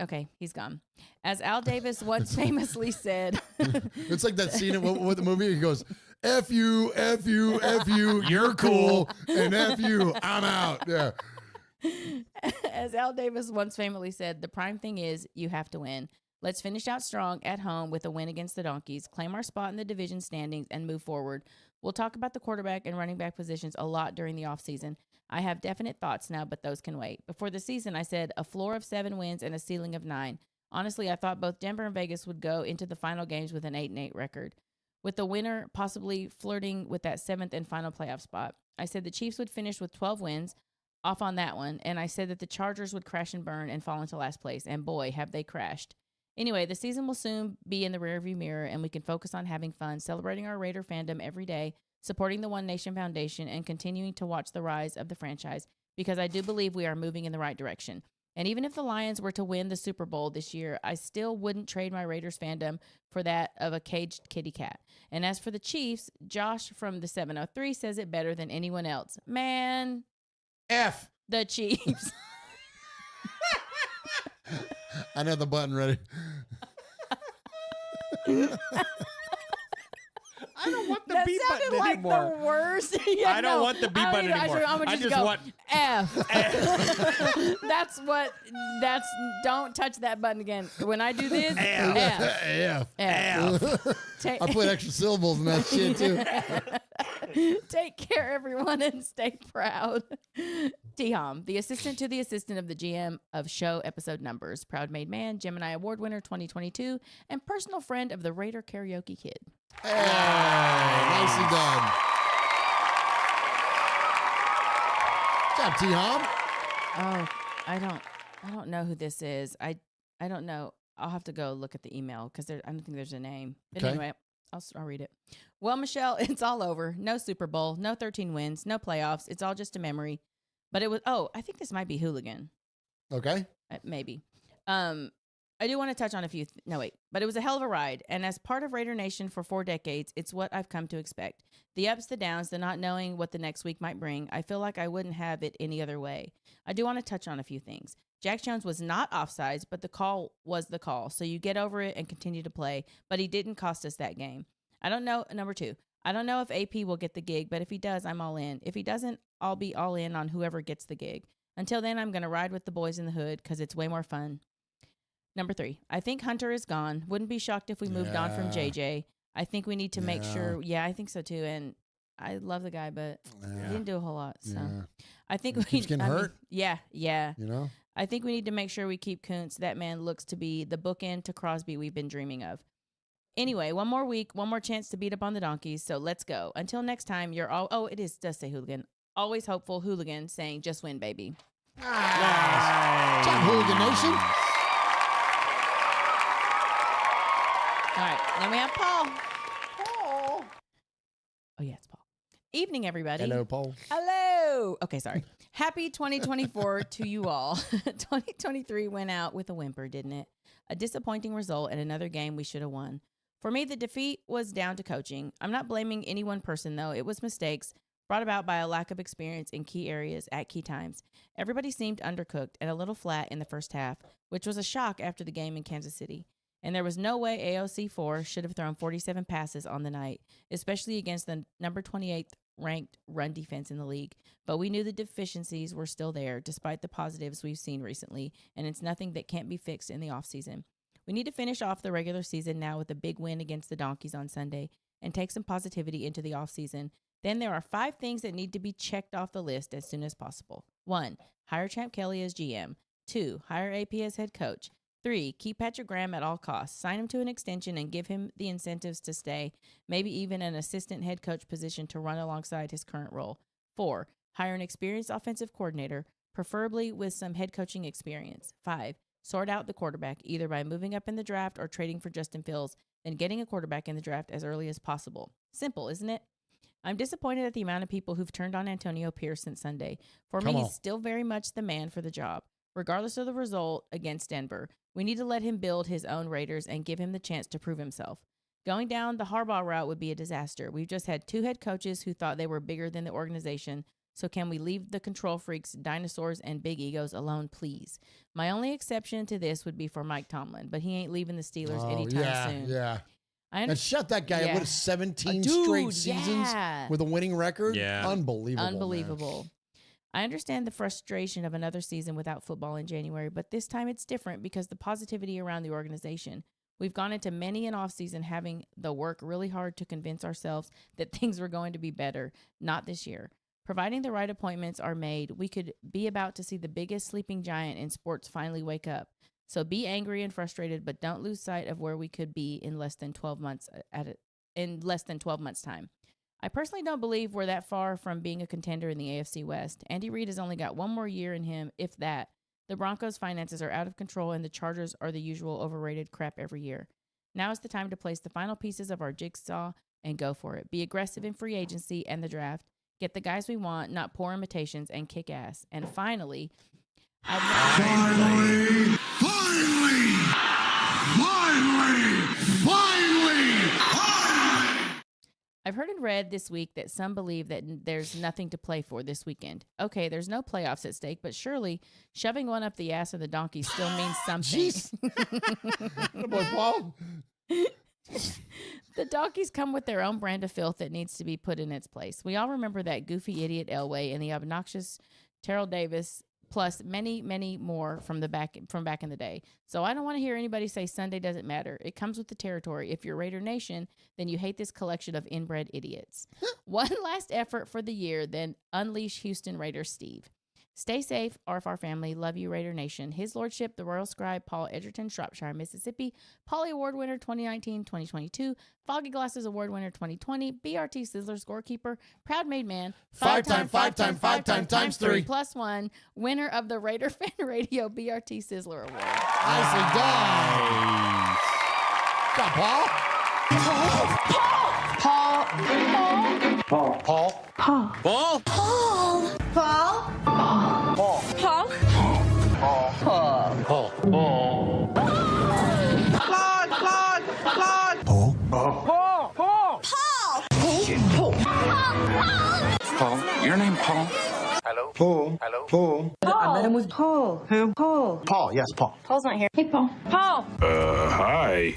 Okay, he's gone. As Al Davis once famously said. It's like that scene with the movie. He goes, F you, F you, F you, you're cool, and F you, I'm out. Yeah. As Al Davis once famously said, the prime thing is you have to win. Let's finish out strong at home with a win against the Donkeys, claim our spot in the division standings, and move forward. We'll talk about the quarterback and running back positions a lot during the offseason. I have definite thoughts now, but those can wait. Before the season, I said a floor of 7 wins and a ceiling of 9. Honestly, I thought both Denver and Vegas would go into the final games with an 8-8 record, with the winner possibly flirting with that 7th and final playoff spot. I said the Chiefs would finish with 12 wins, off on that one, and I said that the Chargers would crash and burn and fall into last place, and boy, have they crashed. Anyway, the season will soon be in the rearview mirror, and we can focus on having fun, celebrating our Raider fandom every day, supporting the One Nation Foundation, and continuing to watch the rise of the franchise, because I do believe we are moving in the right direction. And even if the Lions were to win the Super Bowl this year, I still wouldn't trade my Raiders fandom for that of a caged kitty cat. And as for the Chiefs, Josh from the 703 says it better than anyone else. Man, F the Chiefs. I know the button ready. I don't want the That B sounded button like anymore. the worst. Yeah, I don't want the B button anymore. I'm gonna I just just go want F. That's don't touch that button again. When I do this, F. I put extra syllables in that shit too. Take care, everyone, and stay proud. T-Hom, the assistant to the assistant of the GM of show episode numbers, proud made man, Gemini Award winner 2022, and personal friend of the Raider Karaoke Kid. Hey, nicely done. Good job, T-Hom. Oh, I don't know who this is. I don't know. I'll have to go look at the email because I don't think there's a name. But Okay. anyway, I'll read it. Well, Michelle, it's all over. No Super Bowl, no 13 wins, no playoffs. It's all just a memory. But it was, I think this might be Hooligan. Okay. Maybe. I do want to touch on a few. But it was a hell of a ride. And as part of Raider Nation for 4 decades, it's what I've come to expect. The ups, the downs, the not knowing what the next week might bring. I feel like I wouldn't have it any other way. I do want to touch on a few things. Jack Jones was not offsides, but the call was the call. So you get over it and continue to play. But he didn't cost us that game. I don't know. Number 2, I don't know if AP will get the gig, but if he does, I'm all in. If he doesn't, I'll be all in on whoever gets the gig. Until then, I'm going to ride with the boys in the hood because it's way more fun. Number 3, I think Hunter is gone. Wouldn't be shocked if we moved on from JJ. I think we need to make sure. Yeah, I think so too. And I love the guy, but he didn't do a whole lot. So I think he keeps getting hurt. Yeah. You know? I think we need to make sure we keep Kuntz. That man looks to be the bookend to Crosby we've been dreaming of. Anyway, one more week, one more chance to beat up on the Donkeys. So let's go. Until next time, you're all. Oh, it does say Hooligan. Always hopeful Hooligan saying, just win, baby. Nice. Job, Hooligan Nation. All right, then we have Paul. Paul. Oh, yeah, it's Paul. Evening, everybody. Hello, Paul. Hello. Okay, sorry. Happy 2024 to you all. 2023 went out with a whimper, didn't it? A disappointing result and another game we should have won. For me, the defeat was down to coaching. I'm not blaming any one person, though. It was mistakes brought about by a lack of experience in key areas at key times. Everybody seemed undercooked and a little flat in the first half, which was a shock after the game in Kansas City. And there was no way AOC 4 should have thrown 47 passes on the night, especially against the number 28th ranked run defense in the league. But we knew the deficiencies were still there, despite the positives we've seen recently, and it's nothing that can't be fixed in the offseason. We need to finish off the regular season now with a big win against the Donkeys on Sunday and take some positivity into the offseason. Then there are 5 things that need to be checked off the list as soon as possible. 1, hire Champ Kelly as GM. 2, hire AP as head coach. 3, keep Patrick Graham at all costs. Sign him to an extension and give him the incentives to stay, maybe even an assistant head coach position to run alongside his current role. 4, hire an experienced offensive coordinator, preferably with some head coaching experience. 5, sort out the quarterback, either by moving up in the draft or trading for Justin Fields, then getting a quarterback in the draft as early as possible. Simple, isn't it? I'm disappointed at the amount of people who've turned on Antonio Pierce since Sunday. For me, he's still very much the man for the job. Regardless of the result against Denver, we need to let him build his own Raiders and give him the chance to prove himself. Going down the Harbaugh route would be a disaster. We've just had 2 head coaches who thought they were bigger than the organization, so can we leave the control freaks, dinosaurs, and big egos alone, please? My only exception to this would be for Mike Tomlin, but he ain't leaving the Steelers anytime soon. Yeah. And shut that guy up. What, 17 straight seasons with a winning record? Yeah. Unbelievable. Man. I understand the frustration of another season without football in January, but this time it's different because the positivity around the organization. We've gone into many an offseason having the work really hard to convince ourselves that things were going to be better, not this year. Providing the right appointments are made, we could be about to see the biggest sleeping giant in sports finally wake up. So be angry and frustrated, but don't lose sight of where we could be in less than 12 months time. I personally don't believe we're that far from being a contender in the AFC West. Andy Reid has only got 1 more year in him, if that. The Broncos' finances are out of control, and the Chargers are the usual overrated crap every year. Now is the time to place the final pieces of our jigsaw and go for it. Be aggressive in free agency and the draft. Get the guys we want, not poor imitations, and kick ass. And finally, I've heard and read this week that some believe that there's nothing to play for this weekend. Okay, there's no playoffs at stake, but surely shoving one up the ass of the Donkeys still means something. Boy, Paul. The Donkeys come with their own brand of filth that needs to be put in its place. We all remember that goofy idiot Elway and the obnoxious Terrell Davis, plus many, many more from back in the day. So I don't want to hear anybody say Sunday doesn't matter. It comes with the territory. If you're Raider Nation, then you hate this collection of inbred idiots. One last effort for the year, then unleash Houston Raiders Steve. Stay safe, RFR family. Love you, Raider Nation. His Lordship, the Royal Scribe, Paul Edgerton, Shropshire, Mississippi. Polly Award winner 2019-2022. Foggy Glasses Award winner 2020. BRT Sizzler scorekeeper. Proud made man. Five time times three. Plus one. Winner of the Raider Fan Radio BRT Sizzler Award. Nicely done. Good job, Paul. Paul, your name Paul? Hello? Paul. Hello? Paul. I met him with Paul. Who? Paul. Paul, yes, Paul. Paul's not here. Hey, Paul. Paul. Hi.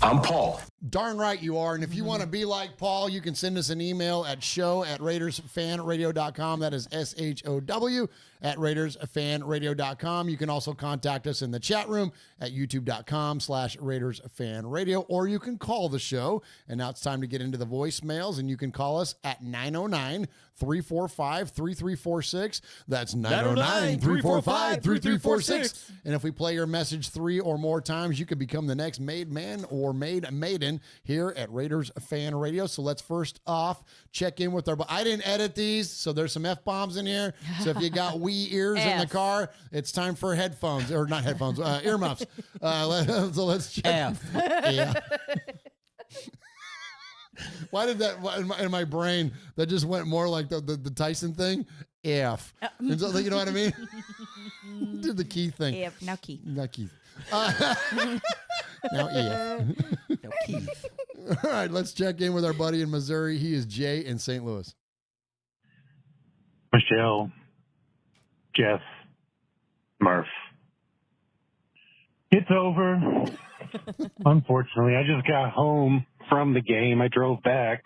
I'm Paul. Darn right you are. And if you want to be like Paul, you can send us an email at show@RaidersFanRadio.com. That is SHOW at RaidersFanRadio.com. You can also contact us in the chat room at YouTube.com/RaidersFanRadio, or you can call the show. And now it's time to get into the voicemails, and you can call us at 909-345-3346. That's 909-345-3346. And if we play your message 3 or more times, you could become the next made man or made maiden here at Raiders Fan Radio. So let's first off check in with our... I didn't edit these, so there's some F-bombs in here. So if you got wee ears in the car, it's time for headphones. Or not headphones, earmuffs. So let's check. F. Yeah. Why did that, in my brain, that just went more like the Tyson thing? F. And so, you know what I mean? Did the Keith thing. F. Now Keith. Not Keith. Now F. No, Keith. All right, let's check in with our buddy in Missouri. He is Jay in St. Louis. Michelle, Jeff, Murf. It's over. Unfortunately, I just got home from the game. I drove back.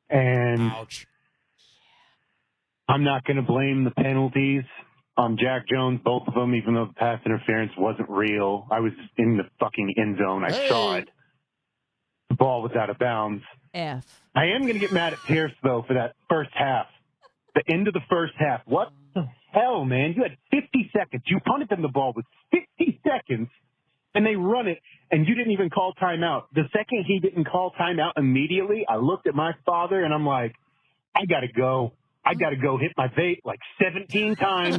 And ouch. I'm not going to blame the penalties on Jack Jones, both of them, even though the pass interference wasn't real. I was in the fucking end zone. I saw it. The ball was out of bounds. F. I am going to get mad at Pierce, though, for that first half. The end of the first half. What the hell, man? You had 50 seconds. You punted them the ball with 50 seconds, and they run it, and you didn't even call timeout. The second he didn't call timeout immediately, I looked at my father, and I'm like, I got to go. I got to go hit my vape like 17 times.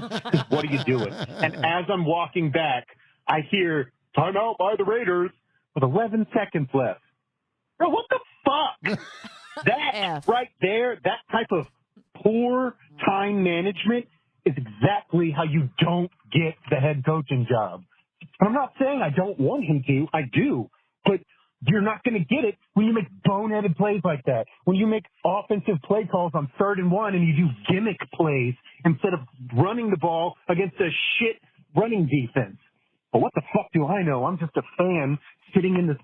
What are you doing? And as I'm walking back, I hear timeout by the Raiders with 11 seconds left. Bro, what the fuck? That right there, that type of poor time management is exactly how you don't get the head coaching job. And I'm not saying I don't want him to. I do. But you're not going to get it when you make boneheaded plays like that. When you make offensive play calls on 3rd and 1 and you do gimmick plays instead of running the ball against a shit running defense. But what the fuck do I know? I'm just a fan sitting in the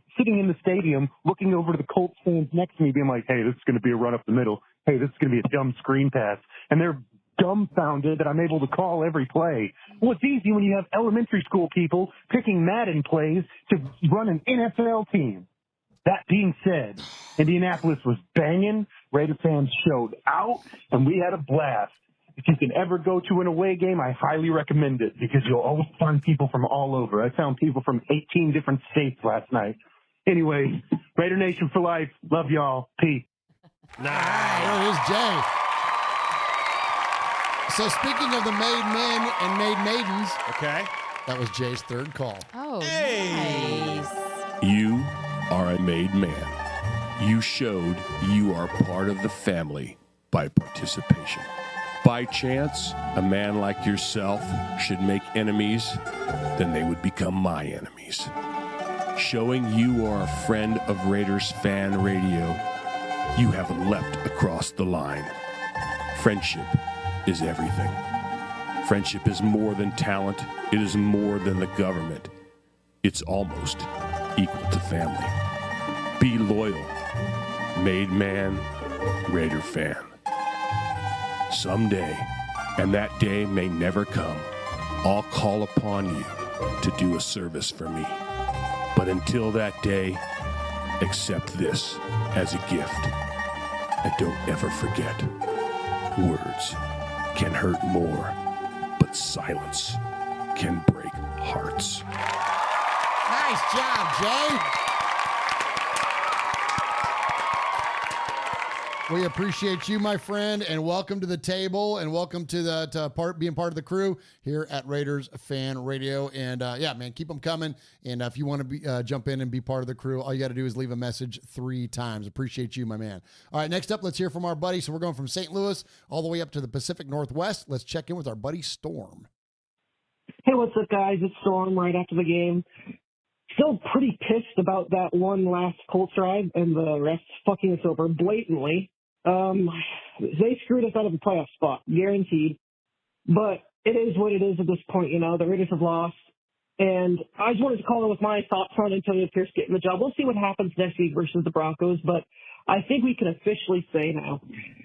stadium looking over to the Colts fans next to me being like, hey, this is going to be a run up the middle. Hey, this is going to be a dumb screen pass. And they're dumbfounded that I'm able to call every play. Well, it's easy when you have elementary school people picking Madden plays to run an NFL team. That being said, Indianapolis was banging. Raider fans showed out, and we had a blast. If you can ever go to an away game, I highly recommend it because you'll always find people from all over. I found people from 18 different states last night. Anyway, Raider Nation for life. Love y'all. Peace. Nice. There is Jay. So speaking of the made men and made maidens, okay, that was Jay's third call. Oh, nice. You are a made man. You showed you are part of the family by participation. By chance, a man like yourself should make enemies, then they would become my enemies. Showing you are a friend of Raiders Fan Radio, you have leapt across the line. Friendship is everything. Friendship is more than talent. It is more than the government. It's almost equal to family. Be loyal. Made man, Raider fan. Someday, and that day may never come, I'll call upon you to do a service for me. But until that day, accept this as a gift. And don't ever forget, words can hurt more but silence can break hearts. Nice job, Jay. We appreciate you, my friend, and welcome to the table, and welcome to being part of the crew here at Raiders Fan Radio. And yeah, man, keep them coming. And if you want to jump in and be part of the crew, all you got to do is leave a message 3 times. Appreciate you, my man. All right, next up, let's hear from our buddy. So we're going from St. Louis all the way up to the Pacific Northwest. Let's check in with our buddy Storm. Hey, what's up, guys? It's Storm right after the game. Still pretty pissed about that one last Colts drive and the refs fucking us over blatantly. They screwed us out of the playoff spot, guaranteed. But it is what it is at this point, The Raiders have lost. And I just wanted to call in with my thoughts on Antonio Pierce getting the job. We'll see what happens next week versus the Broncos, but I think we can officially say now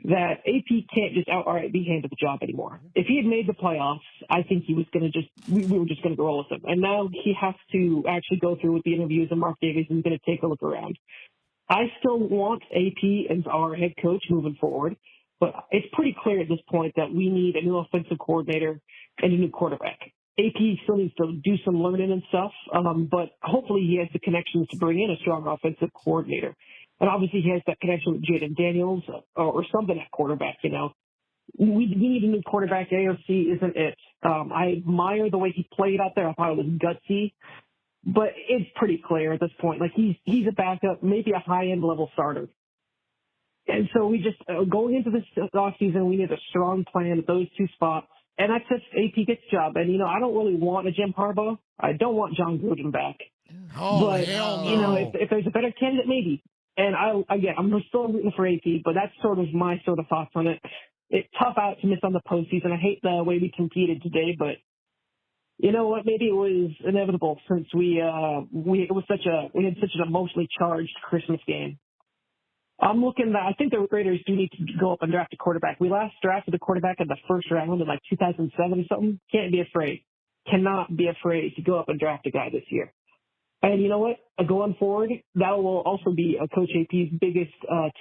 that AP can't just outright be handed the job anymore. If he had made the playoffs, I think he was going to we were just going to roll with him. And now he has to actually go through with the interviews, and Mark Davis is going to take a look around. I still want AP as our head coach moving forward, but it's pretty clear at this point that we need a new offensive coordinator and a new quarterback. AP still needs to do some learning and stuff, but hopefully he has the connections to bring in a strong offensive coordinator. And obviously he has that connection with Jaden Daniels or something at quarterback, We need a new quarterback. AOC isn't it. I admire the way he played out there. I thought it was gutsy. But it's pretty clear at this point. Like, he's a backup, maybe a high-end level starter. And so we just, going into this offseason, we need a strong plan at those 2 spots. And that's if AP gets the job. And, I don't really want a Jim Harbaugh. I don't want John Gruden back. Oh, but, hell no. If there's a better candidate, maybe. And I'm still rooting for AP, but that's sort of my sort of thoughts on it. It's tough out to miss on the postseason. I hate the way we competed today, but you know what? Maybe it was inevitable since we had such an emotionally charged Christmas game. I think the Raiders do need to go up and draft a quarterback. We last drafted a quarterback in the first round in 2007 or something. Can't be afraid. Cannot be afraid to go up and draft a guy this year. And you know what? Going forward, that will also be Coach AP's biggest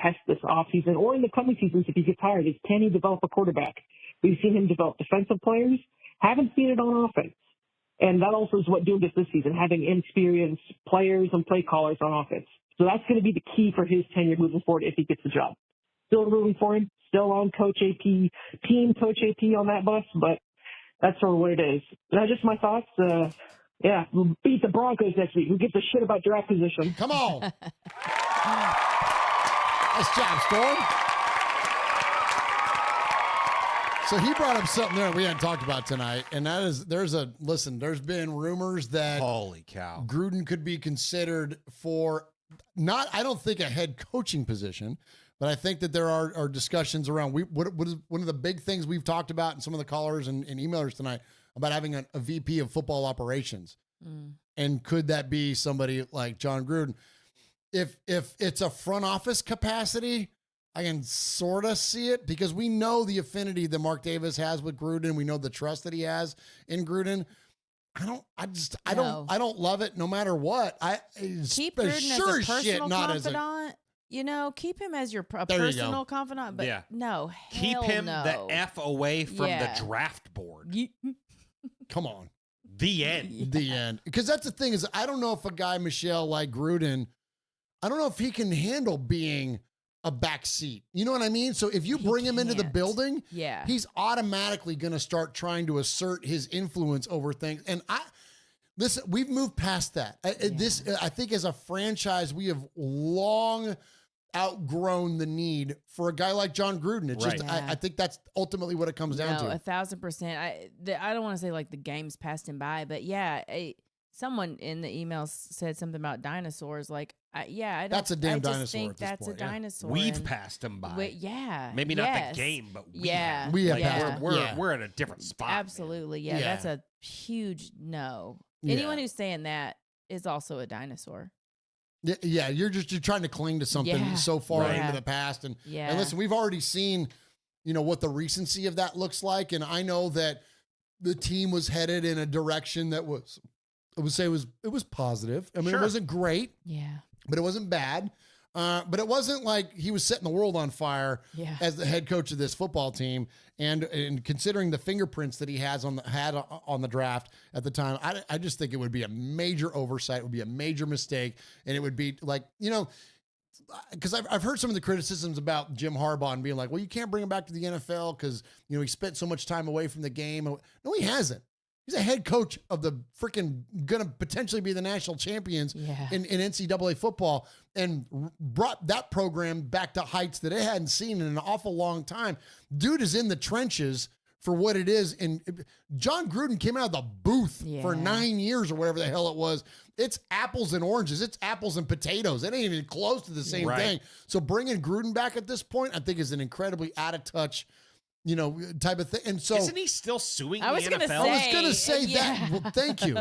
test this offseason or in the coming seasons if he gets hired is can he develop a quarterback? We've seen him develop defensive players. Haven't seen it on offense. And that also is what doomed us this season, having inexperienced players and play callers on offense. So that's going to be the key for his tenure moving forward if he gets the job. Still rooting for him, still on Coach AP, team Coach AP on that bus, but that's sort of what it is. That's just my thoughts. Yeah, we'll beat the Broncos next week. Who gives a shit about draft position? Come on. Nice job, Storm. So he brought up something there we hadn't talked about tonight, and that is there's been rumors that holy cow, Gruden could be considered for I don't think a head coaching position, but I think that there are discussions around what is one of the big things we've talked about in some of the callers and emailers tonight about having a VP of football operations. And could that be somebody like John Gruden? If it's a front office capacity, I can sort of see it because we know the affinity that Mark Davis has with Gruden. We know the trust that he has in Gruden. I don't love it no matter what. Keep Gruden as a personal confidant. Keep him as your personal confidant, but no, keep him the F away from the draft board. Come on. The end. Yeah. The end. Because that's the thing is I don't know if a guy, Michelle, like Gruden, I don't know if he can handle being a back seat. You know what I mean? So if you bring him into the building, he's automatically going to start trying to assert his influence over things. And listen, we've moved past that. I think as a franchise, we have long outgrown the need for a guy like John Gruden. It's just, I think that's ultimately what it comes down to. 1,000%. I don't want to say like the game's passed him by, but someone in the emails said something about dinosaurs. Like, that's a damn dinosaur. I think that's a dinosaur. We've passed him by. Maybe not the game, but we have. We're at a different spot. Absolutely. Yeah. That's a huge no. Anyone who's saying that is also a dinosaur. Yeah, you're trying to cling to something so far into the past. And listen, we've already seen, what the recency of that looks like. And I know that the team was headed in a direction that was, I would say it was positive. I mean, it wasn't great. Yeah. But it wasn't bad. But it wasn't like he was setting the world on fire as the head coach of this football team. And considering the fingerprints that he had on the draft at the time, I just think it would be a major oversight. It would be a major mistake. And it would be like, because I've heard some of the criticisms about Jim Harbaugh and being like, well, you can't bring him back to the NFL because, he spent so much time away from the game. No, he hasn't. He's a head coach of the freaking going to potentially be the national champions in NCAA football and brought that program back to heights that it hadn't seen in an awful long time. Dude is in the trenches for what it is. And John Gruden came out of the booth for 9 years or whatever the hell it was. It's apples and oranges. It's apples and potatoes. It ain't even close to the same thing. So bringing Gruden back at this point, I think is an incredibly out of touch type of thing. And so isn't he still suing the NFL? I was going to say that. Well, thank you.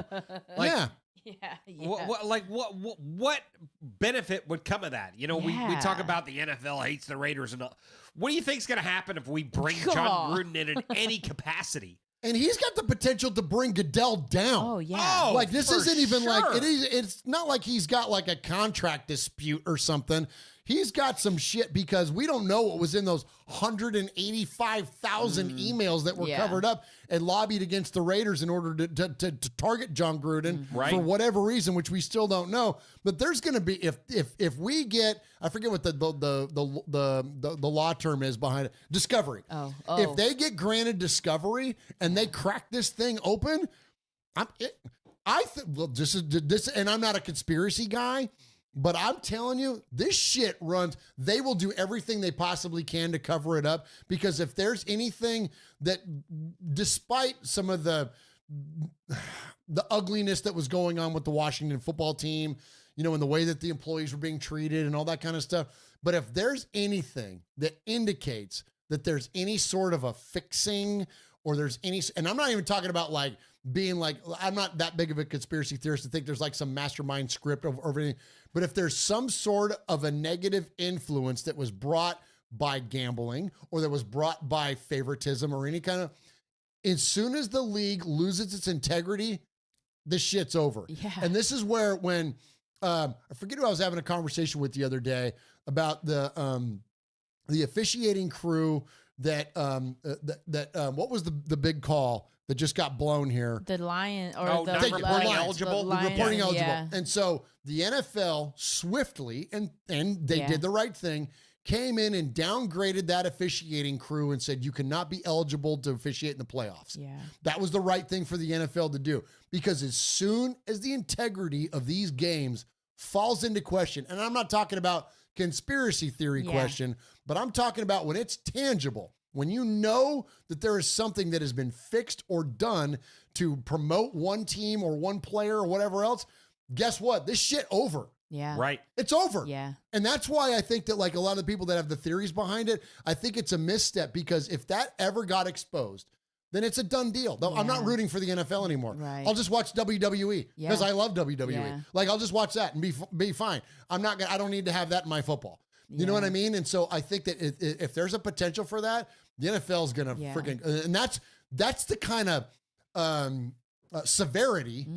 What benefit would come of that? We talk about the NFL hates the Raiders and all. What do you think's going to happen if we bring John Gruden in any capacity? And he's got the potential to bring Goodell down. Oh, yeah. Like, this isn't even like, it's not like he's got like a contract dispute or something. He's got some shit because we don't know what was in those 185,000 emails that were covered up and lobbied against the Raiders in order to target John Gruden for whatever reason, which we still don't know. But there's going to be, if we get, I forget what the law term is behind it, discovery. Oh. If they get granted discovery and they crack this thing open, this is, and I'm not a conspiracy guy, but I'm telling you, this shit runs. They will do everything they possibly can to cover it up, because if there's anything that, despite some of the ugliness that was going on with the Washington football team, and the way that the employees were being treated and all that kind of stuff, but if there's anything that indicates that there's any sort of a fixing or there's any, and I'm not even talking about like being like, I'm not that big of a conspiracy theorist to think there's like some mastermind script or everything. But if there's some sort of a negative influence that was brought by gambling or that was brought by favoritism or any kind of, as soon as the league loses its integrity, this shit's over. Yeah. And this is where, when I forget who I was having a conversation with the other day about the officiating crew that what was the big call that just got blown here? The Lion or the reporting eligible. Reporting eligible. Yeah. And so the NFL swiftly, and they did the right thing, came in and downgraded that officiating crew and said, you cannot be eligible to officiate in the playoffs. Yeah. That was the right thing for the NFL to do, because as soon as the integrity of these games falls into question, and I'm not talking about conspiracy theory question, but I'm talking about when it's tangible, when you know that there is something that has been fixed or done to promote one team or one player or whatever else, guess what? This shit over. Yeah. Right. It's over. Yeah. And that's why I think that like a lot of the people that have the theories behind it, I think it's a misstep, because if that ever got exposed, then it's a done deal. Though I'm not rooting for the NFL anymore. Right. I'll just watch WWE because I love WWE. Yeah. Like, I'll just watch that and be fine. I don't need to have that in my football. You know what I mean? And so I think that if there's a potential for that, the NFL is going to freaking, and that's the kind of severity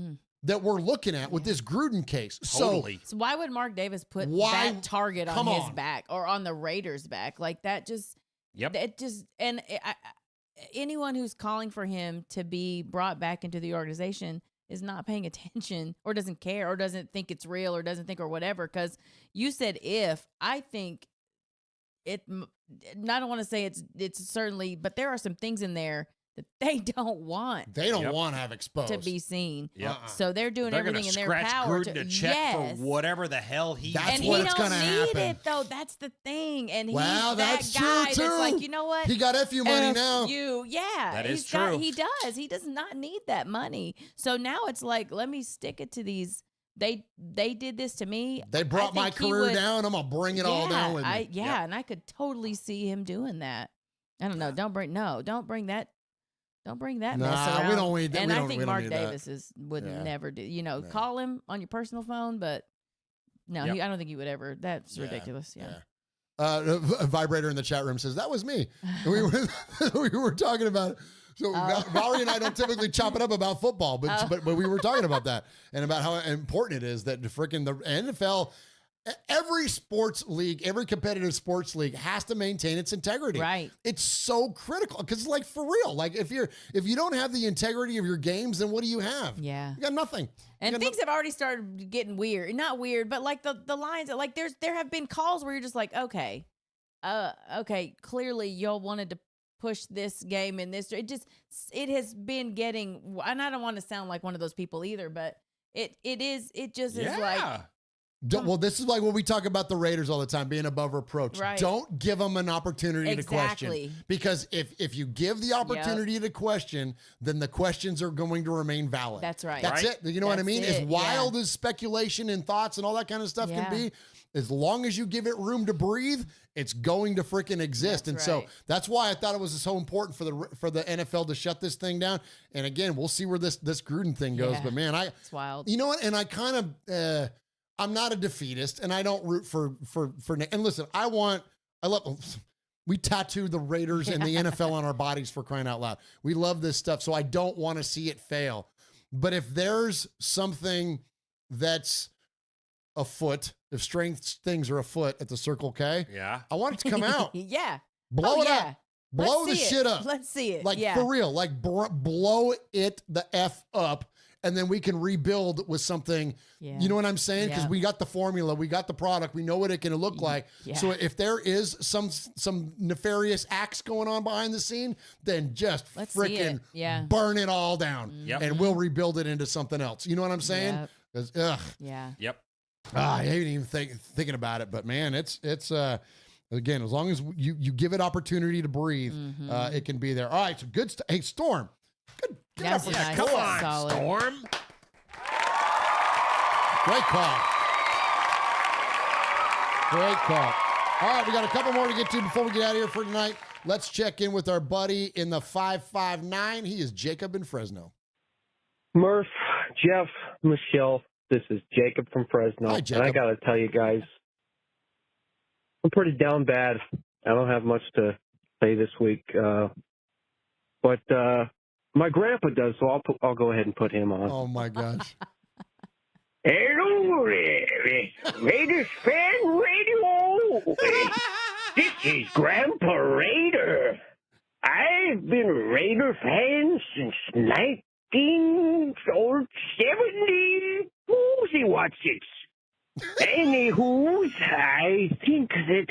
that we're looking at with this Gruden case. Totally. So why would Mark Davis put that target on his back or on the Raiders' back? Like, that just, anyone who's calling for him to be brought back into the organization is not paying attention or doesn't care or doesn't think it's real or doesn't think or whatever. Because you said I think it, I don't want to say it's certainly, but there are some things in there that they don't want. They don't want to have exposed. To be seen. Yep. So they're doing everything in their power to check for whatever the hell he That's and what he it's don't gonna need happen. it though. That's the thing. And he's Well, that that's guy true, that's too. like, you know what? He got FU money now. That is true. He does. He does not need that money. So now it's like, let me stick it to these. They did this to me. They brought my career down. I'm gonna bring it all down with me. And I could totally see him doing that. I don't know. Don't bring that. Don't bring that mess around. We don't need that. And I think we don't Mark need Davis would never do. Call him on your personal phone, but no, I don't think he would ever. That's ridiculous. Yeah. A vibrator in the chat room says that was me. We were talking about it. So Valerie and I don't typically chop it up about football, but we were talking about that and about how important it is that the NFL every sports league, every competitive sports league has to maintain its integrity. Right. It's so critical because, like, for real, like if you don't have the integrity of your games, then what do you have? Yeah. You got nothing. And things have already started getting weird. Not weird, but like the lines, like there have been calls where you're just like, okay, clearly y'all wanted to push this game in this. It has been getting, and I don't want to sound like one of those people either, but it just is like. Well, this is like when we talk about the Raiders all the time, being above reproach. Right. Don't give them an opportunity to question. Because if you give the opportunity to question, then the questions are going to remain valid. That's right. That's it. You know what I mean? That's As it, wild as speculation and thoughts and all that kind of stuff can be, as long as you give it room to breathe, it's going to freaking exist. So that's why I thought it was so important for the NFL to shut this thing down. And again, we'll see where this Gruden thing goes. But man, it's wild. You know what? And I kind of I'm not a defeatist, and I don't root for. And listen, we tattoo the Raiders and the NFL on our bodies for crying out loud. We love this stuff, so I don't want to see it fail. But if there's something that's afoot, if strange things are afoot at the Circle K, I want it to come out. Blow it up. Blow the shit up. Let's see it. Like, for real. Like, blow it the F up. And then we can rebuild with something, you know what I'm saying? Because we got the formula, we got the product, we know what it can look like. So if there is some nefarious acts going on behind the scene, then just freaking burn it all down. And we'll rebuild it into something else. You know what I'm saying? I ain't even thinking about it, but man, it's again, as long as you give it opportunity to breathe, it can be there. All right, so good stuff. Hey, Storm. That's nice. Come on, solid. Storm. Great call. Great call. All right, we got a couple more to get to before we get out of here for tonight. Let's check in with our buddy in the 559. He is Jacob in Fresno. Murf, Jeff, Michelle, this is Jacob from Fresno. Hi, Jacob. And I got to tell you guys, I'm pretty down bad. I don't have much to say this week. But my grandpa does, so I'll go ahead and put him on. Oh, my gosh. Hello there, Raiders Fan Radio. This is Grandpa Raider. I've been a Raider fan since 1970. Whoosy watch it. Anywho, I think that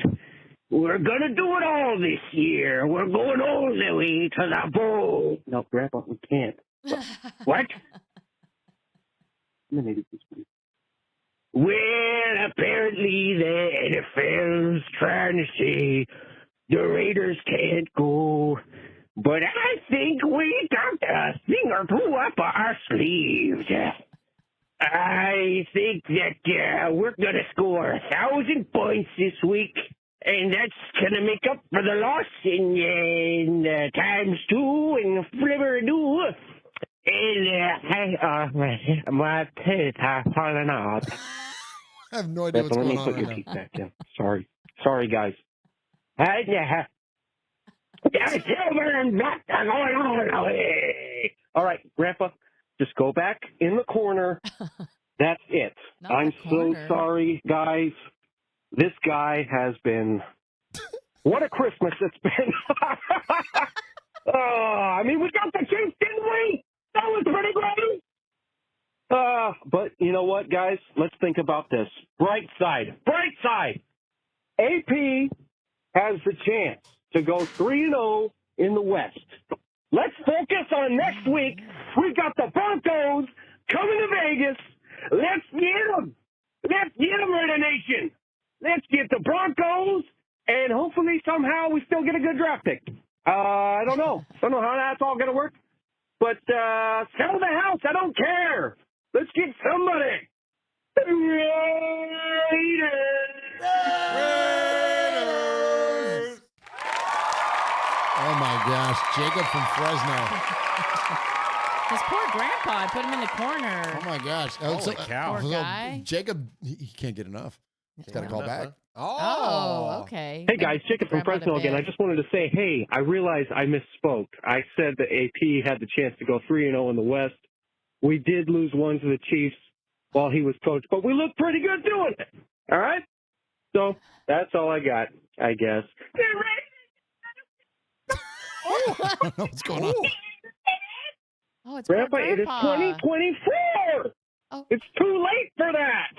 we're going to do it all this year. We're going all the way to the bowl. No, Grandpa, we can't. What? Maybe this week. Well, apparently the NFL's trying to say the Raiders can't go. But I think we got a thing or two up our sleeves. I think that we're going to score 1,000 points this week. And that's going to make up for the loss in times two and flibber-doo. And my teeth are falling out. I have no idea what's going on right now. Back in. Sorry, guys. All right, Grandpa, just go back in the corner. That's it. I'm so sorry, guys. This guy has been... What a Christmas it's been. I mean, we got the Chiefs, didn't we? That was pretty great. But you know what, guys? Let's think about this. Bright side. AP has the chance to go 3-0 in the West. Let's focus on next week. We got the Broncos coming to Vegas. Let's get them. Raider Nation. Let's get the Broncos, and hopefully somehow we still get a good draft pick. I don't know. How that's all going to work. But sell the house. I don't care. Let's get somebody. Raiders. Oh, my gosh. Jacob from Fresno. His poor grandpa. I put him in the corner. Oh, my gosh. Holy cow. Poor guy. Jacob, he can't get enough. He's got to call back. Oh, okay. Hey, guys, Jacob from Fresno again. I just wanted to say, hey, I realized I misspoke. I said that AP had the chance to go 3-0 in the West. We did lose one to the Chiefs while he was coach, but we looked pretty good doing it. All right. So that's all I got, I guess. I don't know what's going on. Oh, it's Grandpa, it is Grandpa. 2024. Oh. It's too late for that.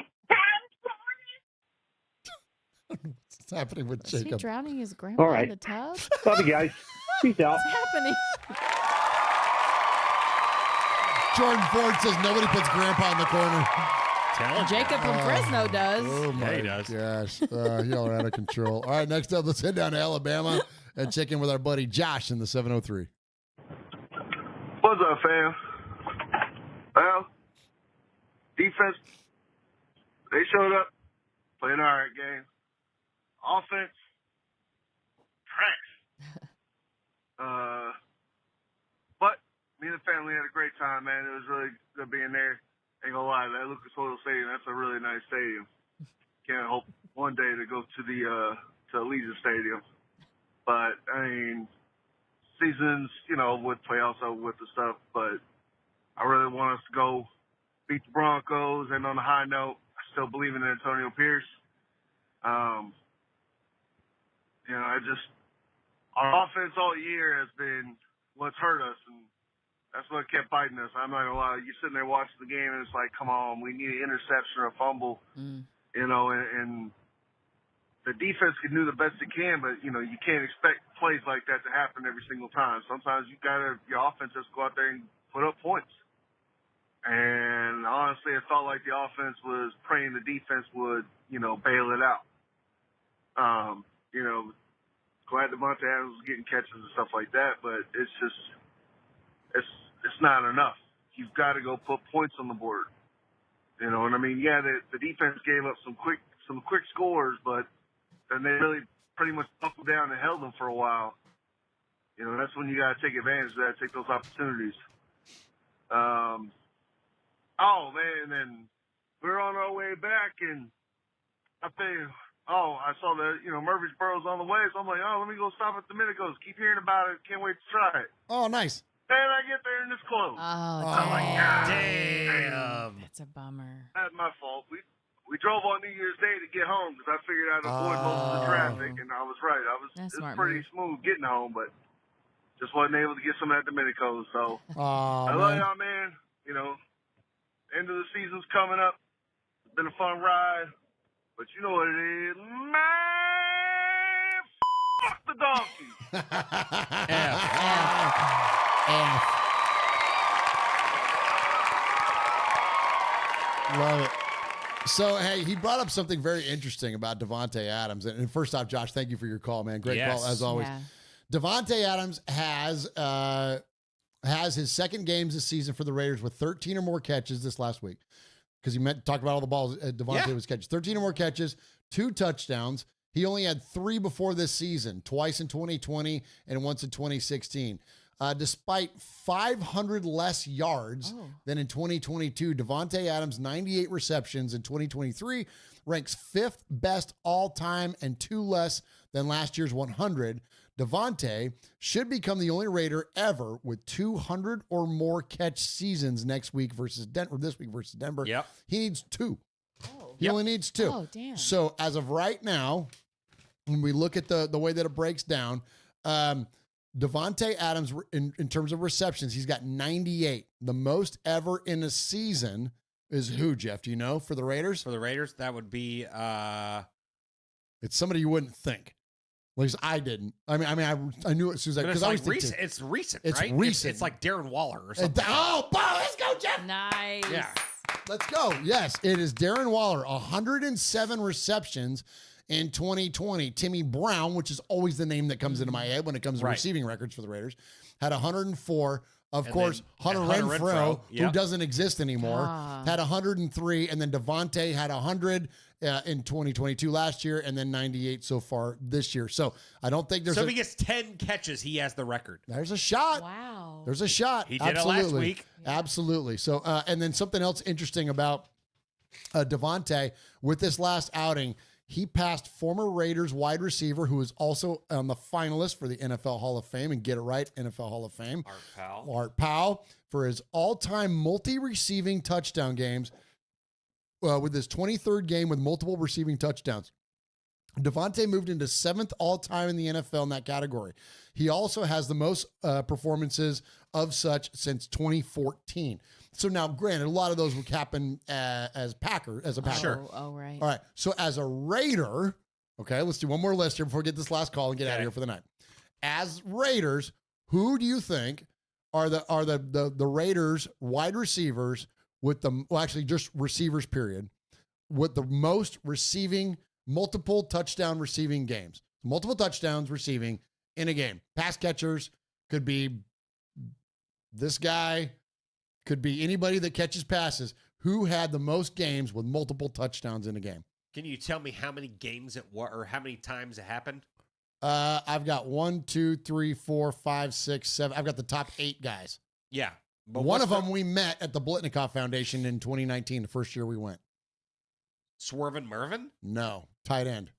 What's happening with Is he Jacob? drowning his grandpa All right. in the tub? Love you guys. Peace out. What's happening? Jordan Ford says nobody puts Grandpa in the corner. Jacob from Fresno does. Oh my gosh. Y'all are out of control. All right, next up, let's head down to Alabama and check in with our buddy Josh in the 703. What's up, fam? Well, defense, they showed up, played an all right game. Offense, trash. But me and the family had a great time, man. It was really good being there. Ain't gonna lie, that Lucas Oil Stadium, that's a really nice stadium. Can't hope one day to go to the to Allegiant Stadium. But I mean, seasons, with playoffs over with the stuff, but I really want us to go beat the Broncos. And on a high note, I still believe in Antonio Pierce. Our offense all year has been what's hurt us, and that's what kept biting us. I'm not gonna lie. You're sitting there watching the game, and it's like, come on, we need an interception or a fumble, and the defense can do the best it can, but you can't expect plays like that to happen every single time. Sometimes your offense has to go out there and put up points. And honestly, it felt like the offense was praying the defense would, bail it out. Glad Devontae Adams was getting catches and stuff like that, but it's just, it's not enough. You've got to go put points on the board. You know what I mean? Yeah, the defense gave up some quick scores, but then they really pretty much buckled down and held them for a while. That's when you got to take advantage of that, take those opportunities. And then we're on our way back, and I saw that, Murfreesboro's on the way, so I'm like, let me go stop at Domenico's. Keep hearing about it. Can't wait to try it. Oh, nice. And I get there and it's closed. Oh, I'm like, damn. That's a bummer. That's my fault. We drove on New Year's Day to get home because I figured I'd avoid most of the traffic, and I was right. It was pretty smooth getting home, but just wasn't able to get some at Domenico's. So I love y'all, man. End of the season's coming up. It's been a fun ride, but you know what it is, man. Fuck the donkey. Love it. So, hey, he brought up something very interesting about Davante Adams. And first off, Josh, thank you for your call, man. Great call, as always. Yeah. Davante Adams has his second games this season for the Raiders with 13 or more catches this last week. Because he talked about all the balls Davante was catching. 13 or more catches, 2 touchdowns. He only had 3 before this season, twice in 2020 and once in 2016. Despite 500 less yards than in 2022, Davante Adams' 98 receptions in 2023 ranks 5th best all-time and 2 less than last year's 100. Davante should become the only Raider ever with 200 or more catch seasons this week versus Denver. Yep. He needs 2. He only needs 2. Oh, damn. So as of right now, when we look at the way that it breaks down, Davante Adams, in terms of receptions, he's got 98. The most ever in a season is who, Jeff? Do you know, for the Raiders? For the Raiders, that would be... It's somebody you wouldn't think. At least I didn't. I knew it as soon as because I was recent. It's recent, it's right? recent. It's like Darren Waller or something. Let's go, Jeff. Nice. Yeah. Let's go. Yes, it is Darren Waller, 107 receptions in 2020. Timmy Brown, which is always the name that comes into my head when it comes to receiving records for the Raiders, had 104. Of course, Hunter Renfrow, who doesn't exist anymore, had 103, and then Davante had 100 in 2022 last year, and then 98 so far this year. So I don't think there's. So if he gets 10 catches, he has the record. There's a shot. Wow. There's a shot. He did it last week. Absolutely. So, and then something else interesting about Davante with this last outing. He passed former Raiders wide receiver who is also on the finalist for the NFL Hall of Fame, and get it right, NFL Hall of Fame, Art Powell, for his all-time multi-receiving touchdown games with his 23rd game with multiple receiving touchdowns. Devontae moved into 7th all-time in the NFL in that category. He also has the most performances of such since 2014. So now, granted, a lot of those would happen as a Packer. Oh, right. All right. So as a Raider, okay, let's do one more list here before we get this last call and get out of here for the night. As Raiders, who do you think are the Raiders wide receivers with just receivers, period, with the most multiple touchdown receiving games? Multiple touchdowns receiving in a game. Pass catchers could be this guy, could be anybody that catches passes. Who had the most games with multiple touchdowns in a game? Can you tell me how many games or how many times it happened? I've got 1, 2, 3, 4, 5, 6, 7. I've got the top 8 guys. Yeah. But one of them we met at the Blitnikoff Foundation in 2019, the first year we went. Swervin' Mervin? No. Tight end.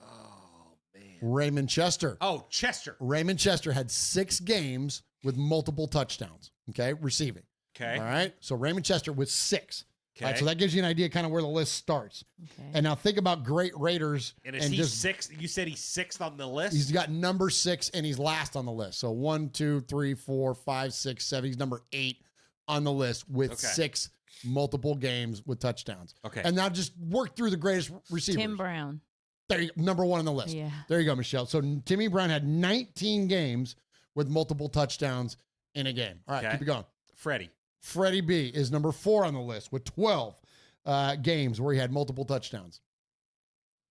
Oh, man. Raymond Chester. Oh, Chester. Raymond Chester had 6 games with multiple touchdowns, okay, receiving. Okay. All right? So Raymond Chester with 6. Okay. All right, so that gives you an idea kind of where the list starts. Okay. And now think about great Raiders. And is he 6th? You said he's 6th on the list? He's got number 6, and he's last on the list. So 1, 2, 3, 4, 5, 6, 7. He's number 8 on the list with 6 multiple games with touchdowns. Okay. And now just work through the greatest receivers. Tim Brown. There you go, number 1 on the list. Yeah. There you go, Michelle. So Timmy Brown had 19 games with multiple touchdowns in a game. All right, keep it going. Freddie B is number 4 on the list with 12 games where he had multiple touchdowns.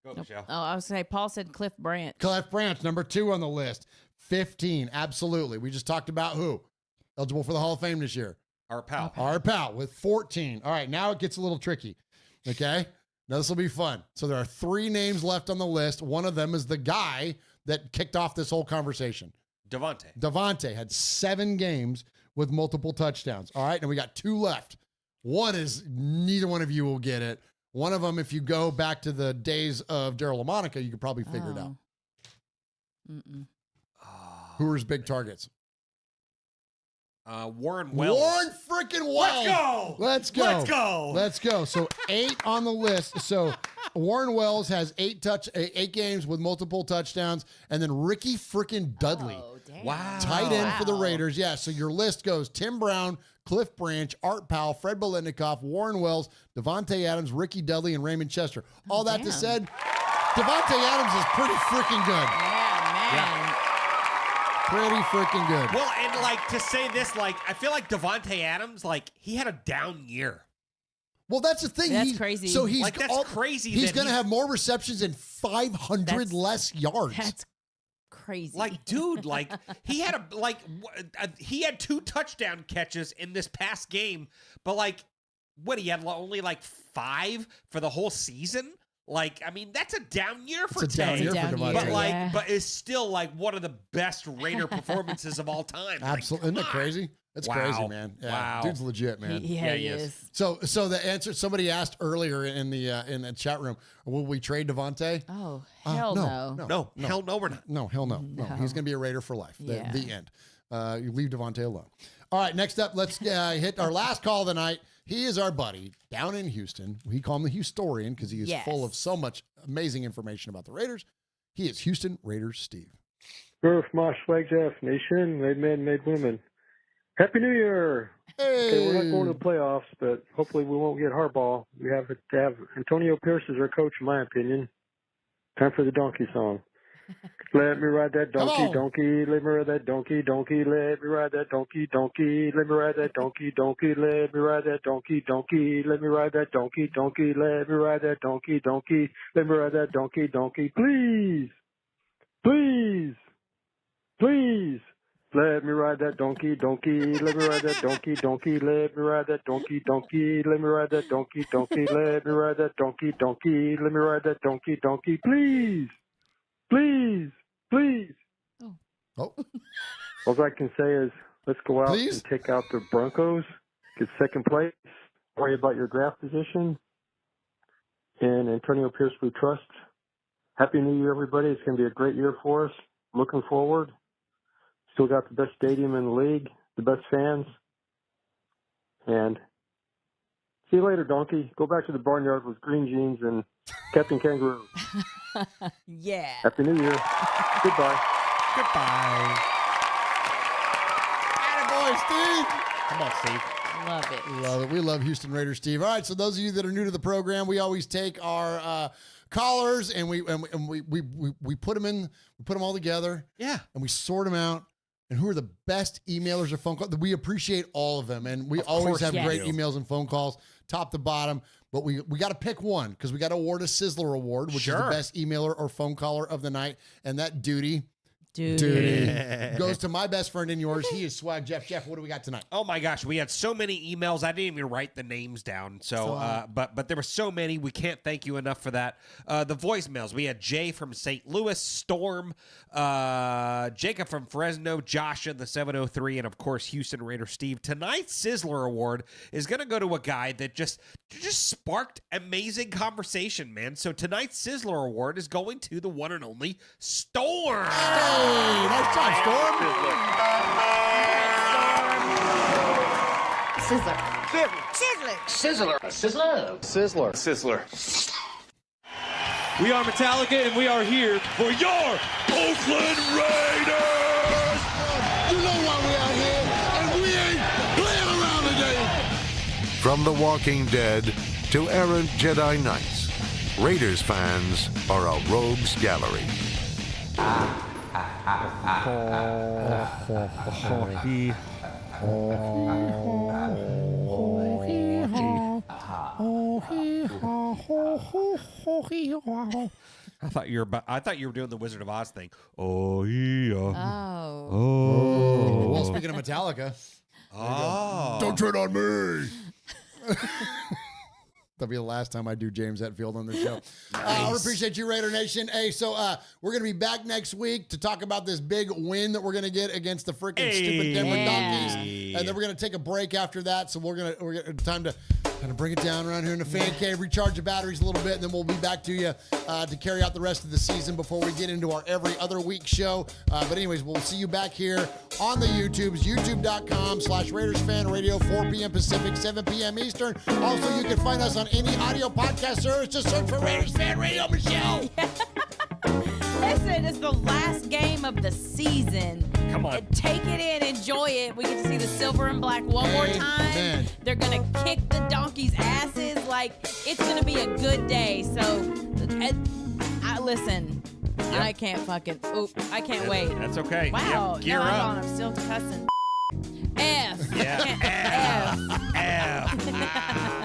Go, Michelle. Oh, I was say Paul said Cliff Branch. Cliff Branch, number 2 on the list, 15. Absolutely. We just talked about who eligible for the Hall of Fame this year. Our pal. Our pal with 14. All right, now it gets a little tricky. Okay, now this will be fun. So there are 3 names left on the list. One of them is the guy that kicked off this whole conversation. Devontae had 7 games with multiple touchdowns. All right, and we got 2 left. One is neither one of you will get it. One of them, if you go back to the days of Daryl LaMonica, you could probably figure it out. Who are his big targets? Warren Wells. Warren freaking Wells. Let's go. Let's go. Let's go. So 8 on the list. So Warren Wells has 8 games with multiple touchdowns, and then Ricky freaking Dudley. Wow. Tight end for the Raiders. Yeah, so your list goes Tim Brown, Cliff Branch, Art Powell, Fred Biletnikoff, Warren Wells, Devontae Adams, Ricky Dudley, and Raymond Chester. All that to said, Devontae Adams is pretty freaking good. Yeah. Pretty freaking good. Well, and like to say this, like I feel like Devontae Adams, like he had a down year. Well, that's the thing. That's crazy. So he's like that's crazy. He's going to have more receptions and 500 less yards. That's crazy. Like, dude, like he had he had 2 touchdown catches in this past game, but like what he had only like 5 for the whole season. Like, I mean, that's a down year for It's a down Tay. year for Devontae. But it's still like one of the best Raider performances of all time. Absolutely. Isn't that crazy? That's crazy, man. Yeah, Wow. Dude's legit, man. he is. So the answer, somebody asked earlier in the chat room, will we trade Devontae? Oh, hell no. No, hell no, we're not. No, hell no. No, he's going to be a Raider for life. Yeah. The end. You leave Devontae alone. All right, next up, let's hit our last call of the night. He is our buddy down in Houston. We call him the Houstorian because he is full of so much amazing information about the Raiders. He is Houston Raiders Steve. Murf, Mosh, Swag, Jeff, Nation, made men, made women. Happy New Year! Hey. Okay, we're not going to the playoffs, but hopefully we won't get Harbaugh. We have to have Antonio Pierce as our coach, in my opinion. Time for the donkey song. Let me ride that donkey, donkey. Let me ride that donkey, donkey. Let me ride that donkey, donkey. Let me ride that donkey, donkey. Let me ride that donkey, donkey. Let me ride that donkey, donkey. Let me ride that donkey, donkey. Let me ride that donkey, donkey. Please, please, please. Let me ride that donkey, donkey. Let me ride that donkey, donkey. Let me ride that donkey, donkey. Let me ride that donkey, donkey. Let me ride that donkey, donkey. Let me ride that donkey, donkey. Please, please, please. Oh. All I can say is let's go out Please? and take out the Broncos, get second place, worry about your draft position, and Antonio Pierce we trust. Happy New Year, everybody. It's going to be a great year for us. Looking forward. Still got the best stadium in the league, the best fans, and See you later, donkey. Go back to the barnyard with green jeans and Captain Kangaroo. Yeah. Happy New Year. Goodbye. Goodbye. Attaboy, Steve. Come on, Steve. Love it. Love it. We love Houston Raiders, Steve. All right, so those of you that are new to the program, we always take our callers and we put them all together. Yeah. And we sort them out. And who are the best emailers or phone calls? We appreciate all of them, and we always have great emails and phone calls, top to bottom. But we got to pick one because we got to award a Sizzler Award, which is the best emailer or phone caller of the night, and that duty goes to my best friend and yours. He is Swag Jeff. Jeff, what do we got tonight? Oh my gosh, we had so many emails. I didn't even write the names down. But there were so many. We can't thank you enough for that. The voicemails. We had Jay from St. Louis, Storm, Jacob from Fresno, Josh in the 703, and of course Houston Raider Steve. Tonight's Sizzler Award is going to go to a guy that just sparked amazing conversation, man. So tonight's Sizzler Award is going to the one and only Storm. Hey, nice job, Storm. Sizzler. Sizzler. Sizzler. Sizzler. Sizzler. We are Metallica, and we are here for your Oakland Raiders! You know why we out here, and we ain't playing around today. From The Walking Dead to errant Jedi Knights, Raiders fans are a rogues gallery. I thought you were doing the Wizard of Oz thing. Oh yeah. Oh. Well, speaking of Metallica. Don't tread on me. That'll be the last time I do James Hetfield on the show. I appreciate you, Raider Nation. Hey, so we're going to be back next week to talk about this big win that we're going to get against the freaking stupid Denver Donkeys. And then we're going to take a break after that. So we're going to time to kind of bring it down around here in the fan cave, recharge the batteries a little bit, and then we'll be back to you to carry out the rest of the season before we get into our every other week show. But anyways, we'll see you back here on the YouTubes, youtube.com/RaidersFanRadio, 4 p.m. Pacific, 7 p.m. Eastern. Also, you can find us on any audio podcast service. Just search for Raiders Fan Radio, Michelle. Listen, it's the last game of the season. Come on. Take it in, enjoy it. We get to see the silver and black one more time. They're going to kick the Donkeys' asses. Like, it's going to be a good day. So, listen, I can't fucking, I can't wait. That's okay. Wow. Yep. Gear up. I'm still cussing. F. Yeah. F.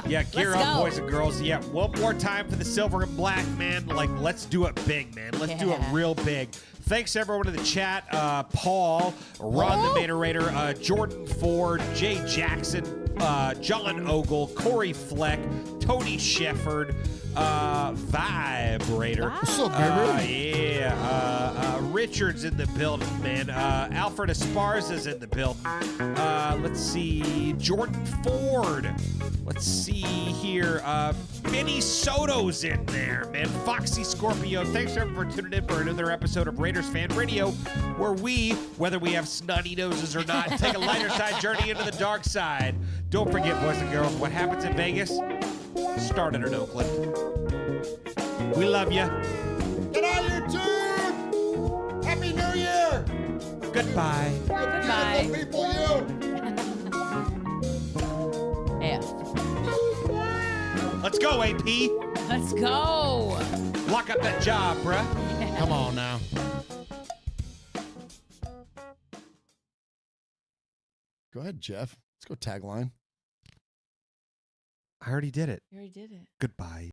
Yeah, gear up, boys and girls. Yeah, one more time for the silver and black, man. Like, let's do it big, man. Let's do it real big. Thanks, everyone in the chat. Paul, Ron the Mater Raider, Jordan Ford, Jay Jackson, John Ogle, Corey Fleck, Tony Shefford, Vibrator. What's up, baby? Richard's in the building, man. Alfred Esparza's in the building. Let's see. Jordan Ford. Let's see here. Vinny Soto's in there, man. Foxy Scorpio. Thanks, everyone, for tuning in for another episode of Raiders Fan Radio, where we, whether we have snotty noses or not, take a lighter side journey into the dark side. Don't forget, boys and girls, what happens in Vegas started in Oakland. We love you. Get on YouTube. Happy New Year. Goodbye. Goodbye. Beautiful people, you. F. Let's go, AP. Let's go. Lock up that job, bruh. Come on now. Go ahead, Jeff. Let's go tagline. I already did it. You already did it. Goodbye.